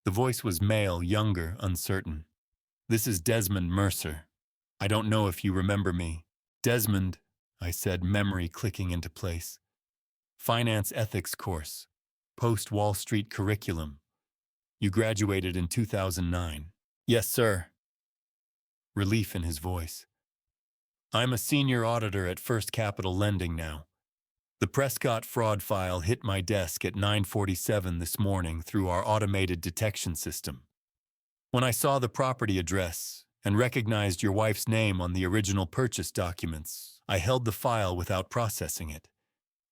The voice was male, younger, uncertain. This is Desmond Mercer. I don't know if you remember me. Desmond, I said, memory clicking into place. Finance ethics course. Post-Wall Street curriculum. You graduated in 2009. Yes, sir. Relief in his voice. I'm a senior auditor at First Capital Lending now. The Prescott fraud file hit my desk at 9:47 this morning through our automated detection system. When I saw the property address and recognized your wife's name on the original purchase documents, I held the file without processing it.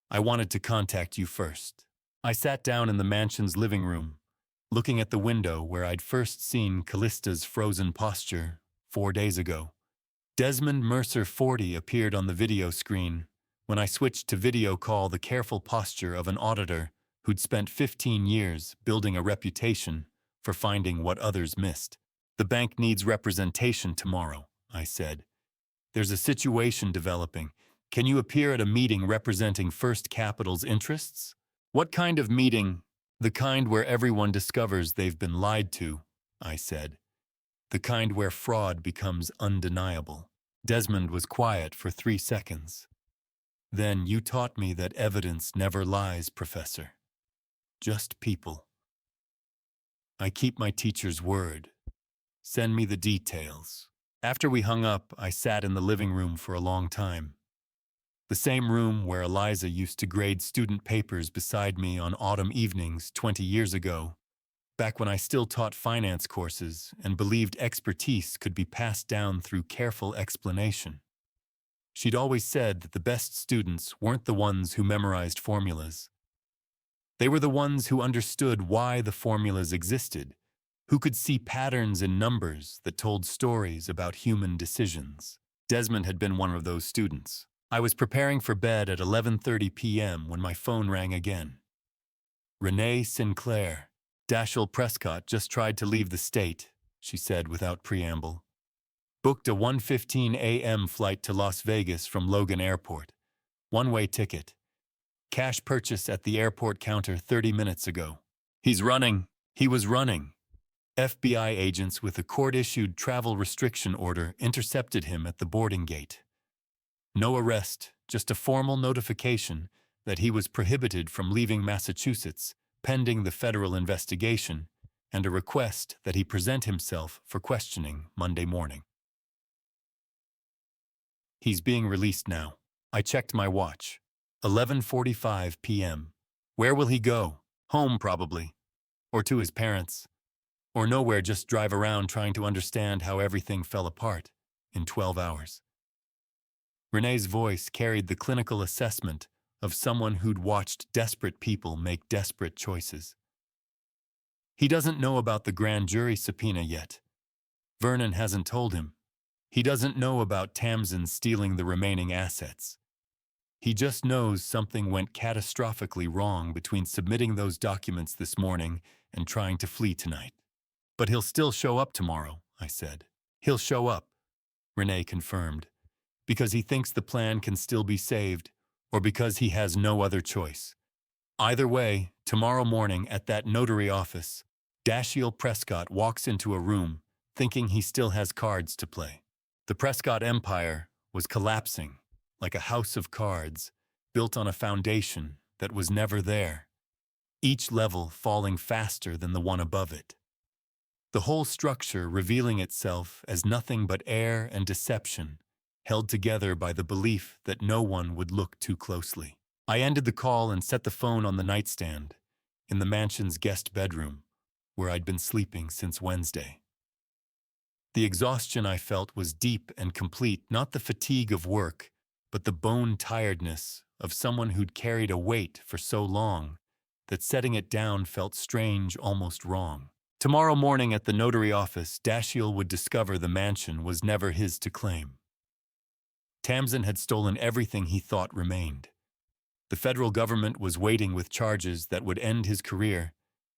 I wanted to contact you first. I sat down in the mansion's living room, looking at the window where I'd first seen Callista's frozen posture 4 days ago. Desmond Mercer 40 appeared on the video screen. When I switched to video call, the careful posture of an auditor who'd spent 15 years building a reputation for finding what others missed. The bank needs representation tomorrow, I said. There's a situation developing. Can you appear at a meeting representing First Capital's interests? What kind of meeting? The kind where everyone discovers they've been lied to, I said. The kind where fraud becomes undeniable. Desmond was quiet for 3 seconds. Then you taught me that evidence never lies, Professor. Just people. I keep my teacher's word. Send me the details. After we hung up, I sat in the living room for a long time. The same room where Eliza used to grade student papers beside me on autumn evenings 20 years ago, back when I still taught finance courses and believed expertise could be passed down through careful explanation. She'd always said that the best students weren't the ones who memorized formulas. They were the ones who understood why the formulas existed, who could see patterns in numbers that told stories about human decisions. Desmond had been one of those students. I was preparing for bed at 11:30 p.m. when my phone rang again. Renee Sinclair. Dashiell Prescott just tried to leave the state, she said without preamble. Booked a 1:15 a.m. flight to Las Vegas from Logan Airport. One-way ticket. Cash purchase at the airport counter 30 minutes ago. He was running. FBI agents with a court-issued travel restriction order intercepted him at the boarding gate. No arrest, just a formal notification that he was prohibited from leaving Massachusetts pending the federal investigation, and a request that he present himself for questioning Monday morning. He's being released now. I checked my watch. 11:45 p.m. Where will he go? Home, probably. Or to his parents. Or nowhere, just drive around trying to understand how everything fell apart in 12 hours. Renee's voice carried the clinical assessment of someone who'd watched desperate people make desperate choices. He doesn't know about the grand jury subpoena yet. Vernon hasn't told him. He doesn't know about Tamsin stealing the remaining assets. He just knows something went catastrophically wrong between submitting those documents this morning and trying to flee tonight. But he'll still show up tomorrow, I said. He'll show up, Renee confirmed, because he thinks the plan can still be saved, or because he has no other choice. Either way, tomorrow morning at that notary office, Dashiell Prescott walks into a room thinking he still has cards to play. The Prescott empire was collapsing like a house of cards built on a foundation that was never there, each level falling faster than the one above it. The whole structure revealing itself as nothing but air and deception, held together by the belief that no one would look too closely. I ended the call and set the phone on the nightstand in the mansion's guest bedroom, where I'd been sleeping since Wednesday. The exhaustion I felt was deep and complete, not the fatigue of work, but the bone tiredness of someone who'd carried a weight for so long that setting it down felt strange, almost wrong. Tomorrow morning at the notary office, Dashiell would discover the mansion was never his to claim. Tamsin had stolen everything he thought remained. The federal government was waiting with charges that would end his career,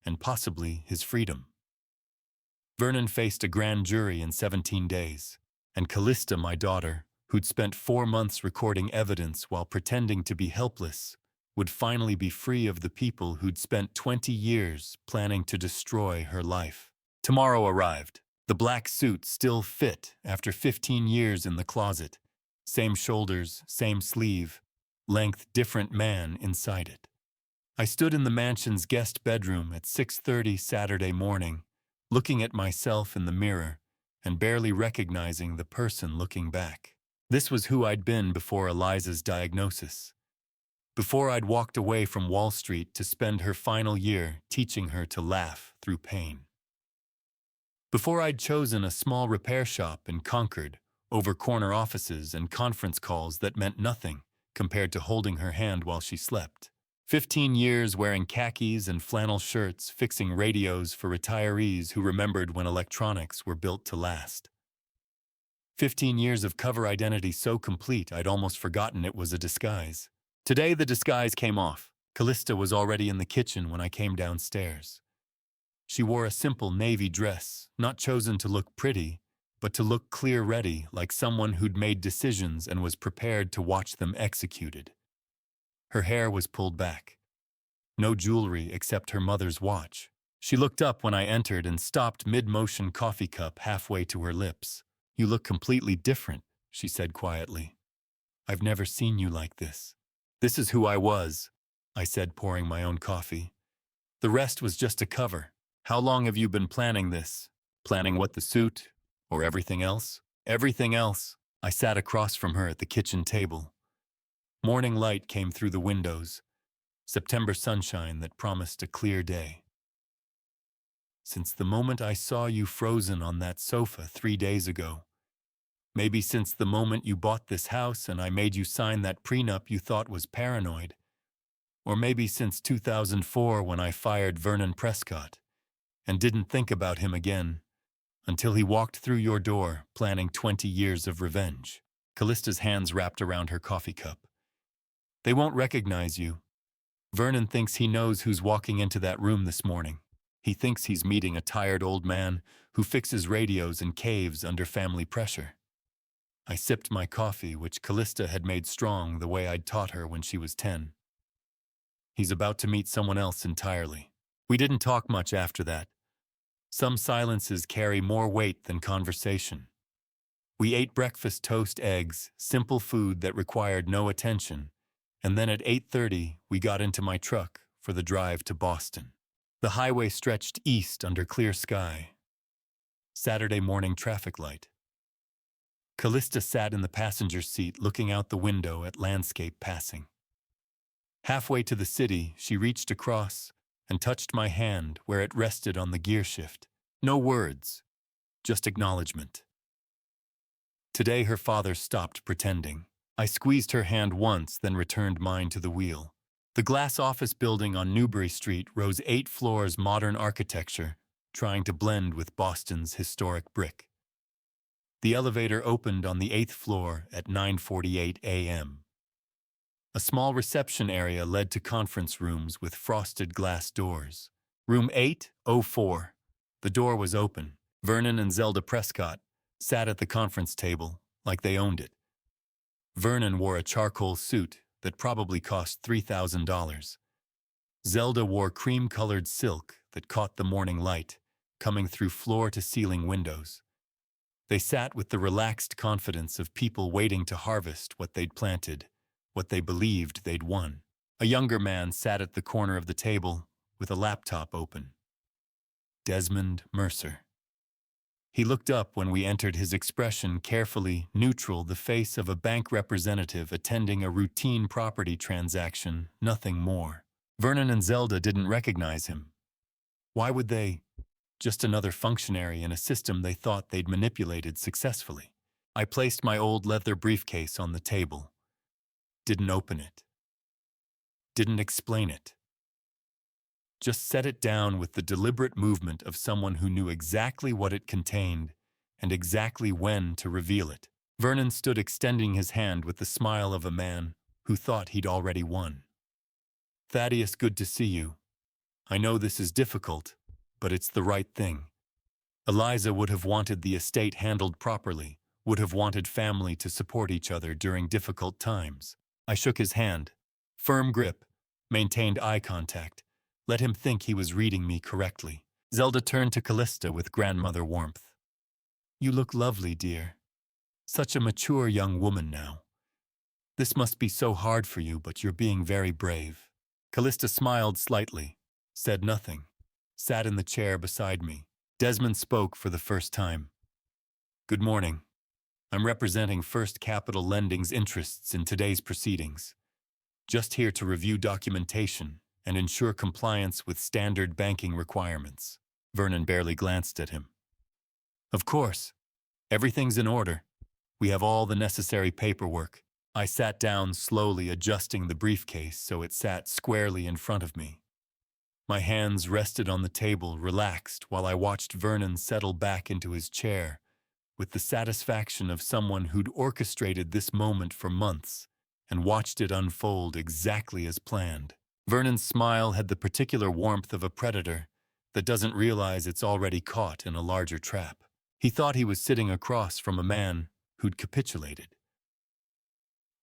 and possibly his freedom. Vernon faced a grand jury in 17 days, and Callista, my daughter, who'd spent 4 months recording evidence while pretending to be helpless, would finally be free of the people who'd spent 20 years planning to destroy her life. Tomorrow arrived. The black suit still fit after 15 years in the closet. Same shoulders, same sleeve, length different man inside it. I stood in the mansion's guest bedroom at 6:30 Saturday morning, looking at myself in the mirror and barely recognizing the person looking back. This was who I'd been before Eliza's diagnosis. Before I'd walked away from Wall Street to spend her final year teaching her to laugh through pain. Before I'd chosen a small repair shop in Concord over corner offices and conference calls that meant nothing compared to holding her hand while she slept. 15 years wearing khakis and flannel shirts, fixing radios for retirees who remembered when electronics were built to last. 15 years of cover identity so complete I'd almost forgotten it was a disguise. Today the disguise came off. Callista was already in the kitchen when I came downstairs. She wore a simple navy dress, not chosen to look pretty, but to look clear-ready, like someone who'd made decisions and was prepared to watch them executed. Her hair was pulled back. No jewelry except her mother's watch. She looked up when I entered and stopped mid-motion coffee cup halfway to her lips. "You look completely different," she said quietly. "I've never seen you like this." "This is who I was," I said, pouring my own coffee. "The rest was just a cover. How long have you been planning this? Planning what, the suit? Or everything else?" "Everything else." I sat across from her at the kitchen table. Morning light came through the windows, September sunshine that promised a clear day. "Since the moment I saw you frozen on that sofa 3 days ago. Maybe since the moment you bought this house and I made you sign that prenup you thought was paranoid. Or maybe since 2004 when I fired Vernon Prescott and didn't think about him again until he walked through your door planning 20 years of revenge." Callista's hands wrapped around her coffee cup. "They won't recognize you. Vernon thinks he knows who's walking into that room this morning. He thinks he's meeting a tired old man who fixes radios and caves under family pressure." I sipped my coffee, which Callista had made strong the way I'd taught her when she was 10. "He's about to meet someone else entirely." We didn't talk much after that. Some silences carry more weight than conversation. We ate breakfast, toast, eggs, simple food that required no attention, and then at 8:30 we got into my truck for the drive to Boston. The highway stretched east under clear sky. Saturday morning traffic light. Callista sat in the passenger seat looking out the window at landscape passing. Halfway to the city, she reached across and touched my hand where it rested on the gear shift. No words, just acknowledgement. Today her father stopped pretending. I squeezed her hand once, then returned mine to the wheel. The glass office building on Newbury Street rose 8 floors, modern architecture, trying to blend with Boston's historic brick. The elevator opened on the 8th floor at 9:48 a.m. A small reception area led to conference rooms with frosted glass doors. Room 804. The door was open. Vernon and Zelda Prescott sat at the conference table like they owned it. Vernon wore a charcoal suit that probably cost $3,000. Zelda wore cream-colored silk that caught the morning light, coming through floor-to-ceiling windows. They sat with the relaxed confidence of people waiting to harvest what they'd planted, what they believed they'd won. A younger man sat at the corner of the table with a laptop open. Desmond Mercer. He looked up when we entered, his expression carefully neutral, the face of a bank representative attending a routine property transaction, nothing more. Vernon and Zelda didn't recognize him. Why would they? Just another functionary in a system they thought they'd manipulated successfully. I placed my old leather briefcase on the table. Didn't open it. Didn't explain it. Just set it down with the deliberate movement of someone who knew exactly what it contained and exactly when to reveal it. Vernon stood extending his hand with the smile of a man who thought he'd already won. "Thaddeus, good to see you." I know this is difficult, but it's the right thing. Eliza would have wanted the estate handled properly, would have wanted family to support each other during difficult times. I shook his hand. Firm grip, maintained eye contact, let him think he was reading me correctly. Zelda turned to Callista with grandmother warmth. You look lovely, dear. Such a mature young woman now. This must be so hard for you, but you're being very brave. Callista smiled slightly, said nothing, sat in the chair beside me. Desmond spoke for the first time. Good morning. I'm representing First Capital Lending's interests in today's proceedings. Just here to review documentation and ensure compliance with standard banking requirements. Vernon barely glanced at him. Of course. Everything's in order. We have all the necessary paperwork. I sat down slowly, adjusting the briefcase so it sat squarely in front of me. My hands rested on the table, relaxed, while I watched Vernon settle back into his chair, with the satisfaction of someone who'd orchestrated this moment for months and watched it unfold exactly as planned. Vernon's smile had the particular warmth of a predator that doesn't realize it's already caught in a larger trap. He thought he was sitting across from a man who'd capitulated.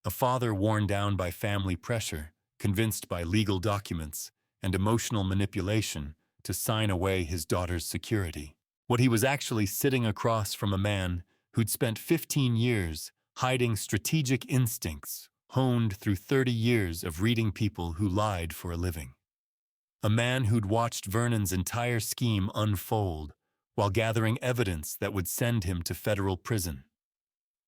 A father worn down by family pressure, convinced by legal documents and emotional manipulation to sign away his daughter's security. What he was actually sitting across from a man who'd spent 15 years hiding strategic instincts honed through 30 years of reading people who lied for a living. A man who'd watched Vernon's entire scheme unfold while gathering evidence that would send him to federal prison.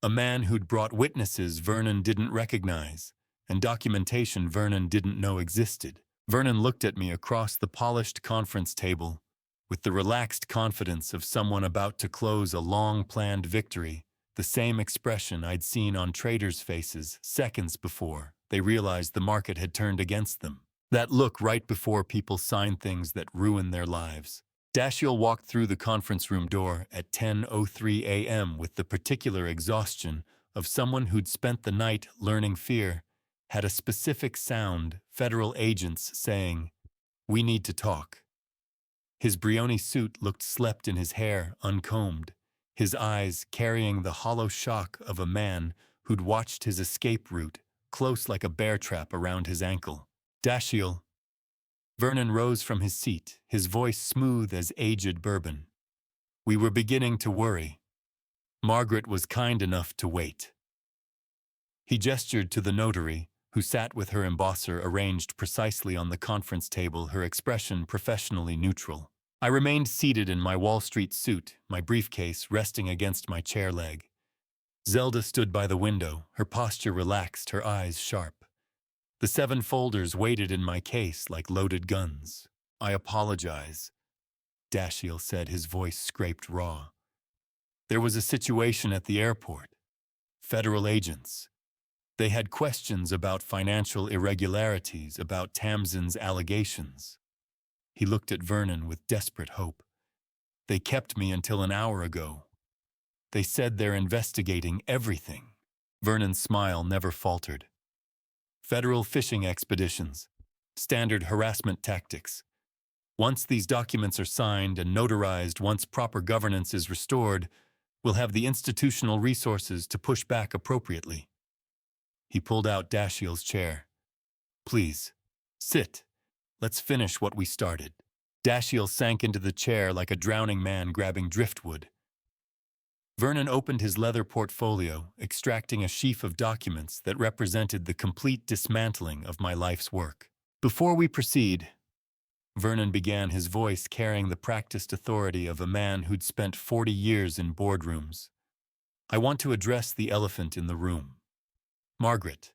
A man who'd brought witnesses Vernon didn't recognize and documentation Vernon didn't know existed. Vernon looked at me across the polished conference table with the relaxed confidence of someone about to close a long-planned victory, the same expression I'd seen on traders' faces seconds before they realized the market had turned against them. That look right before people sign things that ruin their lives. Dashiell walked through the conference room door at 10:03 a.m. with the particular exhaustion of someone who'd spent the night learning fear, had a specific sound, federal agents saying, "We need to talk." His Brioni suit looked slept in his hair, uncombed, his eyes carrying the hollow shock of a man who'd watched his escape route close like a bear trap around his ankle. Dashiell. Vernon rose from his seat, his voice smooth as aged bourbon. We were beginning to worry. Margaret was kind enough to wait. He gestured to the notary, who sat with her embosser arranged precisely on the conference table, her expression professionally neutral. I remained seated in my Wall Street suit, my briefcase resting against my chair leg. Zelda stood by the window, her posture relaxed, her eyes sharp. The 7 folders waited in my case like loaded guns. I apologize, Dashiell said, his voice scraped raw. There was a situation at the airport. Federal agents. They had questions about financial irregularities, about Tamsin's allegations. He looked at Vernon with desperate hope. They kept me until an hour ago. They said they're investigating everything. Vernon's smile never faltered. Federal fishing expeditions. Standard harassment tactics. Once these documents are signed and notarized, once proper governance is restored, we'll have the institutional resources to push back appropriately. He pulled out Dashiell's chair. Please, sit. Let's finish what we started. Dashiell sank into the chair like a drowning man grabbing driftwood. Vernon opened his leather portfolio, extracting a sheaf of documents that represented the complete dismantling of my life's work. Before we proceed, Vernon began, his voice carrying the practiced authority of a man who'd spent 40 years in boardrooms. I want to address the elephant in the room. Margaret,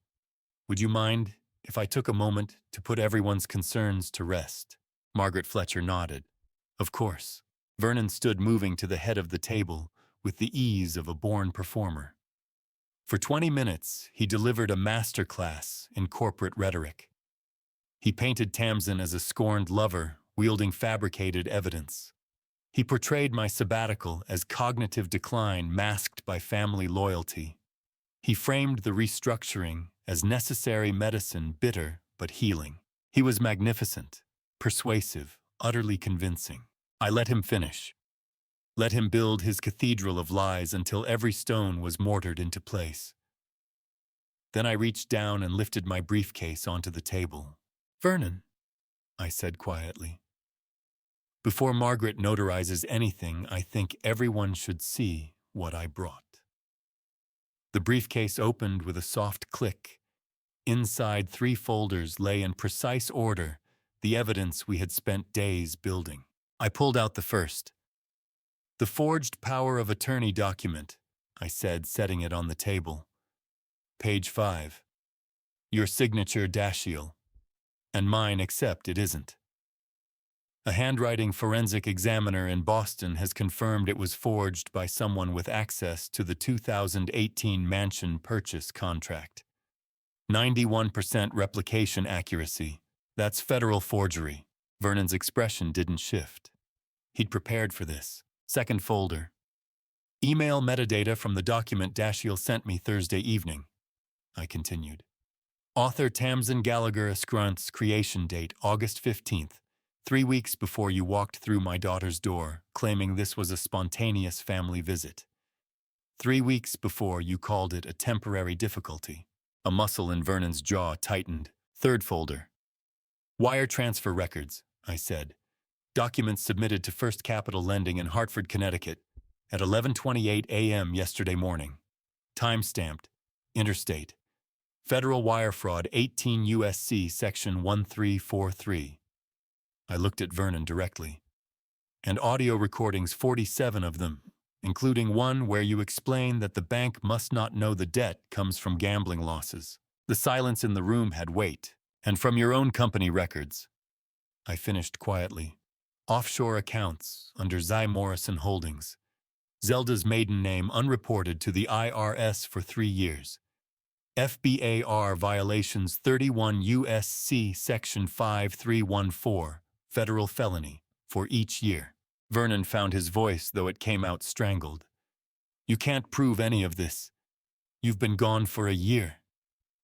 would you mind if I took a moment to put everyone's concerns to rest? Margaret Fletcher nodded. Of course. Vernon stood, moving to the head of the table with the ease of a born performer. For 20 minutes, he delivered a masterclass in corporate rhetoric. He painted Tamsin as a scorned lover, wielding fabricated evidence. He portrayed my sabbatical as cognitive decline masked by family loyalty. He framed the restructuring as necessary medicine, bitter but healing. He was magnificent, persuasive, utterly convincing. I let him finish. Let him build his cathedral of lies until every stone was mortared into place. Then I reached down and lifted my briefcase onto the table. "Vernon," I said quietly. "Before Margaret notarizes anything, I think everyone should see what I brought." The briefcase opened with a soft click. Inside 3 folders lay in precise order the evidence we had spent days building. I pulled out the first. "The forged power of attorney document," I said, setting it on the table. "Page 5. Your signature, Dashiell. And mine, except it isn't. A handwriting forensic examiner in Boston has confirmed it was forged by someone with access to the 2018 mansion purchase contract. 91% replication accuracy. That's federal forgery." Vernon's expression didn't shift. He'd prepared for this. Second folder. "Email metadata from the document Dashiell sent me Thursday evening," I continued. "Author Tamsin Gallagher Escrant's creation date, August 15th, 3 weeks before you walked through my daughter's door, claiming this was a spontaneous family visit. 3 weeks before you called it a temporary difficulty." A muscle in Vernon's jaw tightened. Third folder. "Wire transfer records," I said. "Documents submitted to First Capital Lending in Hartford, Connecticut at 11:28 a.m. yesterday morning. Time-stamped. Interstate. Federal wire fraud 18 U.S.C. Section 1343. I looked at Vernon directly. "And audio recordings, 47 of them, including one where you explain that the bank must not know the debt comes from gambling losses." The silence in the room had weight. "And from your own company records," I finished quietly. "Offshore accounts under Zy Morrison Holdings. Zelda's maiden name unreported to the IRS for 3 years. FBAR violations 31 U.S.C. Section 5314, federal felony, for each year." Vernon found his voice, though it came out strangled. "You can't prove any of this. You've been gone for a year.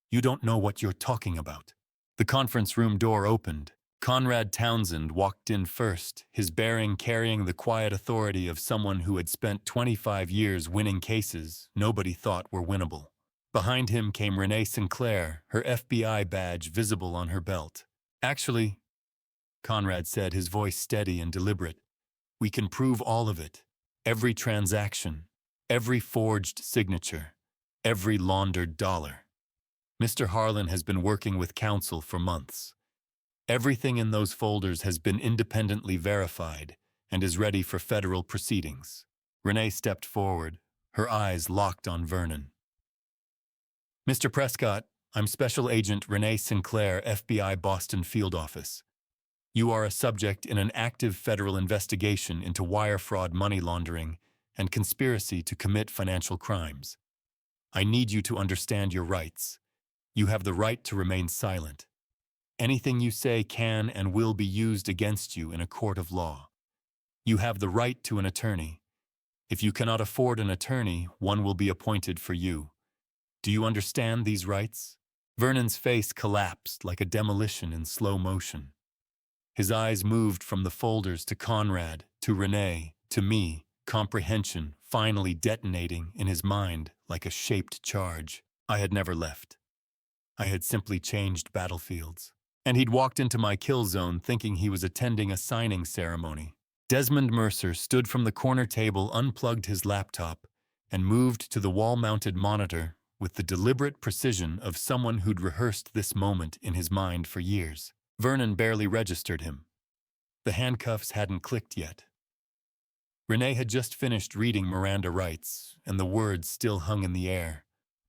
You don't know what you're talking about." The conference room door opened. Conrad Townsend walked in first, his bearing carrying the quiet authority of someone who had spent 25 years winning cases nobody thought were winnable. Behind him came Renee Sinclair, her FBI badge visible on her belt. "Actually," Conrad said, his voice steady and deliberate, "we can prove all of it. Every transaction, every forged signature, every laundered dollar. Mr. Harlan has been working with counsel for months. Everything in those folders has been independently verified and is ready for federal proceedings." Renee stepped forward, her eyes locked on Vernon. "Mr. Prescott, I'm Special Agent Renee Sinclair, FBI Boston Field Office. You are a subject in an active federal investigation into wire fraud, money laundering, and conspiracy to commit financial crimes. I need you to understand your rights. You have the right to remain silent. Anything you say can and will be used against you in a court of law. You have the right to an attorney. If you cannot afford an attorney, one will be appointed for you. Do you understand these rights?" Vernon's face collapsed like a demolition in slow motion. His eyes moved from the folders to Conrad, to Renee, to me, comprehension finally detonating in his mind like a shaped charge. I had never left. I had simply changed battlefields. And he'd walked into my kill zone thinking he was attending a signing ceremony. Desmond Mercer stood from the corner table, unplugged his laptop, and moved to the wall-mounted monitor with the deliberate precision of someone who'd rehearsed this moment in his mind for years. Vernon barely registered him. The handcuffs hadn't clicked yet. Renee had just finished reading Miranda Rights, and the words still hung in the air.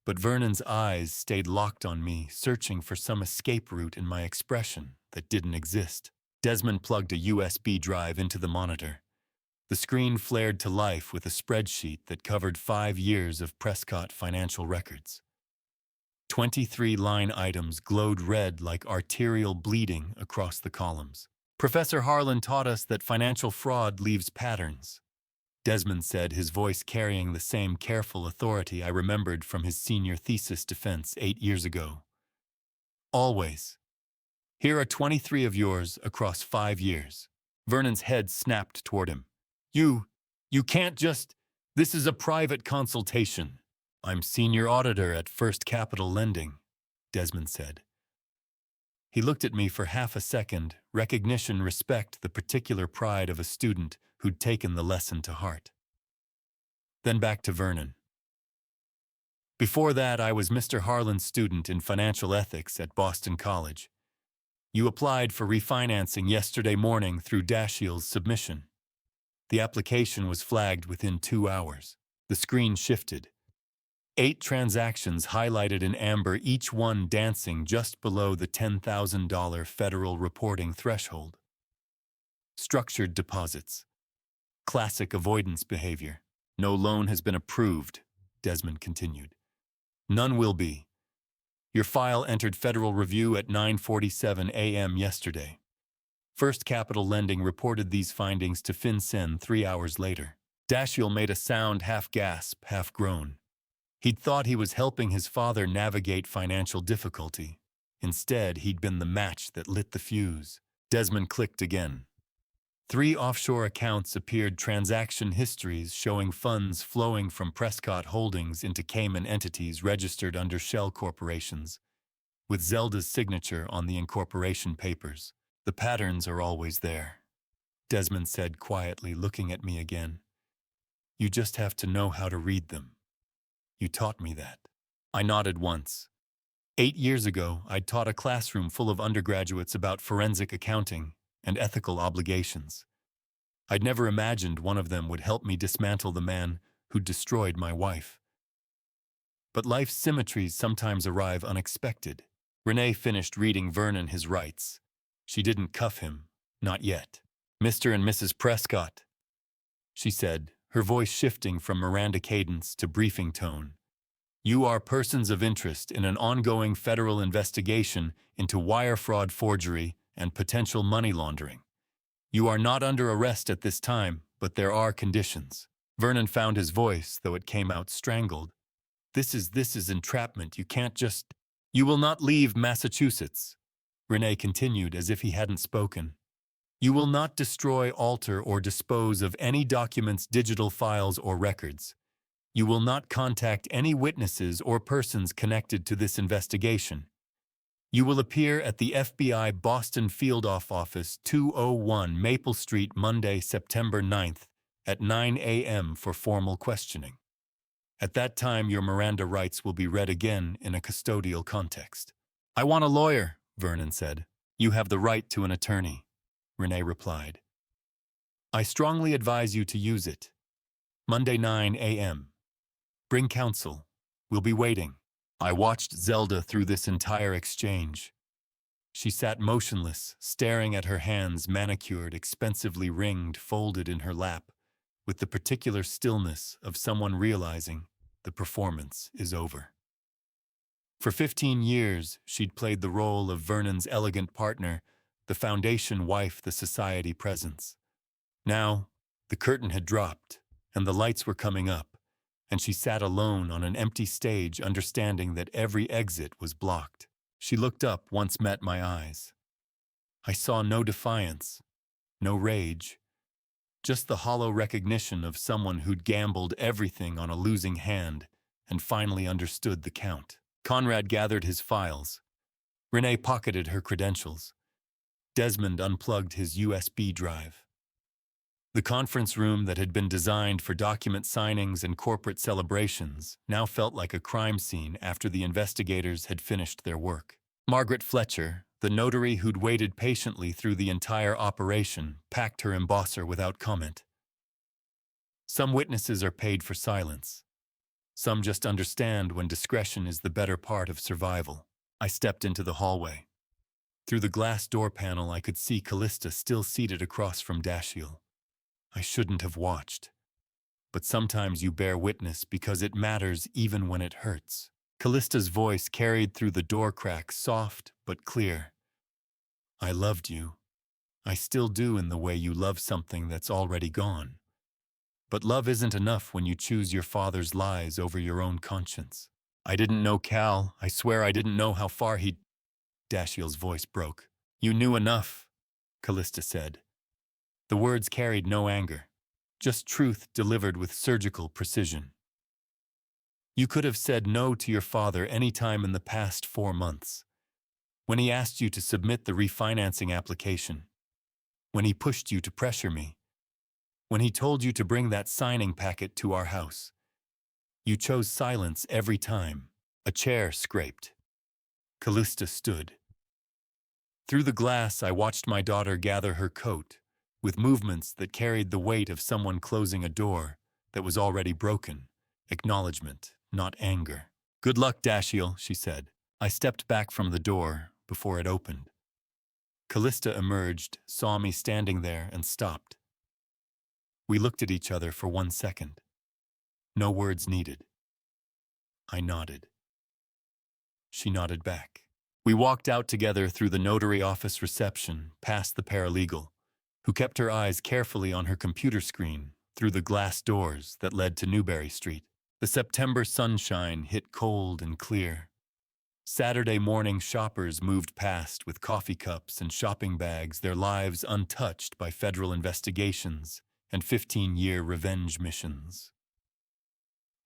But Vernon's eyes stayed locked on me, searching for some escape route in my expression that didn't exist. Desmond plugged a USB drive into the monitor. The screen flared to life with a spreadsheet that covered 5 years of Prescott financial records. 23 line items glowed red like arterial bleeding across the columns. "Professor Harlan taught us that financial fraud leaves patterns," Desmond said, his voice carrying the same careful authority I remembered from his senior thesis defense 8 years ago. "Always. Here are 23 of yours across 5 years. Vernon's head snapped toward him. You can't just… This is a private consultation. I'm senior auditor at First Capital Lending, Desmond said. He looked at me for half a second, recognition, respect, the particular pride of a student who'd taken the lesson to heart. Then back to Vernon. Before that, I was Mr. Harlan's student in financial ethics at Boston College. You applied for refinancing yesterday morning through Dashiell's submission. The application was flagged within 2 hours. The screen shifted. 8 transactions highlighted in amber, each one dancing just below the $10,000 federal reporting threshold. Structured deposits. Classic avoidance behavior. No loan has been approved, Desmond continued. None will be. Your file entered federal review at 9:47 a.m. yesterday. First Capital Lending reported these findings to FinCEN 3 hours later. Dashiell made a sound, half gasp, half groan. He'd thought he was helping his father navigate financial difficulty. Instead, he'd been the match that lit the fuse. Desmond clicked again. 3 offshore accounts appeared, transaction histories showing funds flowing from Prescott Holdings into Cayman entities registered under shell corporations, with Zelda's signature on the incorporation papers. The patterns are always there, Desmond said quietly, looking at me again. You just have to know how to read them. You taught me that. I nodded once. 8 years ago, I'd taught a classroom full of undergraduates about forensic accounting and ethical obligations. I'd never imagined one of them would help me dismantle the man who'd destroyed my wife. But life's symmetries sometimes arrive unexpected. Renee finished reading Vernon his rights. She didn't cuff him, not yet. Mr. and Mrs. Prescott, she said, her voice shifting from Miranda cadence to briefing tone. You are persons of interest in an ongoing federal investigation into wire fraud, forgery, and potential money laundering. You are not under arrest at this time, but there are conditions. Vernon found his voice, though it came out strangled. This is entrapment. You can't just… You will not leave Massachusetts, Renee continued as if he hadn't spoken. You will not destroy, alter, or dispose of any documents, digital files, or records. You will not contact any witnesses or persons connected to this investigation. You will appear at the FBI Boston Field Office, 201 Maple Street, Monday, September 9th, at 9 a.m. for formal questioning. At that time, your Miranda rights will be read again in a custodial context. I want a lawyer, Vernon said. You have the right to an attorney, Renee replied. I strongly advise you to use it. Monday, 9 a.m. Bring counsel. We'll be waiting. I watched Zelda through this entire exchange. She sat motionless, staring at her hands, manicured, expensively ringed, folded in her lap, with the particular stillness of someone realizing the performance is over. For 15 years, she'd played the role of Vernon's elegant partner, the foundation wife, the society presence. Now, the curtain had dropped, and the lights were coming up, and she sat alone on an empty stage, understanding that every exit was blocked. She looked up, once met my eyes. I saw no defiance, no rage, just the hollow recognition of someone who'd gambled everything on a losing hand and finally understood the count. Conrad gathered his files. Renee pocketed her credentials. Desmond unplugged his USB drive. The conference room that had been designed for document signings and corporate celebrations now felt like a crime scene after the investigators had finished their work. Margaret Fletcher, the notary who'd waited patiently through the entire operation, packed her embosser without comment. Some witnesses are paid for silence. Some just understand when discretion is the better part of survival. I stepped into the hallway. Through the glass door panel, I could see Callista still seated across from Dashiell. I shouldn't have watched. But sometimes you bear witness because it matters even when it hurts. Callista's voice carried through the door crack, soft but clear. I loved you. I still do, in the way you love something that's already gone. But love isn't enough when you choose your father's lies over your own conscience. I didn't know Cal. I swear I didn't know how far he'd… Dashiell's voice broke. You knew enough, Callista said. The words carried no anger, just truth delivered with surgical precision. You could have said no to your father any time in the past 4 months. When he asked you to submit the refinancing application. When he pushed you to pressure me. When he told you to bring that signing packet to our house. You chose silence every time. A chair scraped. Callista stood. Through the glass, I watched my daughter gather her coat, with movements that carried the weight of someone closing a door that was already broken. Acknowledgement, not anger. Good luck, Dashiell, she said. I stepped back from the door before it opened. Callista emerged, saw me standing there, and stopped. We looked at each other for 1 second. No words needed. I nodded. She nodded back. We walked out together through the notary office reception, past the paralegal, who kept her eyes carefully on her computer screen through the glass doors that led to Newberry Street. The September sunshine hit cold and clear. Saturday morning shoppers moved past with coffee cups and shopping bags, their lives untouched by federal investigations and 15-year revenge missions.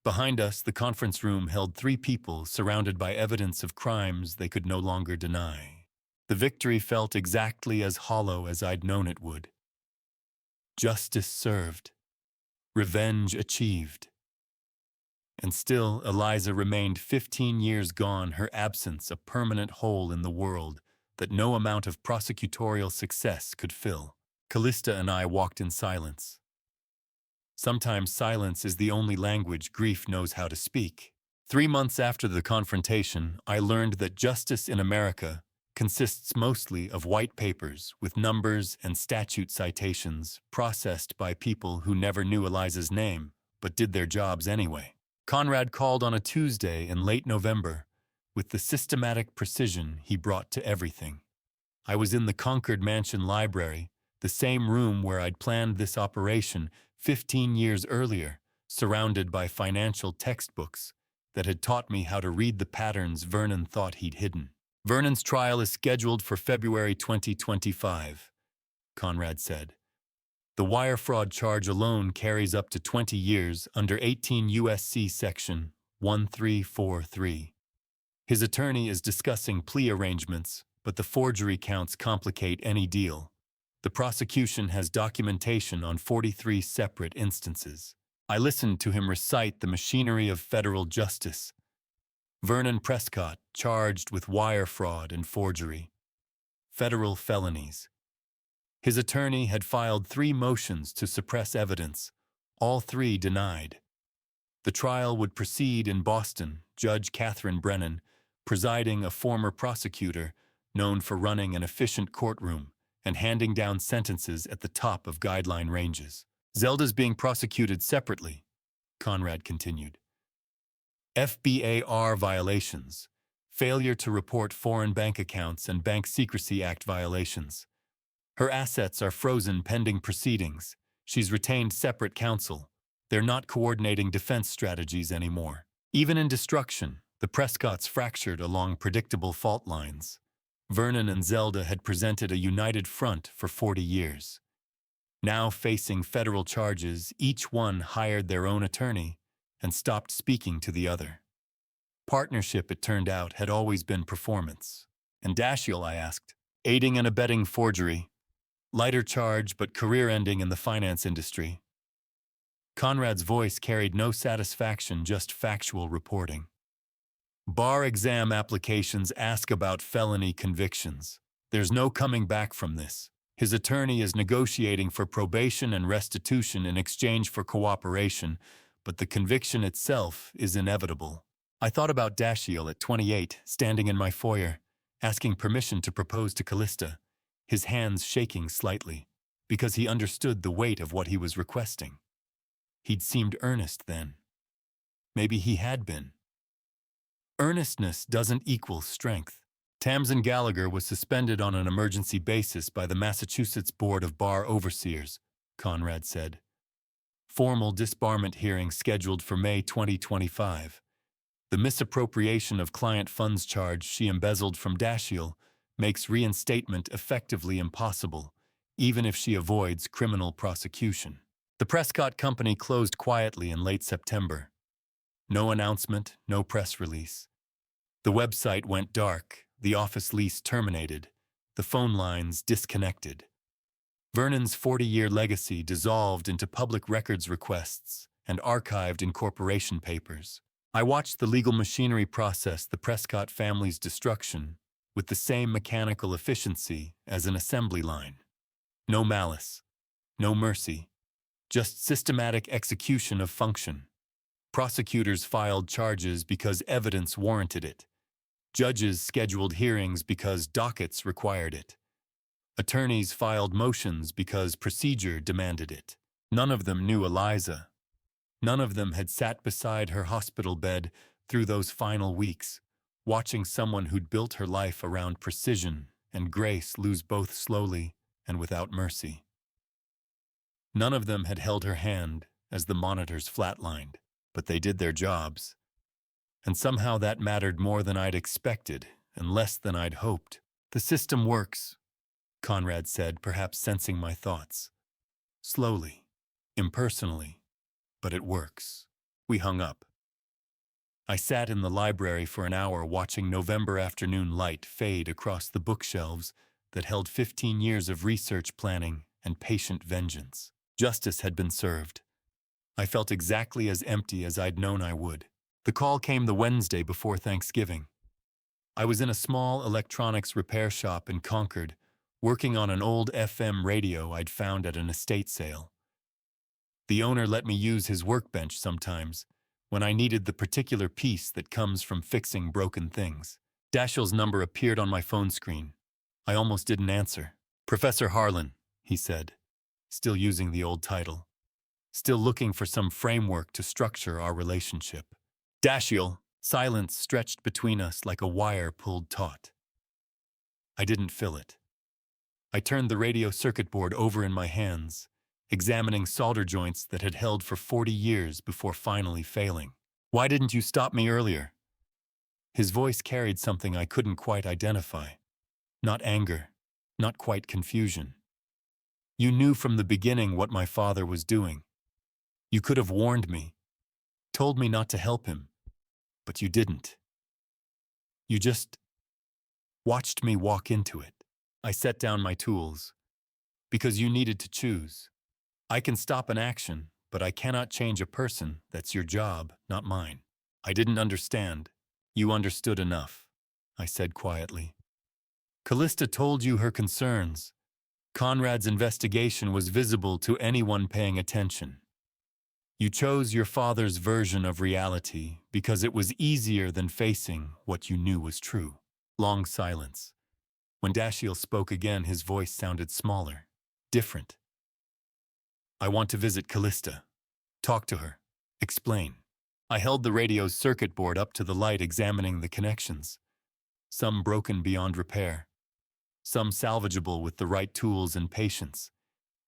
Behind us, the conference room held 3 people surrounded by evidence of crimes they could no longer deny. The victory felt exactly as hollow as I'd known it would. Justice served. Revenge achieved. And still, Eliza remained 15 years gone, her absence a permanent hole in the world that no amount of prosecutorial success could fill. Callista and I walked in silence. Sometimes silence is the only language grief knows how to speak. 3 months after the confrontation, I learned that justice in America consists mostly of white papers with numbers and statute citations processed by people who never knew Eliza's name but did their jobs anyway. Conrad called on a Tuesday in late November with the systematic precision he brought to everything. I was in the Concord Mansion library, the same room where I'd planned this operation 15 years earlier, surrounded by financial textbooks that had taught me how to read the patterns Vernon thought he'd hidden. Vernon's trial is scheduled for February 2025, Conrad said. The wire fraud charge alone carries up to 20 years under 18 U.S.C. Section 1343. His attorney is discussing plea arrangements, but the forgery counts complicate any deal. The prosecution has documentation on 43 separate instances. I listened to him recite the machinery of federal justice. Vernon Prescott, charged with wire fraud and forgery. Federal felonies. His attorney had filed 3 motions to suppress evidence, all 3 denied. The trial would proceed in Boston, Judge Catherine Brennan, presiding, a former prosecutor known for running an efficient courtroom and handing down sentences at the top of guideline ranges. Zelda's being prosecuted separately, Conrad continued. FBAR violations, failure to report foreign bank accounts and Bank Secrecy Act violations. Her assets are frozen pending proceedings. She's retained separate counsel. They're not coordinating defense strategies anymore. Even in destruction, the Prescotts fractured along predictable fault lines. Vernon and Zelda had presented a united front for 40 years. Now facing federal charges, each one hired their own attorney and stopped speaking to the other. Partnership, it turned out, had always been performance. And Dashiell, I asked, aiding and abetting forgery. Lighter charge, but career-ending in the finance industry. Conrad's voice carried no satisfaction, just factual reporting. Bar exam applications ask about felony convictions. There's no coming back from this. His attorney is negotiating for probation and restitution in exchange for cooperation, but the conviction itself is inevitable. I thought about Dashiell at 28, standing in my foyer, asking permission to propose to Callista, his hands shaking slightly, because he understood the weight of what he was requesting. He'd seemed earnest then. Maybe he had been. Earnestness doesn't equal strength. Tamsin Gallagher was suspended on an emergency basis by the Massachusetts Board of Bar Overseers, Conrad said. Formal disbarment hearing scheduled for May 2025. The misappropriation of client funds charge she embezzled from Dashiell makes reinstatement effectively impossible, even if she avoids criminal prosecution. The Prescott Company closed quietly in late September. No announcement, no press release. The website went dark, the office lease terminated, the phone lines disconnected. Vernon's 40-year legacy dissolved into public records requests and archived in corporation papers. I watched the legal machinery process the Prescott family's destruction with the same mechanical efficiency as an assembly line. No malice, no mercy, just systematic execution of function. Prosecutors filed charges because evidence warranted it. Judges scheduled hearings because dockets required it. Attorneys filed motions because procedure demanded it. None of them knew Eliza. None of them had sat beside her hospital bed through those final weeks, watching someone who'd built her life around precision and grace lose both slowly and without mercy. None of them had held her hand as the monitors flatlined, but they did their jobs. And somehow that mattered more than I'd expected and less than I'd hoped. "The system works," Conrad said, perhaps sensing my thoughts. Slowly, impersonally, but it works. We hung up. I sat in the library for an hour watching November afternoon light fade across the bookshelves that held 15 years of research planning and patient vengeance. Justice had been served. I felt exactly as empty as I'd known I would. The call came the Wednesday before Thanksgiving. I was in a small electronics repair shop in Concord, working on an old FM radio I'd found at an estate sale. The owner let me use his workbench sometimes, when I needed the particular peace that comes from fixing broken things. Dashiell's number appeared on my phone screen. I almost didn't answer. "Professor Harlan," he said, still using the old title, still looking for some framework to structure our relationship. "Dashiell." Silence stretched between us like a wire pulled taut. I didn't fill it. I turned the radio circuit board over in my hands, examining solder joints that had held for 40 years before finally failing. "Why didn't you stop me earlier?" His voice carried something I couldn't quite identify. Not anger, not quite confusion. "You knew from the beginning what my father was doing. You could have warned me, told me not to help him, but you didn't. You just watched me walk into it." I set down my tools. "Because you needed to choose. I can stop an action, but I cannot change a person. That's your job, not mine." "I didn't understand." "You understood enough," I said quietly. "Callista told you her concerns. Conrad's investigation was visible to anyone paying attention. You chose your father's version of reality because it was easier than facing what you knew was true." Long silence. When Dashiell spoke again, his voice sounded smaller, different. "I want to visit Callista. Talk to her. Explain." I held the radio's circuit board up to the light, examining the connections. Some broken beyond repair. Some salvageable with the right tools and patience.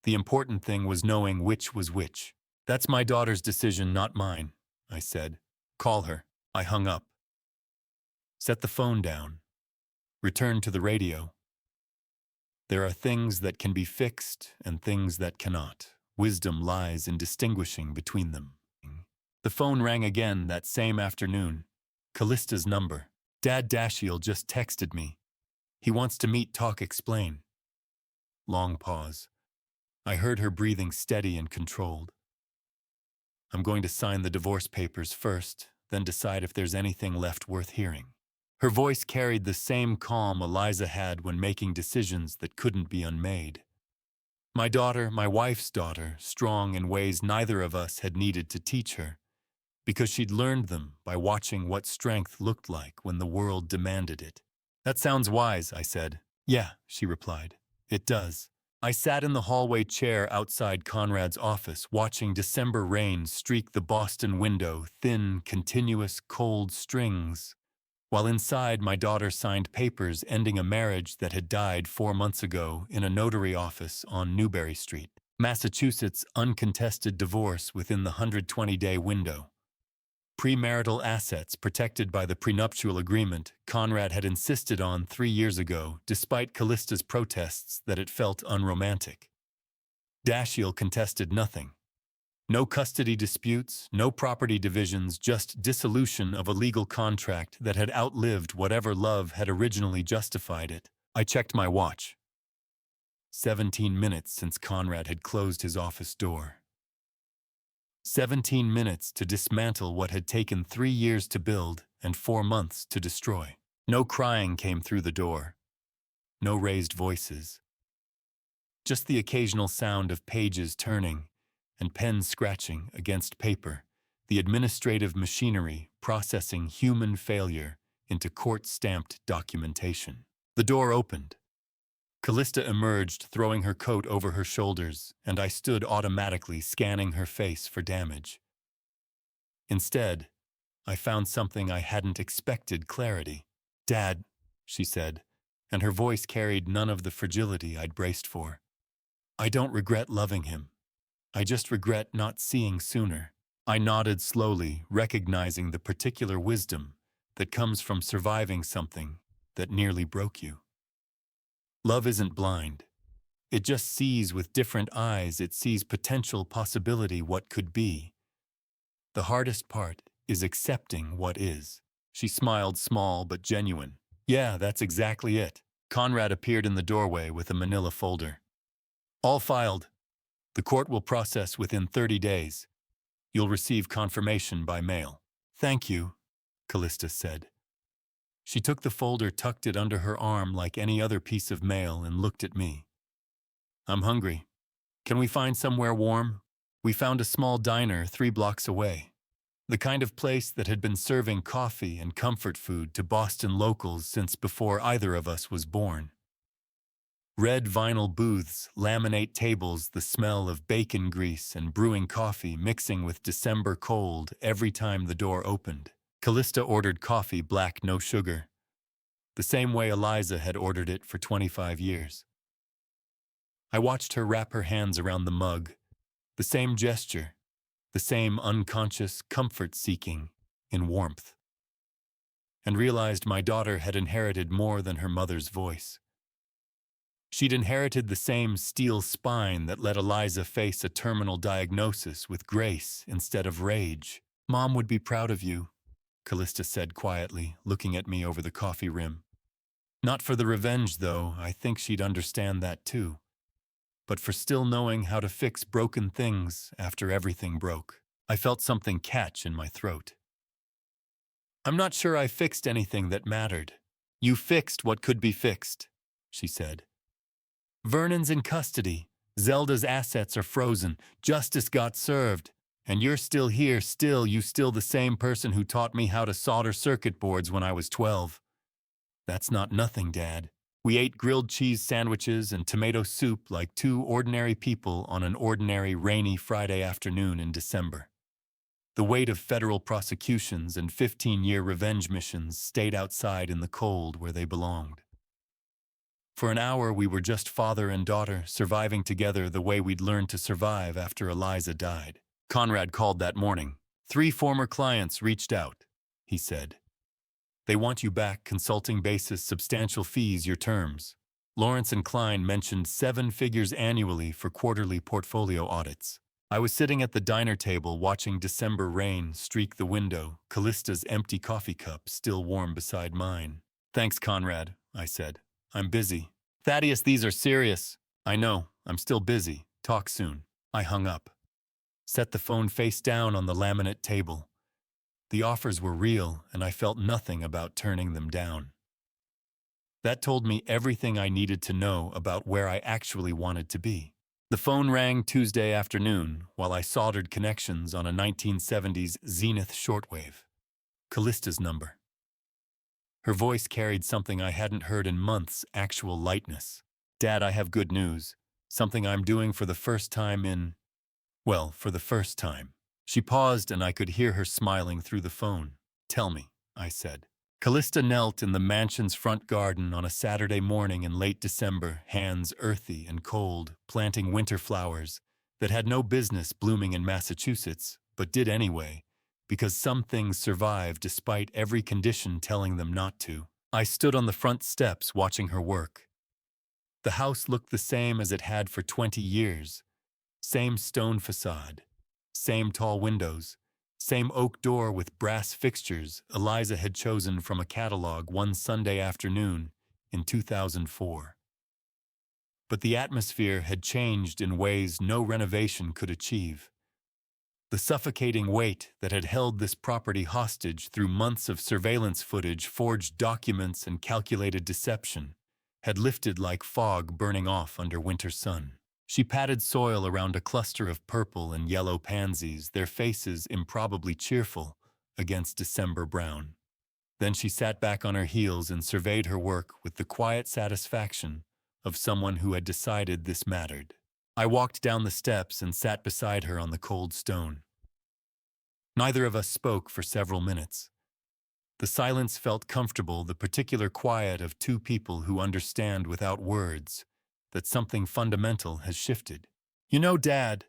The important thing was knowing which was which. "That's my daughter's decision, not mine," I said. "Call her." I hung up. Set the phone down. Returned to the radio. There are things that can be fixed and things that cannot. Wisdom lies in distinguishing between them. The phone rang again that same afternoon. Callista's number. "Dad, Dashiell just texted me. He wants to meet, talk, explain." Long pause. I heard her breathing steady and controlled. "I'm going to sign the divorce papers first, then decide if there's anything left worth hearing." Her voice carried the same calm Eliza had when making decisions that couldn't be unmade. My daughter, my wife's daughter, strong in ways neither of us had needed to teach her, because she'd learned them by watching what strength looked like when the world demanded it. "That sounds wise," I said. "Yeah," she replied. "It does." I sat in the hallway chair outside Conrad's office, watching December rain streak the Boston window, thin, continuous, cold strings, while inside my daughter signed papers ending a marriage that had died 4 months ago in a notary office on Newbury Street. Massachusetts' uncontested divorce within the 120-day window. Premarital assets protected by the prenuptial agreement Conrad had insisted on 3 years ago, despite Callista's protests that it felt unromantic. Dashiell contested nothing. No custody disputes, no property divisions, just dissolution of a legal contract that had outlived whatever love had originally justified it. I checked my watch. 17 minutes since Conrad had closed his office door. 17 minutes to dismantle what had taken 3 years to build and 4 months to destroy. No crying came through the door. No raised voices. Just the occasional sound of pages turning and pens scratching against paper, the administrative machinery processing human failure into court-stamped documentation. The door opened. Callista emerged, throwing her coat over her shoulders, and I stood automatically scanning her face for damage. Instead, I found something I hadn't expected: clarity. "Dad," she said, and her voice carried none of the fragility I'd braced for. "I don't regret loving him. I just regret not seeing sooner." I nodded slowly, recognizing the particular wisdom that comes from surviving something that nearly broke you. Love isn't blind. It just sees with different eyes. It sees potential, possibility, what could be. The hardest part is accepting what is. She smiled, small but genuine. "Yeah, that's exactly it." Conrad appeared in the doorway with a manila folder. "All filed. The court will process within 30 days. You'll receive confirmation by mail." "Thank you," Callista said. She took the folder, tucked it under her arm like any other piece of mail, and looked at me. "I'm hungry. Can we find somewhere warm?" We found a small diner 3 blocks away. The kind of place that had been serving coffee and comfort food to Boston locals since before either of us was born. Red vinyl booths, laminate tables, the smell of bacon grease and brewing coffee mixing with December cold every time the door opened. Callista ordered coffee black, no sugar, the same way Eliza had ordered it for 25 years. I watched her wrap her hands around the mug, the same gesture, the same unconscious comfort-seeking in warmth, and realized my daughter had inherited more than her mother's voice. She'd inherited the same steel spine that let Eliza face a terminal diagnosis with grace instead of rage. "Mom would be proud of you," Callista said quietly, looking at me over the coffee rim. "Not for the revenge, though. I think she'd understand that too. But for still knowing how to fix broken things after everything broke." I felt something catch in my throat. "I'm not sure I fixed anything that mattered." "You fixed what could be fixed," she said. "Vernon's in custody. Zelda's assets are frozen. Justice got served. And you're still here, you're still the same person who taught me how to solder circuit boards when I was 12. That's not nothing, Dad. We ate grilled cheese sandwiches and tomato soup like 2 ordinary people on an ordinary rainy Friday afternoon in December. The weight of federal prosecutions and 15-year revenge missions stayed outside in the cold where they belonged. For an hour, we were just father and daughter, surviving together the way we'd learned to survive after Eliza died. Conrad called that morning. 3 former clients reached out, he said. They want you back, consulting basis, substantial fees, your terms. Lawrence and Klein mentioned 7 figures annually for quarterly portfolio audits. I was sitting at the diner table watching December rain streak the window, Callista's empty coffee cup still warm beside mine. "Thanks, Conrad," I said. "I'm busy." "Thaddeus, these are serious." "I know, I'm still busy. Talk soon." I hung up. Set the phone face down on the laminate table. The offers were real, and I felt nothing about turning them down. That told me everything I needed to know about where I actually wanted to be. The phone rang Tuesday afternoon while I soldered connections on a 1970s Zenith shortwave. Callista's number. Her voice carried something I hadn't heard in months, actual lightness. "Dad, I have good news. Something I'm doing for the first time in... well, for the first time." She paused and I could hear her smiling through the phone. "Tell me," I said. Callista knelt in the mansion's front garden on a Saturday morning in late December, hands earthy and cold, planting winter flowers that had no business blooming in Massachusetts, but did anyway, because some things survive despite every condition telling them not to. I stood on the front steps watching her work. The house looked the same as it had for 20 years. Same stone facade, same tall windows, same oak door with brass fixtures Eliza had chosen from a catalog one Sunday afternoon in 2004. But the atmosphere had changed in ways no renovation could achieve. The suffocating weight that had held this property hostage through months of surveillance footage, forged documents, and calculated deception had lifted like fog burning off under winter sun. She patted soil around a cluster of purple and yellow pansies, their faces improbably cheerful against December brown. Then she sat back on her heels and surveyed her work with the quiet satisfaction of someone who had decided this mattered. I walked down the steps and sat beside her on the cold stone. Neither of us spoke for several minutes. The silence felt comfortable, the particular quiet of two people who understand without words that something fundamental has shifted. "You know, Dad,"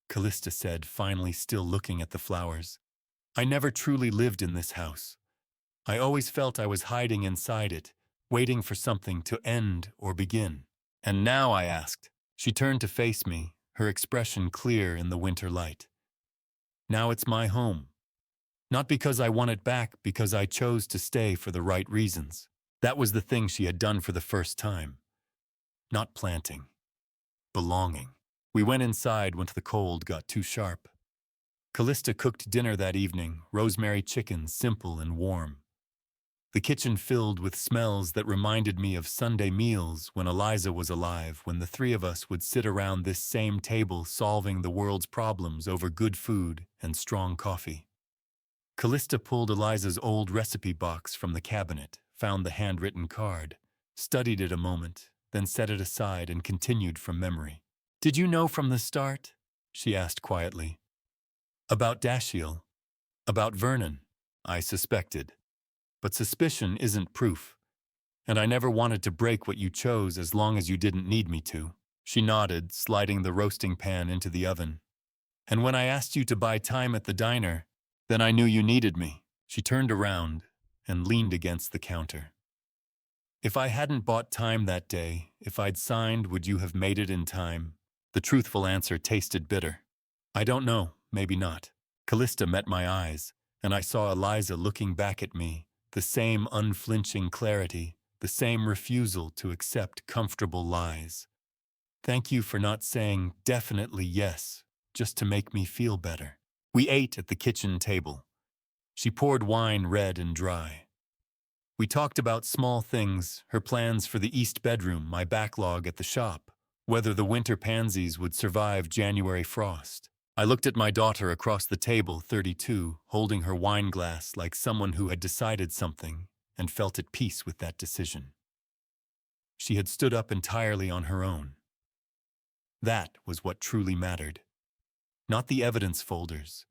Callista said, finally still looking at the flowers, "I never truly lived in this house. I always felt I was hiding inside it, waiting for something to end or begin. And now," I asked. She turned to face me, her expression clear in the winter light. "Now it's my home. Not because I want it back, because I chose to stay for the right reasons." That was the thing she had done for the first time. Not planting. Belonging. We went inside when the cold got too sharp. Callista cooked dinner that evening, rosemary chicken, simple and warm. The kitchen filled with smells that reminded me of Sunday meals when Eliza was alive, when the three of us would sit around this same table solving the world's problems over good food and strong coffee. Callista pulled Eliza's old recipe box from the cabinet, found the handwritten card, studied it a moment, then set it aside and continued from memory. "Did you know from the start?" she asked quietly. "About Dashiell. About Vernon." I suspected. "But suspicion isn't proof. And I never wanted to break what you chose as long as you didn't need me to." She nodded, sliding the roasting pan into the oven. "And when I asked you to buy time at the diner, then I knew you needed me." She turned around and leaned against the counter. "If I hadn't bought time that day, if I'd signed, would you have made it in time?" The truthful answer tasted bitter. "I don't know, maybe not." Callista met my eyes, and I saw Eliza looking back at me, the same unflinching clarity, the same refusal to accept comfortable lies. "Thank you for not saying definitely yes, just to make me feel better." We ate at the kitchen table. She poured wine red and dry. We talked about small things, her plans for the east bedroom, my backlog at the shop, whether the winter pansies would survive January frost. I looked at my daughter across the table, 32, holding her wine glass like someone who had decided something and felt at peace with that decision. She had stood up entirely on her own. That was what truly mattered. Not the evidence folders,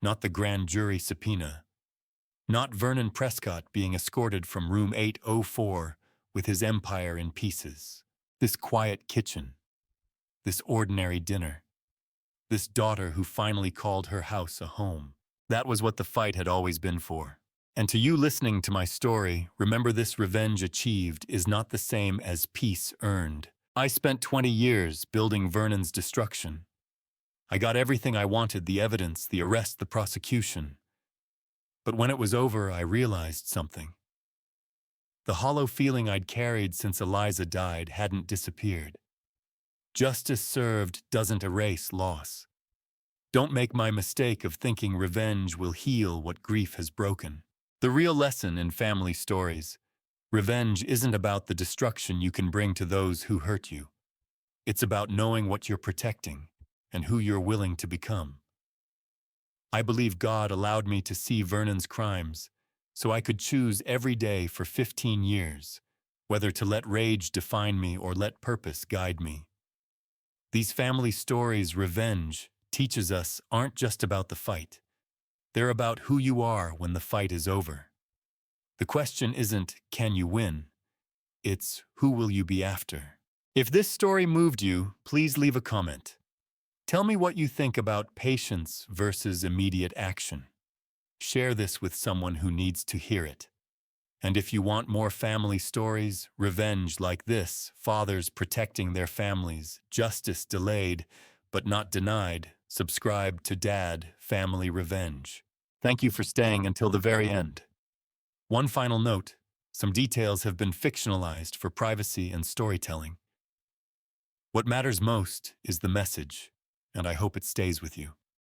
not the grand jury subpoena, not Vernon Prescott being escorted from room 804 with his empire in pieces. This quiet kitchen, this ordinary dinner, this daughter who finally called her house a home. That was what the fight had always been for. And to you listening to my story, remember this: revenge achieved is not the same as peace earned. I spent 20 years building Vernon's destruction. I got everything I wanted: the evidence, the arrest, the prosecution. But when it was over, I realized something. The hollow feeling I'd carried since Eliza died hadn't disappeared. Justice served doesn't erase loss. Don't make my mistake of thinking revenge will heal what grief has broken. The real lesson in family stories: revenge isn't about the destruction you can bring to those who hurt you. It's about knowing what you're protecting and who you're willing to become. I believe God allowed me to see Vernon's crimes so I could choose every day for 15 years, whether to let rage define me or let purpose guide me. These family stories, revenge, teaches us, aren't just about the fight. They're about who you are when the fight is over. The question isn't, can you win? It's, who will you be after? If this story moved you, please leave a comment. Tell me what you think about patience versus immediate action. Share this with someone who needs to hear it. And if you want more family stories, revenge like this, fathers protecting their families, justice delayed but not denied, subscribe to Dad Family Revenge. Thank you for staying until the very end. One final note, some details have been fictionalized for privacy and storytelling. What matters most is the message, and I hope it stays with you.